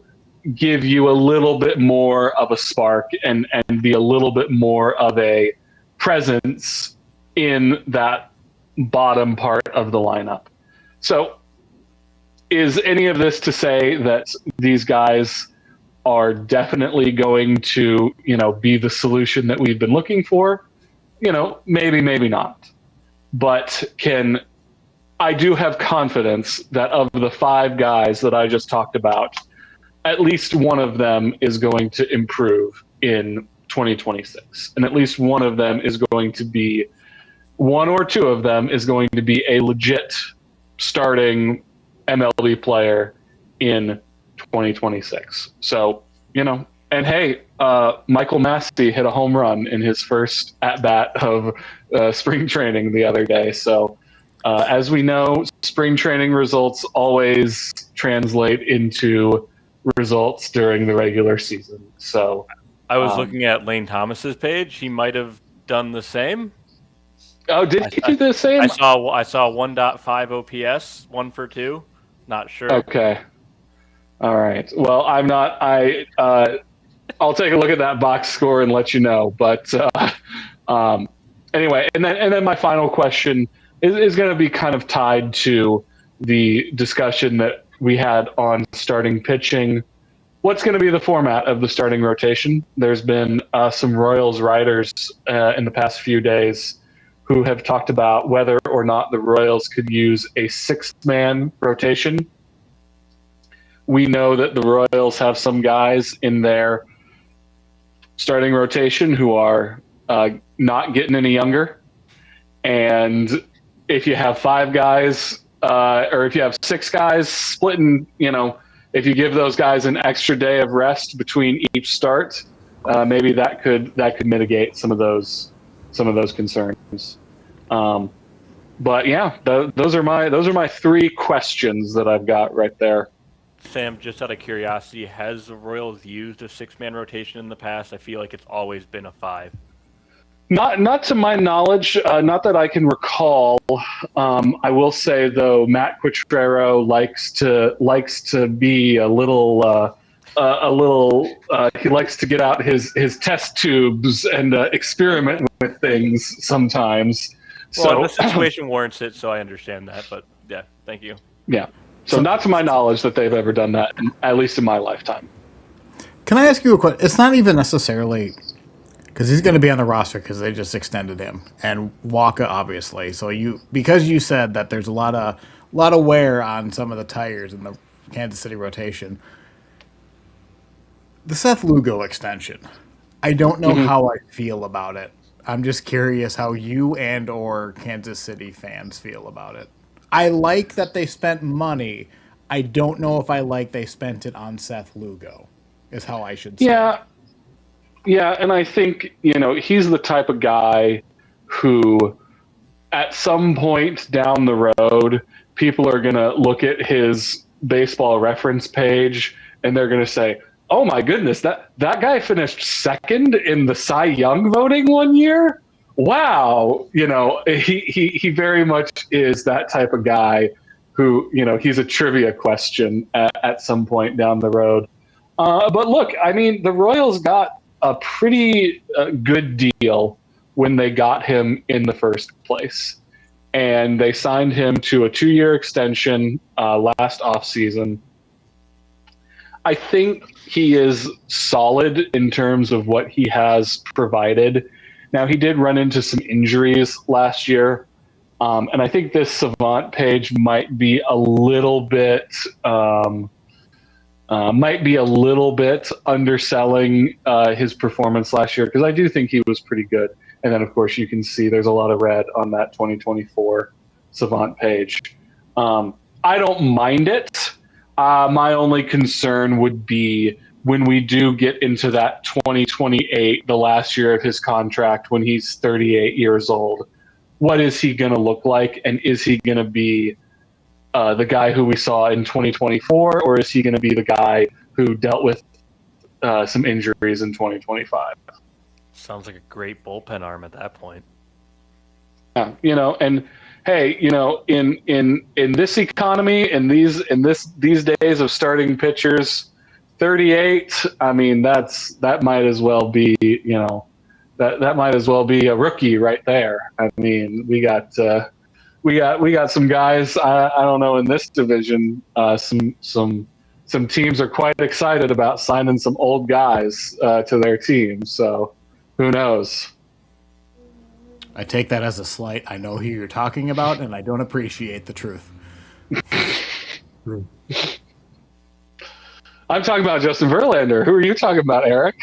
give you a little bit more of a spark and be a little bit more of a presence in that bottom part of the lineup. So is any of this to say that these guys are definitely going to, be the solution that we've been looking for? Maybe, maybe not. But I do have confidence that of the 5 guys that I just talked about, at least one of them is going to improve in 2026. And at least one of them is going to be, one or two of them is going to be a legit starting MLB player in 2026. So, and hey, Michael Massey hit a home run in his first at-bat of spring training the other day. So, as we know, spring training results always translate into results during the regular season. So I was looking at Lane Thomas's page. He might have done the same. Oh, did he do the same? I saw 1.5 OPS, 1 for 2. Not sure. Okay. All right. Well, I'm not. I'll take a look at that box score and let you know. But anyway, and then my final question is going to be kind of tied to the discussion that we had on starting pitching. What's going to be the format of the starting rotation? There's been some Royals writers in the past few days who have talked about whether or not the Royals could use a six-man rotation. We know that the Royals have some guys in their starting rotation who are not getting any younger. And if you have five guys, or if you have six guys splitting, if you give those guys an extra day of rest between each start, maybe that could mitigate some of those concerns. But yeah, those are my three questions that I've got right there. Sam, just out of curiosity, has the Royals used a six-man rotation in the past? I feel like it's always been a five. Not to my knowledge, not that I can recall. I will say though, Matt Quatrero likes to be a little. He likes to get out his test tubes and experiment with things sometimes. Well, the situation warrants it, so I understand that. But yeah, thank you. Yeah. So not to my knowledge that they've ever done that, at least in my lifetime. Can I ask you a question? It's not even necessarily because he's going to be on the roster because they just extended him, and Waka obviously. So because you said that there's a lot of wear on some of the tires in the Kansas City rotation. The Seth Lugo extension. I don't know how I feel about it. I'm just curious how you and or Kansas City fans feel about it. I like that they spent money. I don't know if I like they spent it on Seth Lugo, is how I should say. Yeah, and I think, he's the type of guy who at some point down the road, people are going to look at his baseball reference page and they're going to say, oh my goodness, that guy finished second in the Cy Young voting one year? Wow. He very much is that type of guy who, he's a trivia question at some point down the road. But look, I mean, the Royals got a pretty good deal when they got him in the first place. And they signed him to a 2-year extension last offseason. I think he is solid in terms of what he has provided. Now, he did run into some injuries last year, and I think this Savant page might be a little bit underselling his performance last year, because I do think he was pretty good. And then, of course, you can see there's a lot of red on that 2024 Savant page. I don't mind it. My only concern would be when we do get into that 2028, the last year of his contract, when he's 38 years old. What is he going to look like? And is he going to be the guy who we saw in 2024, or is he going to be the guy who dealt with some injuries in 2025? Sounds like a great bullpen arm at that point. Yeah, and hey, in this economy, in these days of starting pitchers, 38. I mean, that might as well be that might as well be a rookie right there. I mean, we got some guys. I don't know, in this division, some teams are quite excited about signing some old guys to their team. So who knows? I take that as a slight. I know who you're talking about, and I don't appreciate the truth. I'm talking about Justin Verlander. Who are you talking about, Eric?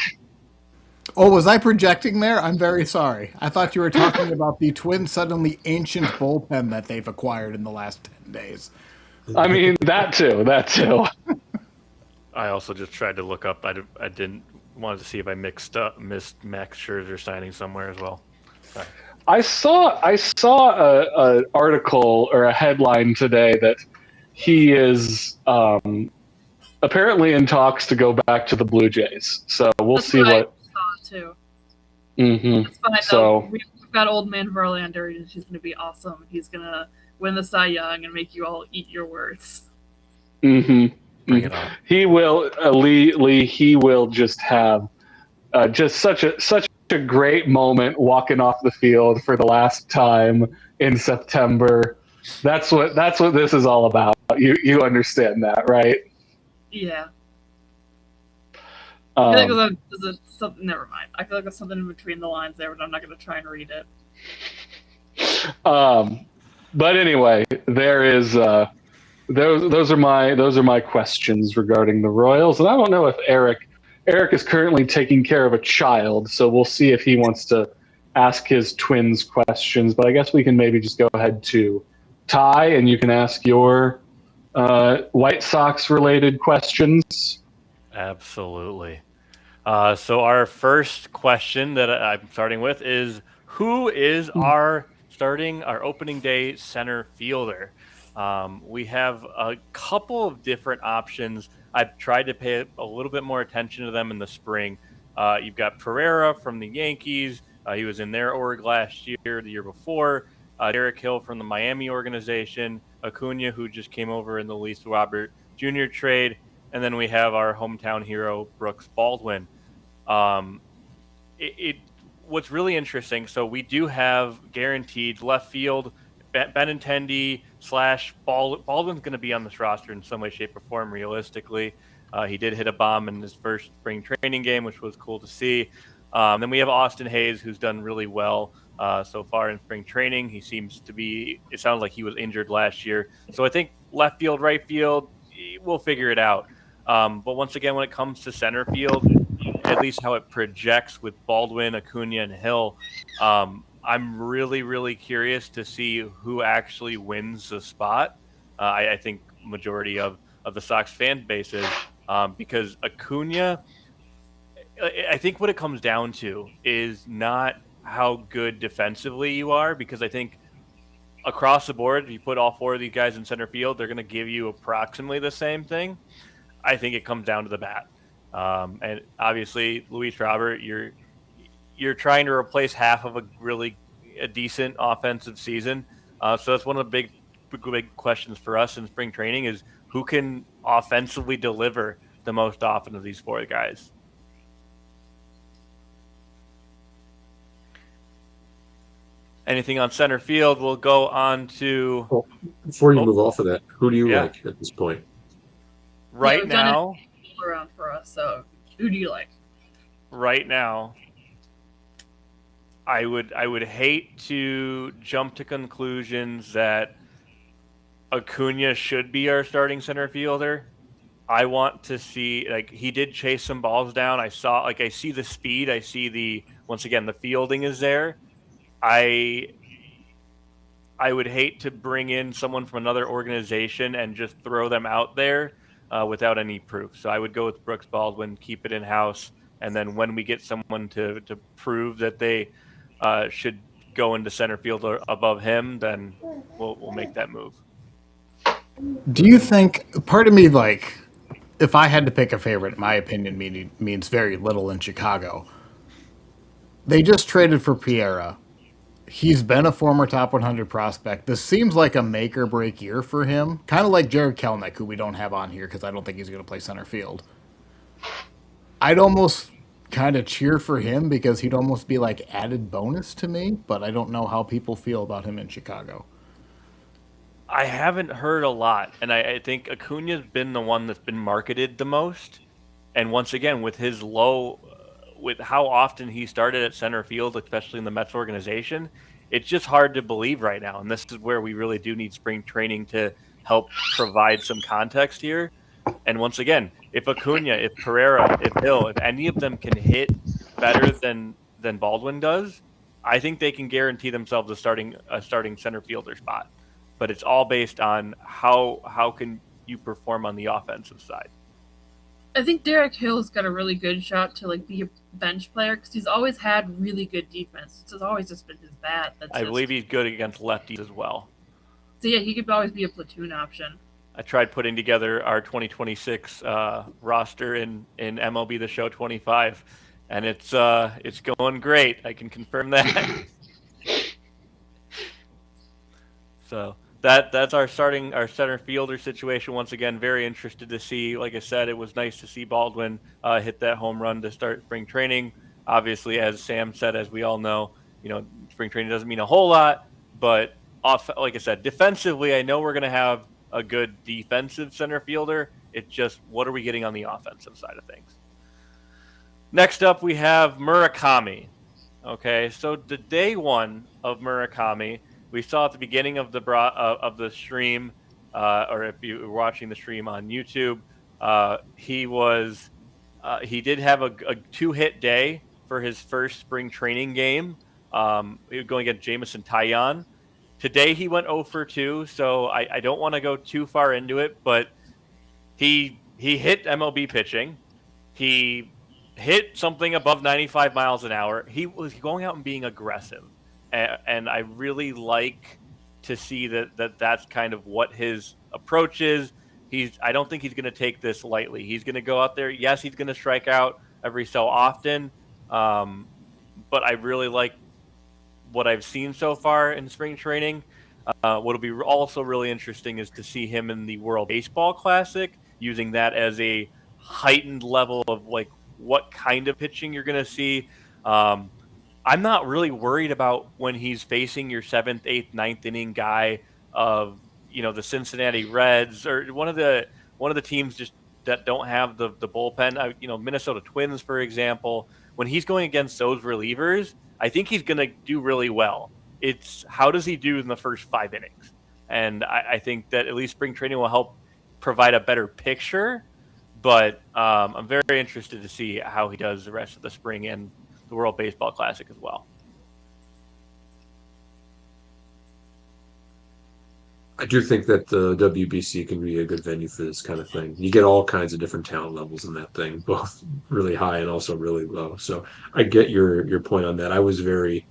Oh, was I projecting there? I'm very sorry. I thought you were talking about the Twins' suddenly ancient bullpen that they've acquired in the last 10 days. I mean, that too. I also just tried to look up. I didn't wanted to see if I missed Max Scherzer signing somewhere as well. Sorry. I saw a article or a headline today that he is apparently in talks to go back to the Blue Jays. So we'll see what. I saw too. Mm-hmm. It's fine, so we've got old man Verlander, and he's going to be awesome. He's going to win the Cy Young and make you all eat your words. Mm-hmm. Bring it on. He will, Lee. He will just have just such a great moment walking off the field for the last time in September. That's what this is all about. You understand that, right? Yeah. I feel like Um, there's something. Never mind. I feel like there's something in between the lines there, but I'm not going to try and read it. but anyway, there is those are my questions regarding the Royals, and I don't know if Eric is currently taking care of a child, so we'll see if he wants to ask his twins questions. But I guess we can maybe just go ahead to Ty, and you can ask your White Sox related questions. Absolutely. So our first question that I'm starting with is, who is our opening day center fielder? We have a couple of different options. I've tried to pay a little bit more attention to them in the spring. You've got Pereira from the Yankees. He was in their org last year, the year before. Derek Hill from the Miami organization. Acuna, who just came over in the Rhys Robert Jr. trade. And then we have our hometown hero, Brooks Baldwin. Um, what's really interesting, so we do have guaranteed left field. Benintendi / Baldwin's going to be on this roster in some way, shape, or form, realistically. He did hit a bomb in his first spring training game, which was cool to see. Then we have Austin Hayes, who's done really well so far in spring training. He seems to be, it sounds like he was injured last year. So I think left field, right field, we'll figure it out. But once again, when it comes to center field, at least how it projects with Baldwin, Acuna, and Hill, I'm really, really curious to see who actually wins the spot. I think majority of the Sox fan base is, because Acuna, I think what it comes down to is not how good defensively you are, because I think across the board, if you put all four of these guys in center field, they're going to give you approximately the same thing. I think it comes down to the bat. And obviously, Rhys Robert, you're trying to replace half of a decent offensive season. So that's one of the big questions for us in spring training is who can offensively deliver the most often of these four guys. Anything on center field? We'll go on to. Well, before you move off of that, who do you Yeah. like at this point? Right we've done now, it all around for us. So, who do you like? right now, I would hate to jump to conclusions that Acuna should be our starting center fielder. I want to see, like, he did chase some balls down. I see the speed. I see once again, the fielding is there. I would hate to bring in someone from another organization and just throw them out there without any proof. So I would go with Brooks Baldwin, keep it in-house, and then when we get someone to prove that they should go into center field or above him, then we'll make that move. Do you think, part of me, like, if I had to pick a favorite, in my opinion, means very little in Chicago. They just traded for Pereira. He's been a former top 100 prospect. This seems like a make or break year for him. Kind of like Jared Kelenic, who we don't have on here because I don't think he's going to play center field. I'd almost kind of cheer for him because he'd almost be like added bonus to me, but I don't know how people feel about him in Chicago. I haven't heard a lot, and I think Acuna's been the one that's been marketed the most. And once again, with his with how often he started at center field, especially in the Mets organization, it's just hard to believe right now. And this is where we really do need spring training to help provide some context here. And once again, if Acuna, if Pereira, if Hill, if any of them can hit better than Baldwin does, I think they can guarantee themselves a starting center fielder spot. But it's all based on how can you perform on the offensive side. I think Derek Hill's got a really good shot to like be a bench player because he's always had really good defense. It's always just been his bat. I believe he's good against lefties as well. So yeah, he could always be a platoon option. I tried putting together our 2026 roster in MLB The Show 25, and it's going great. I can confirm that. So that's our center fielder situation once again. Very interested to see. Like I said, it was nice to see Baldwin hit that home run to start spring training. Obviously, as Sam said, as we all know, spring training doesn't mean a whole lot, but like I said, defensively, I know we're going to have a good defensive center fielder. It's just what are we getting on the offensive side of things? Next up, we have Murakami. Okay, so the day one of Murakami, we saw at the beginning of the stream, or if you were watching the stream on YouTube, he did have a 2-hit day for his first spring training game. He was going against Jamison Taillon. Today he went 0 for 2, so I don't want to go too far into it, but he hit MLB pitching. He hit something above 95 miles an hour. He was going out and being aggressive, and I really like to see that's kind of what his approach is. I don't think he's going to take this lightly. He's going to go out there. Yes, he's going to strike out every so often, but I really like what I've seen so far in spring training. What'll be also really interesting is to see him in the World Baseball Classic, using that as a heightened level of like what kind of pitching you're going to see. I'm not really worried about when he's facing your 7th, 8th, ninth inning guy of the Cincinnati Reds or one of the teams just that don't have the bullpen. Minnesota Twins, for example. When he's going against those relievers, I think he's going to do really well. It's how does he do in the first 5 innings, and I think that at least spring training will help provide a better picture. But I'm very interested to see how he does the rest of the spring and the World Baseball Classic as well. I do think that the WBC can be a good venue for this kind of thing. You get all kinds of different talent levels in that thing, both really high and also really low. So I get your point on that. I was very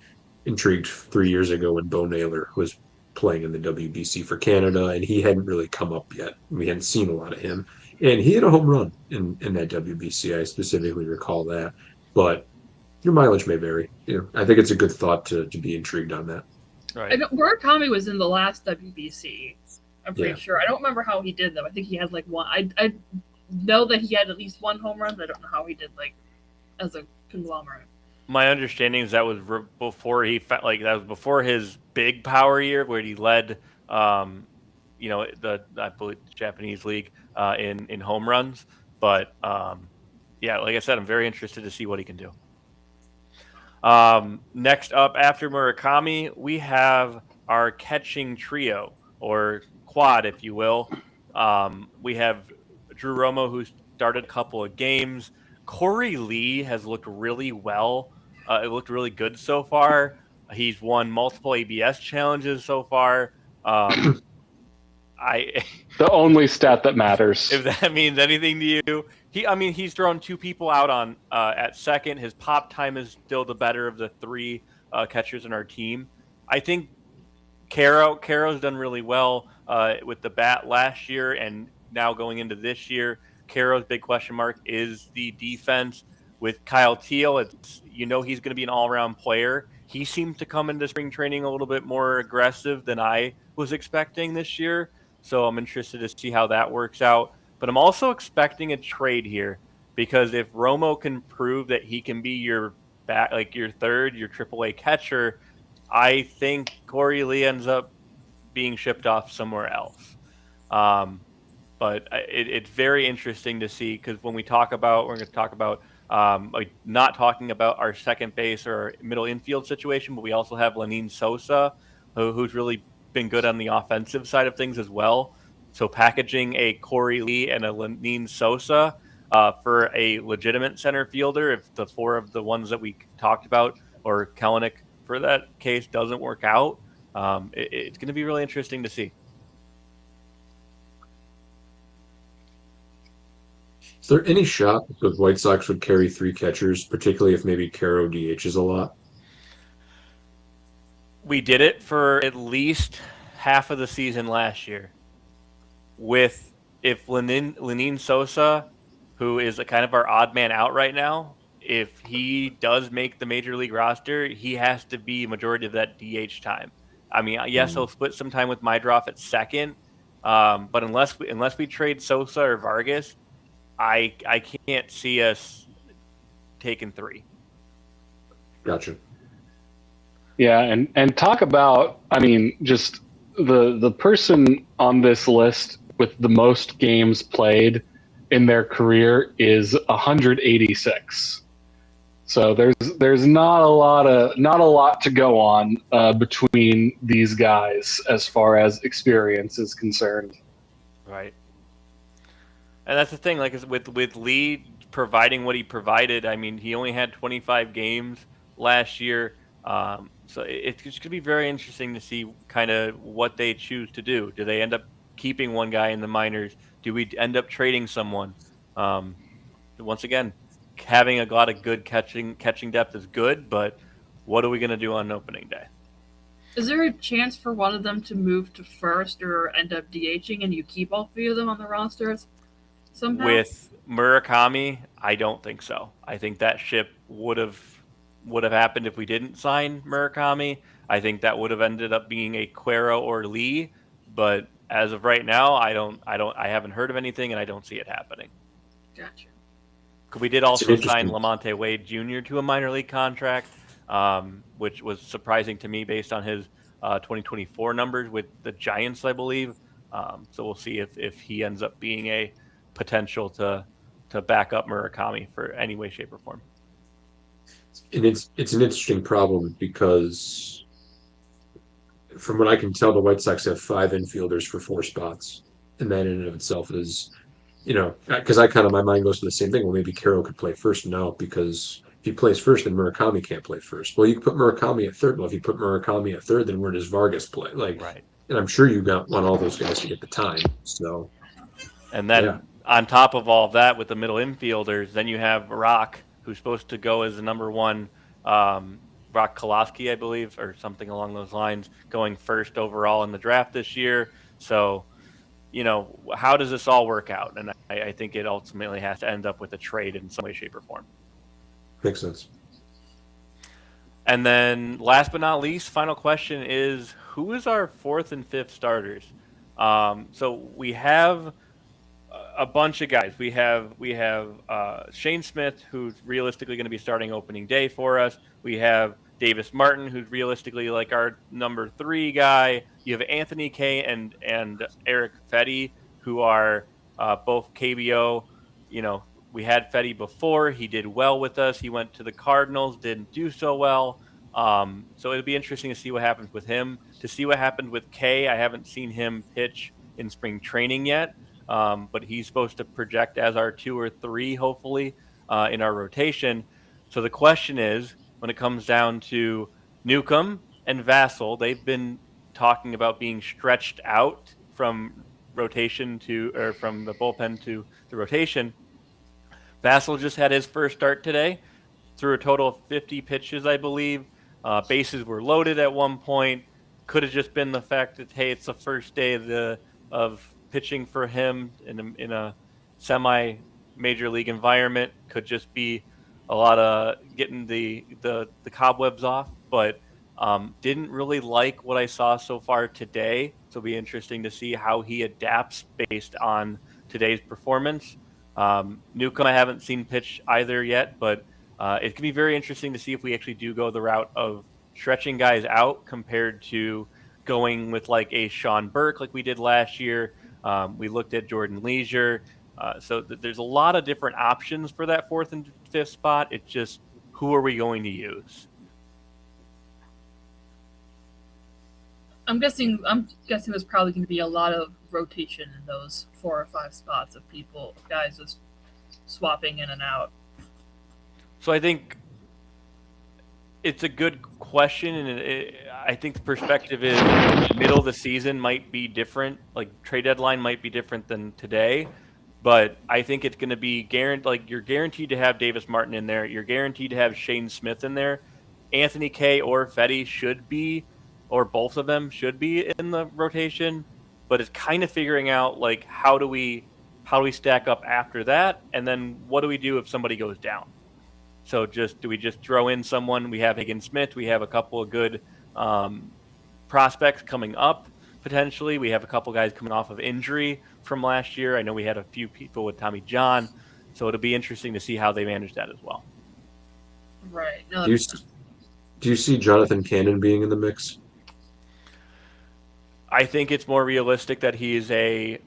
intrigued 3 years ago when Bo Naylor was playing in the WBC for Canada, and he hadn't really come up yet. We hadn't seen a lot of him, and he hit a home run in that WBC. I specifically recall that, but your mileage may vary. I think it's a good thought to be intrigued on that. Right. I know Murakami was in the last WBC. I'm pretty sure. I don't remember how he did though. I think he had like one. I know that he had at least one home run, but I don't know how he did like as a conglomerate. My understanding is that was before before his big power year where he led, I believe the Japanese league in home runs. But like I said, I'm very interested to see what he can do. Next up, after Murakami, we have our catching trio, or quad, if you will. We have Drew Romo, who started a couple of games. Corey Lee has looked really well. It looked really good so far. He's won multiple ABS challenges so far. The only stat that matters. If that means anything to you, he's thrown 2 people out on at second. His pop time is still the better of the 3 catchers in our team. I think Caro's done really well with the bat last year, and now going into this year, Caro's big question mark is the defense. With Kyle Teal, he's going to be an all-around player. He seemed to come into spring training a little bit more aggressive than I was expecting this year. So I'm interested to see how that works out. But I'm also expecting a trade here because if Romo can prove that he can be your back, like your third, your AAA catcher, I think Corey Lee ends up being shipped off somewhere else. But it's very interesting to see because when we're going to talk about not talking about our second base or our middle infield situation, but we also have Lenyn Sosa, who's really been good on the offensive side of things as well. So packaging a Corey Lee and a Lenyn Sosa for a legitimate center fielder, if the 4 of the ones that we talked about or Kelenic for that case doesn't work out, it's going to be really interesting to see. Is there any shot that the White Sox would carry 3 catchers, particularly if maybe Caro DHs a lot? We did it for at least half of the season last year. If Lenyn Sosa, who is a kind of our odd man out right now, if he does make the major league roster, he has to be majority of that DH time. I mean, yes, he'll split some time with Mydroff at second, but unless we trade Sosa or Vargas, I can't see us taking 3. Gotcha. Yeah, and talk about, I mean, just the person on this list with the most games played in their career is 186. So there's not a lot to go on between these guys as far as experience is concerned. Right. And that's the thing, like with Lee providing what he provided. I mean, he only had 25 games last year, so it's going to be very interesting to see kind of what they choose to do. Do they end up keeping one guy in the minors? Do we end up trading someone? Once again, having a lot of good catching depth is good, but what are we going to do on opening day? Is there a chance for one of them to move to first or end up DHing and you keep all 3 of them on the rosters somehow? With Murakami, I don't think so. I think that ship would have happened if we didn't sign Murakami. I think that would have ended up being a Cuero or Lee, but as of right now, I haven't heard of anything, and I don't see it happening. Gotcha. We did also sign Lamonte Wade Jr. to a minor league contract, which was surprising to me based on his 2024 numbers with the Giants, I believe. So we'll see if he ends up being a potential to back up Murakami for any way, shape, or form. And it's an interesting problem because from what I can tell, the White Sox have 5 infielders for 4 spots. And that in and of itself is, because my mind goes to the same thing. Well, maybe Carroll could play first. No, because if he plays first, then Murakami can't play first. Well, you can put Murakami at third. Well, if you put Murakami at third, then where does Vargas play? Right. And I'm sure you want all those guys to get the time. So, and then on top of all of that, with the middle infielders, then you have Rock, who's supposed to go as the number 1, Rock Koloski, I believe, or something along those lines, going first overall in the draft this year. So, how does this all work out? And I think it ultimately has to end up with a trade in some way, shape, or form. Makes sense. And then last but not least, final question is, who is our 4th and 5th starters? So we have a bunch of guys. We have Shane Smith, who's realistically going to be starting opening day for us. We have Davis Martin, who's realistically like our number 3 guy. You have Anthony Kay and Eric Fetty, who are both KBO. We had Fetty before. He did well with us. He went to the Cardinals, didn't do so well. So it'll be interesting to see what happens with him. To see what happened with Kay, I haven't seen him pitch in spring training yet, but he's supposed to project as our 2 or 3, hopefully, in our rotation. So the question is, when it comes down to Newcomb and Vassell, they've been talking about being stretched out from rotation from the bullpen to the rotation. Vassell just had his first start today, threw a total of 50 pitches, I believe. Bases were loaded at one point. Could have just been the fact that, hey, it's the first day of pitching for him in a semi-major league environment. Could just be a lot of getting the cobwebs off, but didn't really like what I saw so far today. So it'll be interesting to see how he adapts based on today's performance. Newcomb I haven't seen pitch either yet, but it can be very interesting to see if we actually do go the route of stretching guys out compared to going with like a Sean Burke like we did last year. We looked at Jordan Leisure. So there's a lot of different options for that 4th and 5th spot. It's just, who are we going to use? I'm guessing there's probably going to be a lot of rotation in those 4 or 5 spots of guys just swapping in and out. So I think it's a good question, and I think the perspective is middle of the season might be different. Like trade deadline might be different than today, but I think it's going to be guaranteed. Like you're guaranteed to have Davis Martin in there. You're guaranteed to have Shane Smith in there. Anthony Kay or Fetty should be, or both of them should be in the rotation. But it's kind of figuring out like how do we stack up after that, and then what do we do if somebody goes down? So do we just throw in someone? We have Higgins Smith. We have a couple of good prospects coming up potentially. We have a couple guys coming off of injury from last year. I know we had a few people with Tommy John, so it'll be interesting to see how they manage that as well. Right. No, Do you do you see Jonathan Cannon being in the mix? I think it's more realistic that he is a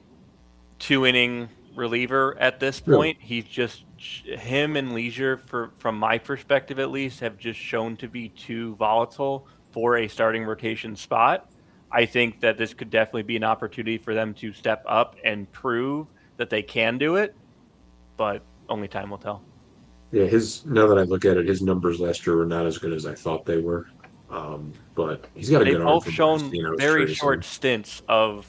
2 inning reliever at this Really? point. He's just him and Leisure, from my perspective at least, have just shown to be too volatile for a starting rotation spot. I think that this could definitely be an opportunity for them to step up and prove that they can do it, but only time will tell. Yeah, his now that I look at it, his numbers last year were not as good as I thought they were. But he's got a They've good arm both from what I've shown seen. I was very curious short stints of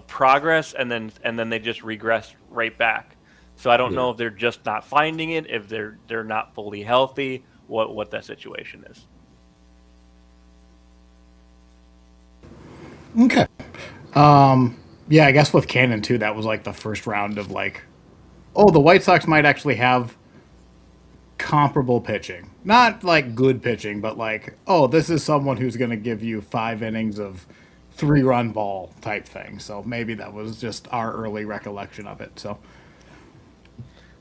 progress, and then they just regress right back. So I don't Yeah. know if they're just not finding it, if they're not fully healthy, what that situation is. Okay. Yeah, I guess with Cannon too, that was like the first round of like, oh, the White Sox might actually have comparable pitching. Not like good pitching, but like, oh, this is someone who's going to give you 5 innings of 3-run ball type thing. So maybe that was just our early recollection of it. So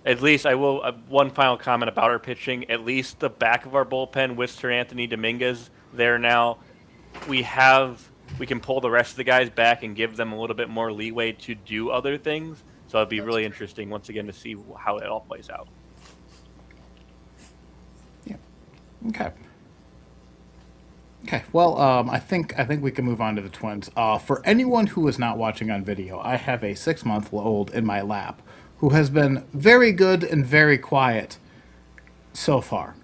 At least I will. One final comment about our pitching. At least the back of our bullpen with Sir Anthony Dominguez there now, we can pull the rest of the guys back and give them a little bit more leeway to do other things. So it'd be really interesting once again to see how it all plays out. yeah, okay. Okay, well, I think we can move on to the Twins. For anyone who is not watching on video, I have a 6-month-old in my lap who has been very good and very quiet so far.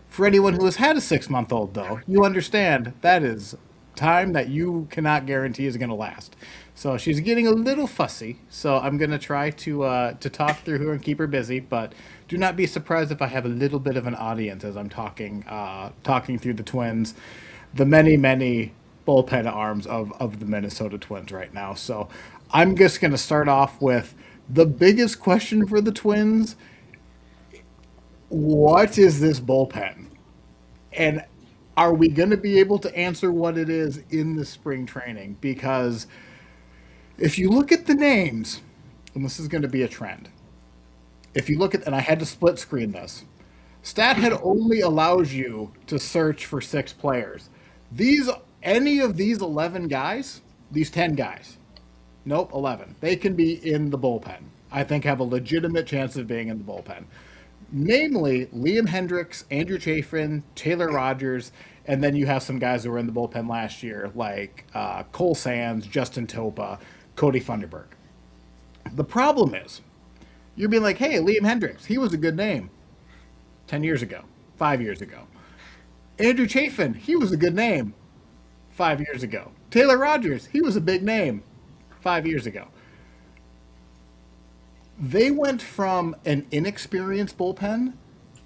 For anyone who has had a 6-month-old, though, you understand that is time that you cannot guarantee is going to last. So she's getting a little fussy. So I'm going to try to talk through her and keep her busy, but do not be surprised if I have a little bit of an audience as I'm talking through the Twins, the many bullpen arms of the Minnesota Twins right now. So I'm just going to start off with the biggest question for the Twins. What is this bullpen? And are we going to be able to answer what it is in the spring training? Because if you look at the names, and this is going to be a trend, if you look at, and I had to split screen this, StatHead only allows you to search for 6 players. Any of these 11 guys, these 10 guys, nope, 11, they can be in the bullpen. I think have a legitimate chance of being in the bullpen. Namely, Liam Hendricks, Andrew Chafin, Taylor Rogers, and then you have some guys who were in the bullpen last year, like Cole Sands, Justin Topa, Cody Funderburg. The problem is, you're being like, hey, Liam Hendricks, he was a good name 10 years ago, 5 years ago. Andrew Chafin, he was a good name 5 years ago. Taylor Rogers, he was a big name 5 years ago. They went from an inexperienced bullpen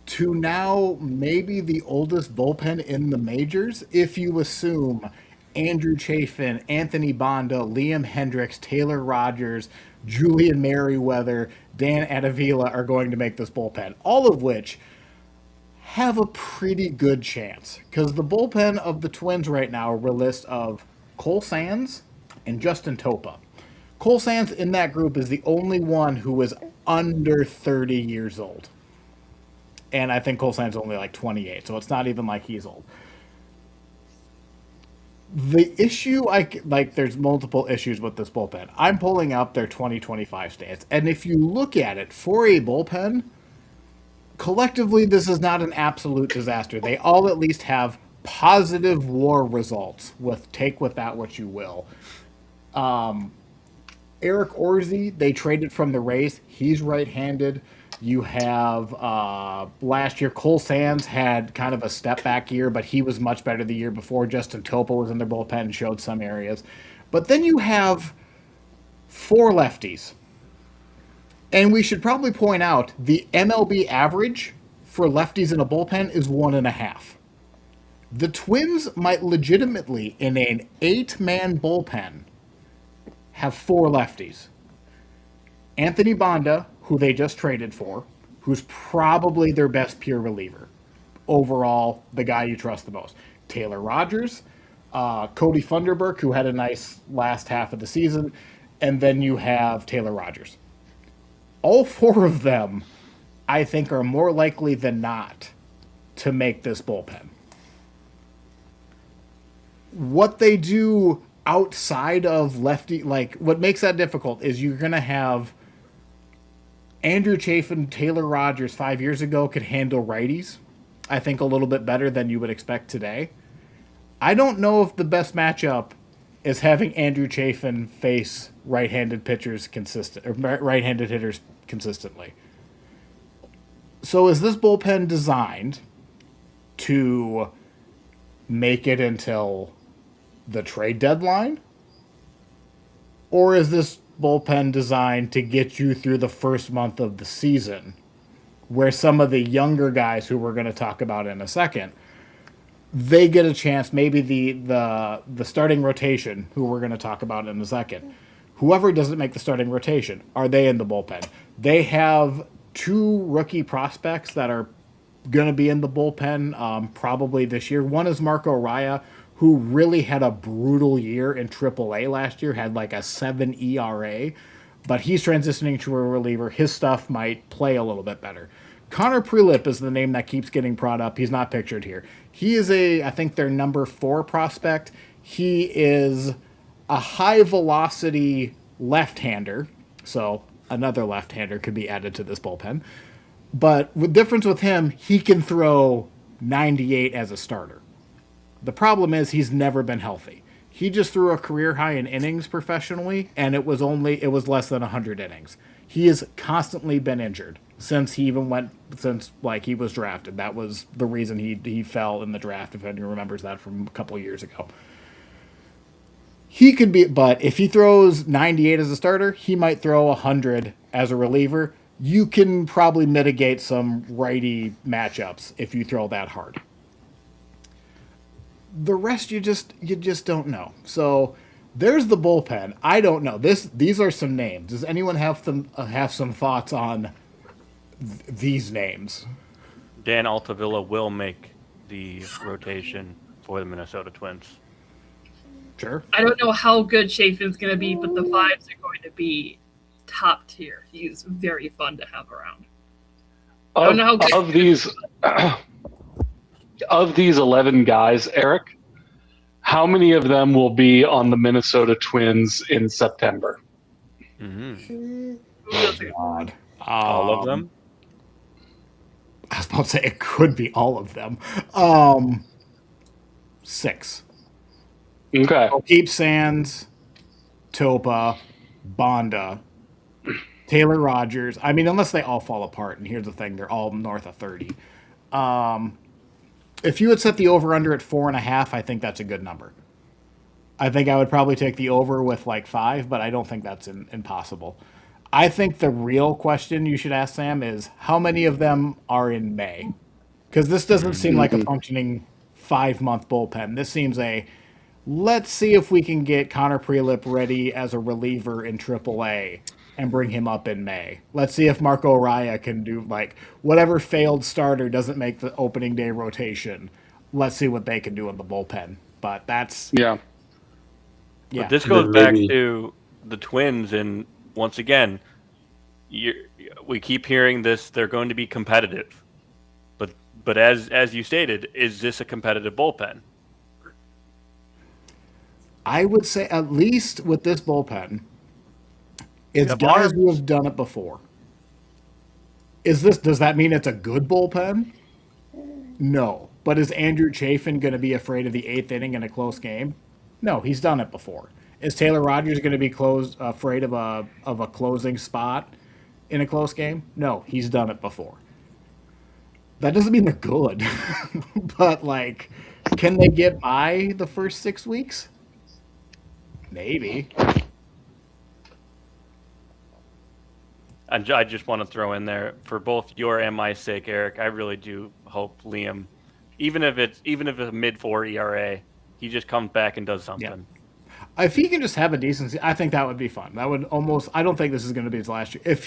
to now maybe the oldest bullpen in the majors, if you assume Andrew Chafin, Anthony Bonda, Liam Hendricks, Taylor Rogers, Julian Merriweather, Dan Adavila are going to make this bullpen, all of which have a pretty good chance. Because the bullpen of the Twins right now are a list of Cole Sands and Justin Topa. Cole Sands in that group is the only one who is under 30 years old. And I think Cole Sands is only like 28, so it's not even like he's old. The issue, there's multiple issues with this bullpen. I'm pulling up their 2025 stats, and if you look at it, for a bullpen, collectively, this is not an absolute disaster. They all at least have positive WAR results. Take with that what you will. Eric Orzi, they traded from the Rays. He's right-handed. You have last year, Cole Sands had kind of a step-back year, but he was much better the year before. Justin Topa was in their bullpen and showed some areas. But then you have 4 lefties. And we should probably point out the MLB average for lefties in a bullpen is 1.5. The Twins might legitimately, in an 8-man bullpen, have 4 lefties. Anthony Bonda, who they just traded for, who's probably their best pure reliever. Overall, the guy you trust the most. Taylor Rogers, Cody Funderburk, who had a nice last half of the season, and then you have Taylor Rogers. All four of them, I think, are more likely than not to make this bullpen. What they do outside of lefty, like what makes that difficult is you're going to have Andrew Chafin, Taylor Rogers 5 years ago could handle righties, I think, a little bit better than you would expect today. I don't know if the best matchup is having Andrew Chafin face right-handed pitchers consistent or right-handed hitters consistently. So is this bullpen designed to make it until the trade deadline? Or is this bullpen designed to get you through the first month of the season, where some of the younger guys who we're going to talk about in a second, they get a chance, maybe the starting rotation, who we're going to talk about in a second. Whoever doesn't make the starting rotation, are they in the bullpen? They have two rookie prospects that are going to be in the bullpen probably this year. One is Marco Raya, who really had a brutal year in AAA last year, had like a 7 ERA, but he's transitioning to a reliever. His stuff might play a little bit better. Connor Prelip is the name that keeps getting brought up. He's not pictured here. He is I think their number 4 prospect. He is a high velocity left-hander, so another left-hander could be added to this bullpen. But the difference with him, he can throw 98 as a starter. The problem is he's never been healthy. He just threw a career high in innings professionally, and it was less than 100 innings. He has constantly been injured since he was drafted. That was the reason he fell in the draft, if anyone remembers that from a couple of years ago. He could be, but if he throws 98 as a starter, he might throw 100 as a reliever. You can probably mitigate some righty matchups if you throw that hard. The rest you just don't know. So there's the bullpen. I don't know. These are some names. Does anyone have some thoughts on these names? Dan Altavilla will make the rotation for the Minnesota Twins. Sure. I don't know how good Chafin's going to be, but the vibes are going to be top tier. He's very fun to have around. I don't know how good Of these 11 guys, Eric, how many of them will be on the Minnesota Twins in September? Mm-hmm. God. All of them? I was about to say it could be all of them. 6. Okay. I'll keep Sands, Topa, Bonda, Taylor Rogers. I mean, unless they all fall apart. And here's the thing: they're all north of 30. If you had set the over/under at 4.5, I think that's a good number. I think I would probably take the over with like 5, but I don't think that's impossible. I think the real question you should ask, Sam, is how many of them are in May? Because this doesn't seem like a functioning 5-month bullpen. This seems let's see if we can get Connor Prelip ready as a reliever in AAA and bring him up in May. Let's see if Marco Raya can do, like, whatever failed starter doesn't make the opening day rotation. Let's see what they can do in the bullpen. But that's... Yeah. But this goes back to the Twins, and once again, we keep hearing this, they're going to be competitive. But as you stated, is this a competitive bullpen? I would say, at least with this bullpen, it's guys who have done it before. Does that mean it's a good bullpen? No. But is Andrew Chafin going to be afraid of the 8th inning in a close game? No, he's done it before. Is Taylor Rogers going to be afraid of a closing spot in a close game? No, he's done it before. That doesn't mean they're good. But, like, can they get by the first 6 weeks? Maybe. I just want to throw in there, for both your and my sake, Eric, I really do hope Liam, even if it's a mid-4 ERA, he just comes back and does something. Yeah. If he can just have a decent, I think that would be fun. That would almost. I don't think this is going to be his last year. If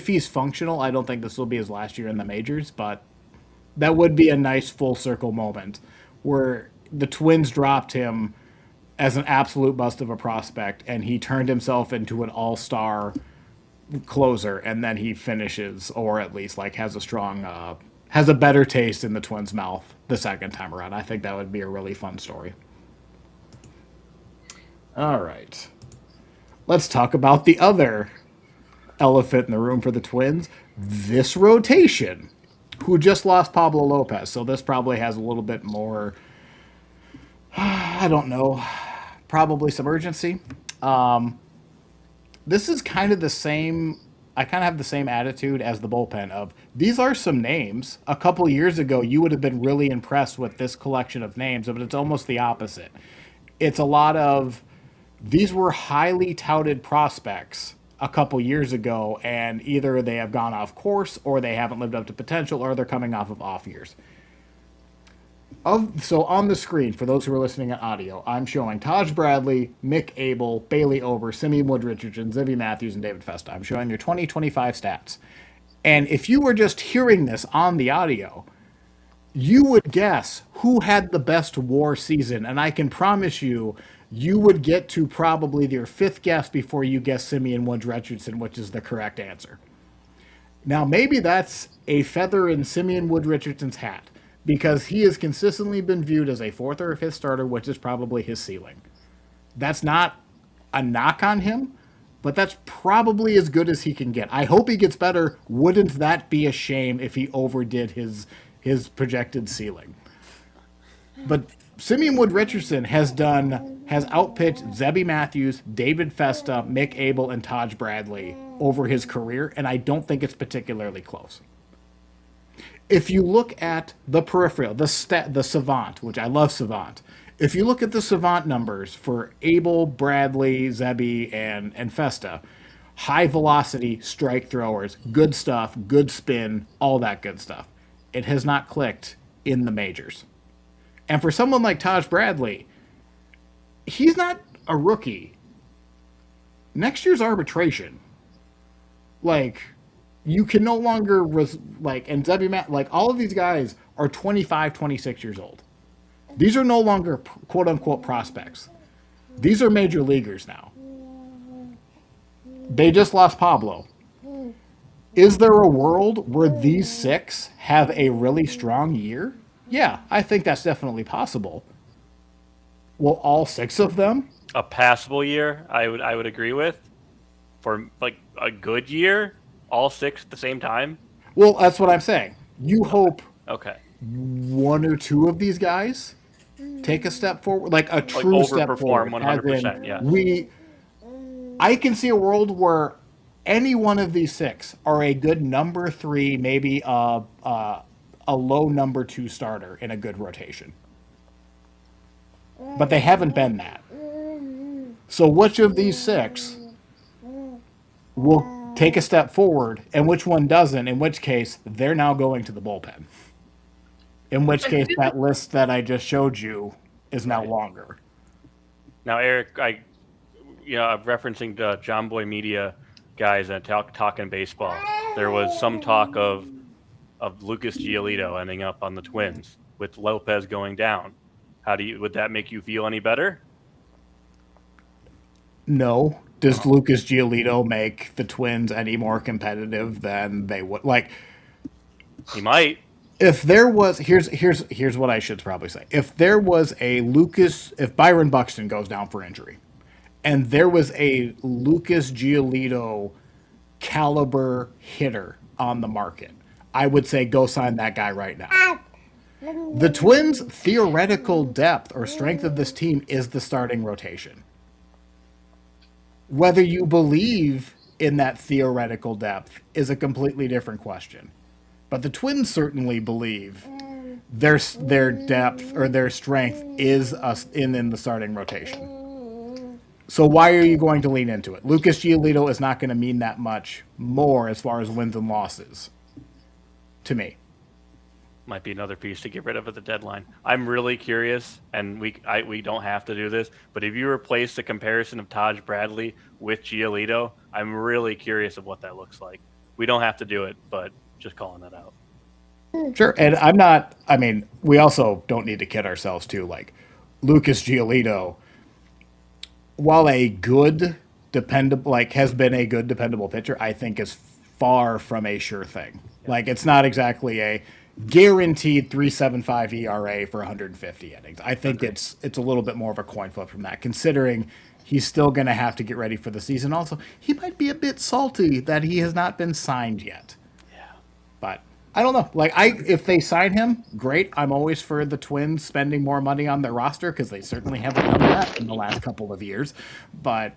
he's functional, I don't think this will be his last year in the majors. But that would be a nice full circle moment where the Twins dropped him as an absolute bust of a prospect, and he turned himself into an all-star closer, and then he finishes, or at least like has a better taste in the Twins' mouth the second time around. I think that would be a really fun story. All right. Let's talk about the other elephant in the room for the Twins. This rotation, who just lost Pablo Lopez. So this probably has a little bit more, I don't know, probably some urgency. This is kind of the same. I kind of have the same attitude as the bullpen of these are some names. A couple years ago, you would have been really impressed with this collection of names, but it's almost the opposite. It's a lot of these were highly touted prospects a couple years ago, and either they have gone off course or they haven't lived up to potential or they're coming off of off years. So on the screen, for those who are listening on audio, I'm showing Taj Bradley, Mick Abel, Bailey Ober, Simeon Wood-Richardson, Zibby Matthews, and David Festa. I'm showing your 2025 stats. And if you were just hearing this on the audio, you would guess who had the best WAR season. And I can promise you, you would get to probably your fifth guess before you guess Simeon Wood-Richardson, which is the correct answer. Now, maybe that's a feather in Simeon Wood-Richardson's hat, because he has consistently been viewed as a fourth or fifth starter, which is probably his ceiling. That's not a knock on him, but that's probably as good as he can get. I hope he gets better. Wouldn't that be a shame if he overdid his projected ceiling? But Simeon Wood-Richardson has outpitched Zebby Matthews, David Festa, Mick Abel, and Taj Bradley over his career, and I don't think it's particularly close. If you look at the peripheral, the Savant, which I love Savant, if you look at the Savant numbers for Abel, Bradley, Zebby, and Festa, high velocity strike throwers, good stuff, good spin, all that good stuff. It has not clicked in the majors. And for someone like Taj Bradley, he's not a rookie. Next year's arbitration. Like, you can no longer, and Zebby Matt, all of these guys are 25, 26 years old. These are no longer quote-unquote prospects. These are major leaguers now. They just lost Pablo. Is there a world where these six have a really strong year? Yeah, I think that's definitely possible. Will all six of them? A passable year, I would agree with. For like a good year, all six at the same time. Well, that's what I'm saying. You hope Okay. one or two of these guys take a step forward, like a true step forward. Overperform 100%. Yeah. I can see a world where any one of these six are a good number three, maybe a low number two starter in a good rotation. But they haven't been that. So which of these six will take a step forward, and which one doesn't, in which case they're now going to the bullpen. In which case that list that I just showed you is now longer. Now, Eric, I'm referencing the John Boy Media guys and talking baseball. There was some talk of Lucas Giolito ending up on the Twins with Lopez going down. Would that make you feel any better? No. Does Lucas Giolito make the Twins any more competitive than they would? Like, he might. If there was, here's what I should probably say. If there was if Byron Buxton goes down for injury, and there was a Lucas Giolito caliber hitter on the market, I would say go sign that guy right now. The Twins' theoretical depth or strength of this team is the starting rotation. Whether you believe in that theoretical depth is a completely different question. But the Twins certainly believe their depth or their strength is in the starting rotation. So why are you going to lean into it? Lucas Giolito is not going to mean that much more as far as wins and losses to me. Might be another piece to get rid of at the deadline. I'm really curious, and we don't have to do this, but if you replace the comparison of Taj Bradley with Giolito, I'm really curious of what that looks like. We don't have to do it, but just calling that out. Sure, and we also don't need to kid ourselves too. Like, Lucas Giolito, while a good dependable has been a good dependable pitcher, I think is far from a sure thing. Like it's not exactly a guaranteed 3.75 ERA for 150 innings. I think it's a little bit more of a coin flip from that, considering he's still going to have to get ready for the season. Also, he might be a bit salty that he has not been signed yet. But I don't know. If they sign him, great. I'm always for the Twins spending more money on their roster because they certainly haven't done that in the last couple of years. But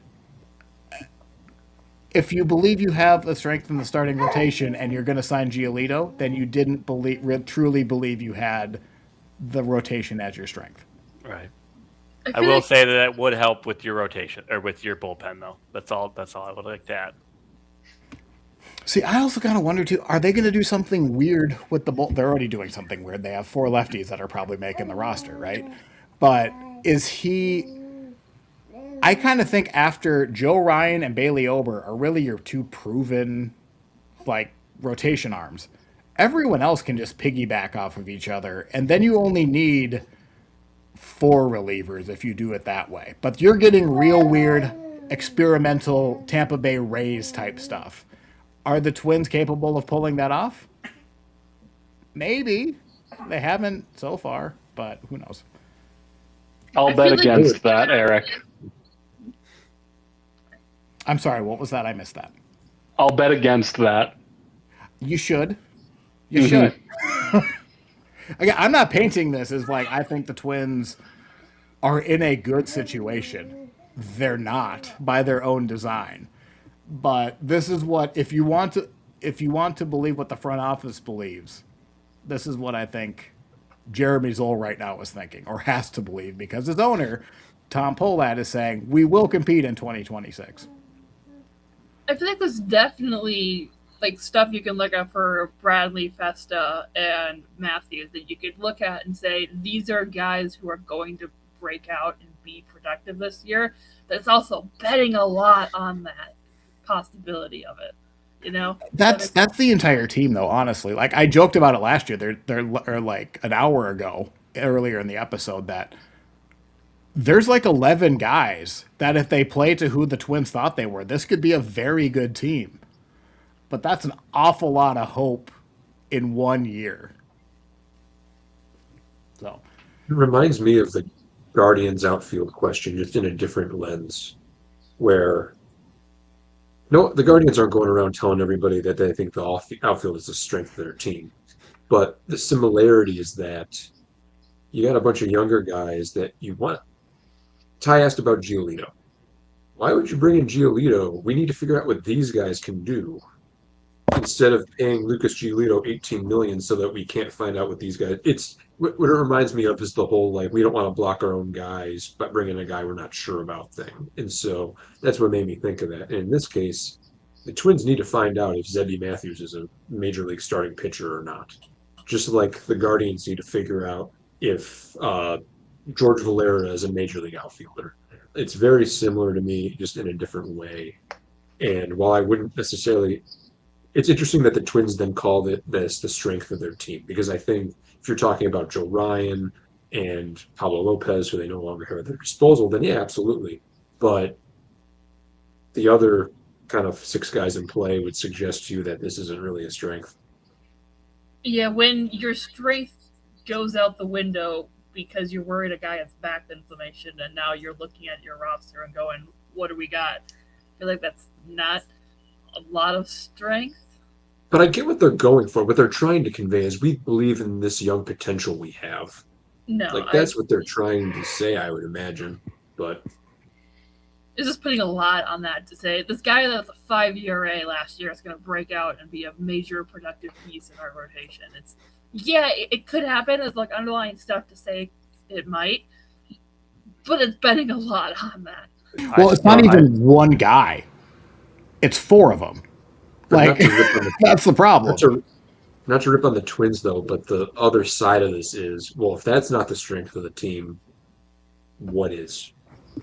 if you believe you have the strength in the starting rotation and you're going to sign Giolito, then you didn't truly believe you had the rotation as your strength. Right. I I will like say that would help with your rotation or with your bullpen, though. That's all I would like to add. See, I also kind of wonder too, are they going to do something weird with the bull? They're already doing something weird. They have 4 lefties that are probably making the roster, right? But is he? I kind of think after Joe Ryan and Bailey Ober are really your 2 proven rotation arms. Everyone else can just piggyback off of each other, and then you only need 4 relievers if you do it that way. But you're getting real weird, experimental Tampa Bay Rays type stuff. Are the Twins capable of pulling that off? Maybe. They haven't so far, but who knows? I'll I bet feel like- against that, Eric. I'm sorry, what was that? I missed that. I'll bet against that. You should. You should. Again, I'm not painting this as I think the Twins are in a good situation. They're not by their own design. But this is what if you want to believe what the front office believes, this is what I think Jeremy Zoll right now is thinking or has to believe because his owner, Tom Pohlad, is saying we will compete in 2026. I feel like there's definitely stuff you can look at for Bradley, Festa, and Matthews that you could look at and say these are guys who are going to break out and be productive this year. But it's also betting a lot on that possibility of it. That's the entire team, though. Honestly, I joked about it last year. They're an hour ago, earlier in the episode, that there's 11 guys that if they play to who the Twins thought they were, this could be a very good team. But that's an awful lot of hope in 1 year. So It reminds me of the Guardians outfield question, just in a different lens, where no, the Guardians aren't going around telling everybody that they think the outfield is the strength of their team. But the similarity is that you got a bunch of younger guys that you want. Ty asked about Giolito. Why would you bring in Giolito? We need to figure out what these guys can do instead of paying Lucas Giolito $18 million so that we can't find out what these guys. It's what it reminds me of is the whole we don't want to block our own guys, but bring in a guy we're not sure about thing. And so that's what made me think of that. And in this case, the Twins need to find out if Zebby Matthews is a major league starting pitcher or not. Just like the Guardians need to figure out if George Valera is a major league outfielder. It's very similar to me, just in a different way. And while I wouldn't necessarily, it's interesting that the Twins then called it this the strength of their team, because I think if you're talking about Joe Ryan and Pablo Lopez, who they no longer have at their disposal, then yeah, absolutely. But the other kind of 6 guys in play would suggest to you that this isn't really a strength. Yeah, when your strength goes out the window because you're worried a guy has back inflammation and now you're looking at your roster and going, what do we got? I feel like that's not a lot of strength. But I get what they're going for. What they're trying to convey is we believe in this young potential we have. No, That's what they're trying to say, I would imagine. But it's just putting a lot on that to say this guy that was a 5 ERA last year is going to break out and be a major productive piece in our rotation. It could happen. It's underlying stuff to say it might, but it's betting a lot on that. well, it's not even one guy; it's 4 of them. That's the problem. not to rip on the Twins, though, but the other side of this is, well, if that's not the strength of the team, what is?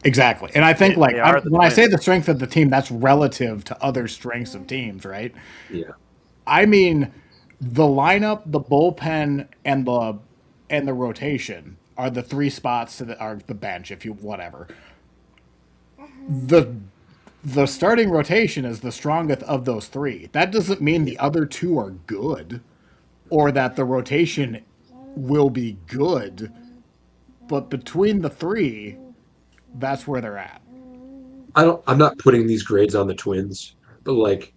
Exactly. And I think They are the when I say Twins. the strength of the team, that's relative to other strengths of teams, right? Yeah. I mean, the lineup, the bullpen, and the rotation are the three spots that are the bench, if you whatever. The starting rotation is the strongest of those three. That doesn't mean the other two are good or that the rotation will be good. But between the three, that's where they're at. I'm not putting these grades on the Twins, but like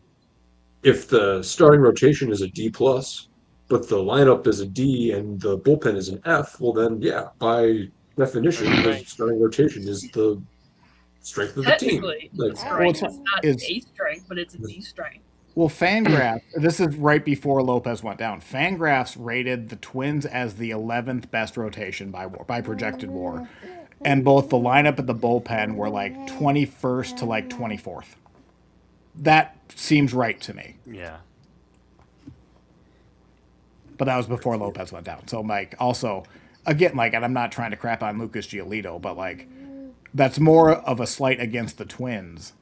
if the starting rotation is a D plus, but the lineup is a D and the bullpen is an F, well then yeah, by definition, the starting rotation is the strength of the team. Technically, Like, a strength. Well, It's not it's a strength, but it's a D strength. well, Fangraphs. This is right before Lopez went down. Fangraphs rated the Twins as the 11th best rotation by projected WAR, and both the lineup and the bullpen were like 21st to like 24th. That seems right to me. Yeah. But that was before Lopez went down. So, like, also, again, like, and I'm not trying to crap on Lucas Giolito, but like, that's more of a slight against the Twins.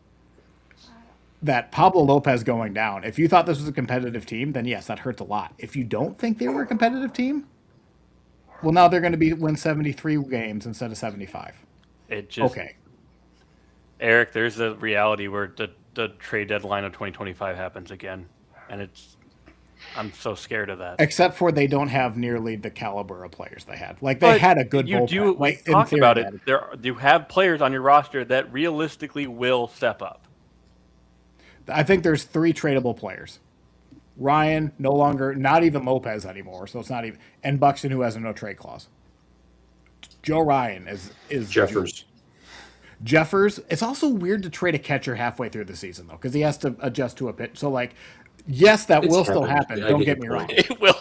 That Pablo Lopez going down. If you thought this was a competitive team, then yes, that hurts a lot. If you don't think they were a competitive team, well, now they're going to win 73 games instead of 75. It just Okay. Eric, there's a reality where the trade deadline of 2025 happens again, and I'm so scared of that. Except for they don't have nearly the caliber of players they had. Like they had a good You bullpen. do. Like, We in talked theory, about they it. had You have players on your roster that realistically will step up. I think there's 3 tradable players. Ryan, no longer, not even Lopez anymore, so it's not even, and Buxton, who has a no trade clause. Joe Ryan is Jeffers. Jeffers. It's also weird to trade a catcher halfway through the season though, because he has to adjust to a pitch. So like, yes, that It's will still happened. happen. I Don't get get me your wrong. point. It will.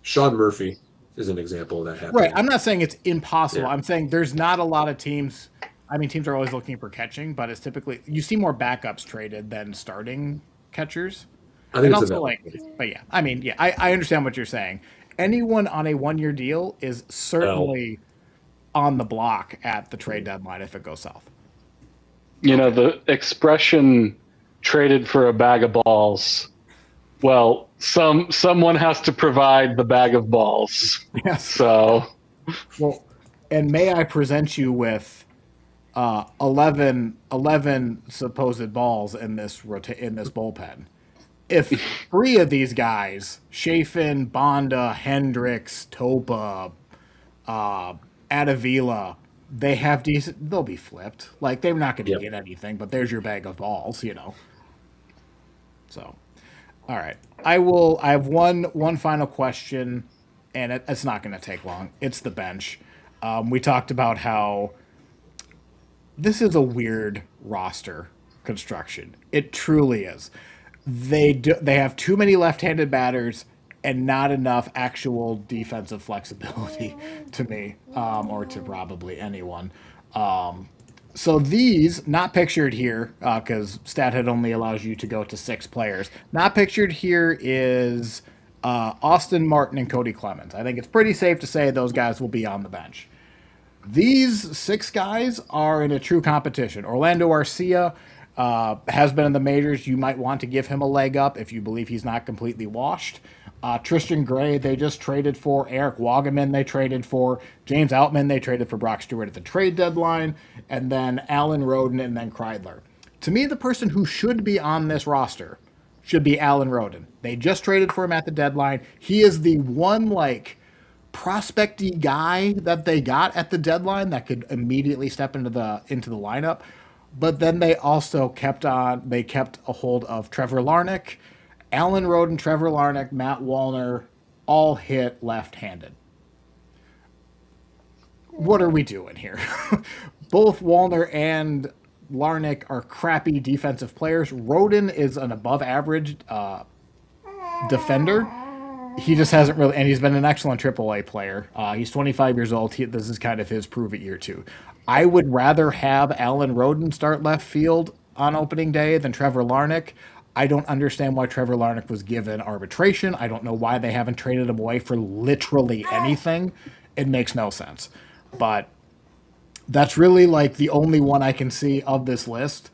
Sean Murphy is an example of that happening. Right. I'm not saying it's impossible. Yeah. I'm saying there's not a lot of teams. I mean, teams are always looking for catching, but it's typically you see more backups traded than starting catchers. I think And it's also, about like, but yeah, I mean, yeah, I understand what you're saying. Anyone on a 1-year deal is certainly on the block at the trade deadline if it goes south. You know, the expression traded for a bag of balls. Well, someone has to provide the bag of balls. Yes. So, Well, and may I present you with 11 supposed balls in this bullpen. If 3 of these guys, Chafin, Bonda, Hendricks, Topa, Adavila, they have decent, they'll be flipped. Like they're not going to get anything, but there's your bag of balls, you know. So, all right, I have one final question, and it's not going to take long. It's the bench. We talked about how this is a weird roster construction. It truly is. They have too many left-handed batters and not enough actual defensive flexibility to me, or to probably anyone. So these, not pictured here, because StatHead only allows you to go to 6 players. Not pictured here is Austin Martin and Cody Clemens. I think it's pretty safe to say those guys will be on the bench. These 6 guys are in a true competition. Orlando Arcia has been in the majors. You might want to give him a leg up if you believe he's not completely washed. Tristan Gray, they just traded for. Eric Wagaman, they traded for. James Outman, they traded for Brock Stewart at the trade deadline. And then Alan Roden and then Kreidler. To me, the person who should be on this roster should be Alan Roden. They just traded for him at the deadline. He is the one, like, prospecty guy that they got at the deadline that could immediately step into the lineup. But then they also kept a hold of Trevor Larnach. Alan Roden, Trevor Larnach, Matt Wallner all hit left-handed. What are we doing here? Both Wallner and Larnach are crappy defensive players. Roden is an above-average defender. He just hasn't really, and he's been an excellent AAA player. He's 25 years old. This is kind of his prove-it year, too. I would rather have Alan Roden start left field on opening day than Trevor Larnach. I don't understand why Trevor Larnach was given arbitration. I don't know why they haven't traded him away for literally anything. It makes no sense. But that's really like the only one I can see of this list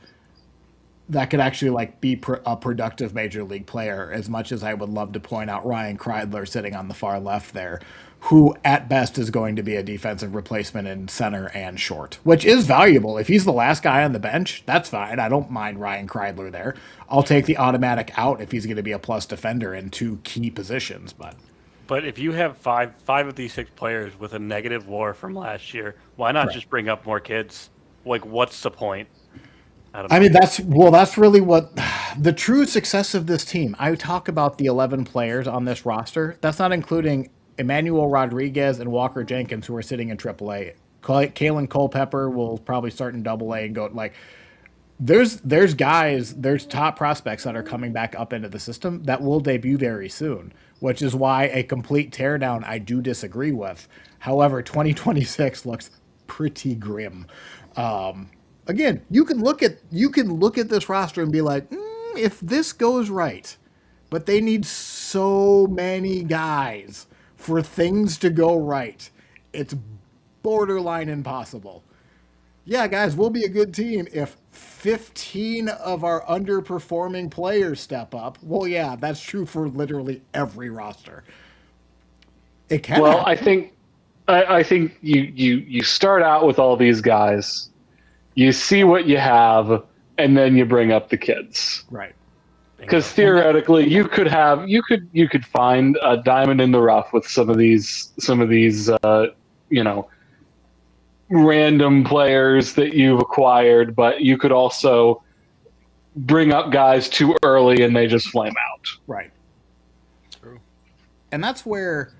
that could actually like be a productive major league player, as much as I would love to point out Ryan Kreidler sitting on the far left there. who at best is going to be a defensive replacement in center and short, which is valuable. If he's the last guy on the bench, that's fine. I don't mind Ryan Kreidler there. I'll take the automatic out if he's going to be a plus defender in 2 key positions. But if you have five of these 6 players with a negative WAR from last year, why not just bring up more kids? Like, what's the point? I mean, that's really what the true success of this team. I talk about the 11 players on this roster. That's not including Emmanuel Rodriguez and Walker Jenkins, who are sitting in AAA. Kalen Culpepper will probably start in AA and go like. There's top prospects that are coming back up into the system that will debut very soon, which is why a complete teardown I do disagree with. However, 2026 looks pretty grim. Again, you can look at this roster and be like, if this goes right, but they need so many guys for things to go right. It's borderline impossible. Yeah, guys, we'll be a good team if 15 of our underperforming players step up. Well, yeah, that's true for literally every roster. It can happen. I think you start out with all these guys, you see what you have, and then you bring up the kids. Right. Because theoretically, you could find a diamond in the rough with some of these random players that you've acquired, but you could also bring up guys too early and they just flame out. Right. True. And that's where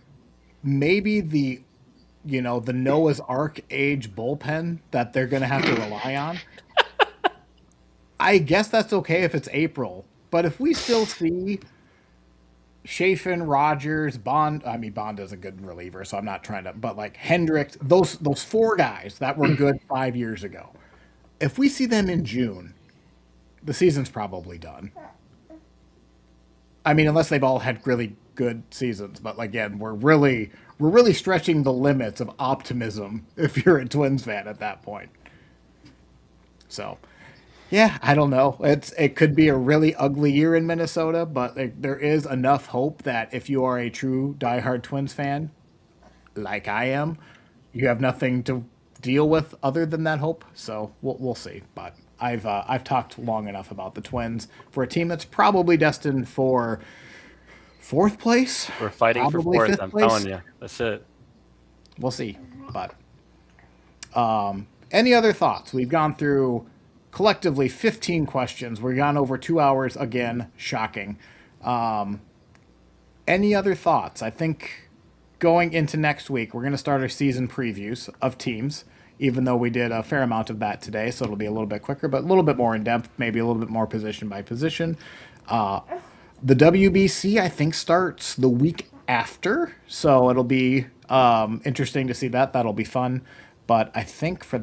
maybe the Noah's Ark age bullpen that they're going to have to rely on. I guess that's okay if it's April. But if we still see Chafin, Rogers, Bond is a good reliever, so I'm not trying to, but like Hendricks, those 4 guys that were good 5 years ago, if we see them in June, the season's probably done. I mean, unless they've all had really good seasons, but again, we're really stretching the limits of optimism if you're a Twins fan at that point. So, yeah, I don't know. It could be a really ugly year in Minnesota, but there is enough hope that if you are a true diehard Twins fan, like I am, you have nothing to deal with other than that hope. So we'll see. But I've talked long enough about the Twins for a team that's probably destined for 4th place. We're fighting for 4th. I'm telling you, that's it. We'll see. But any other thoughts? We've gone through collectively 15 questions. We've gone over 2 hours again. Shocking. Any other thoughts? I think going into next week, we're going to start our season previews of teams, even though we did a fair amount of that today, so it'll be a little bit quicker, but a little bit more in-depth, maybe a little bit more position by position. The WBC, I think, starts the week after, so it'll be interesting to see that. That'll be fun. But I think for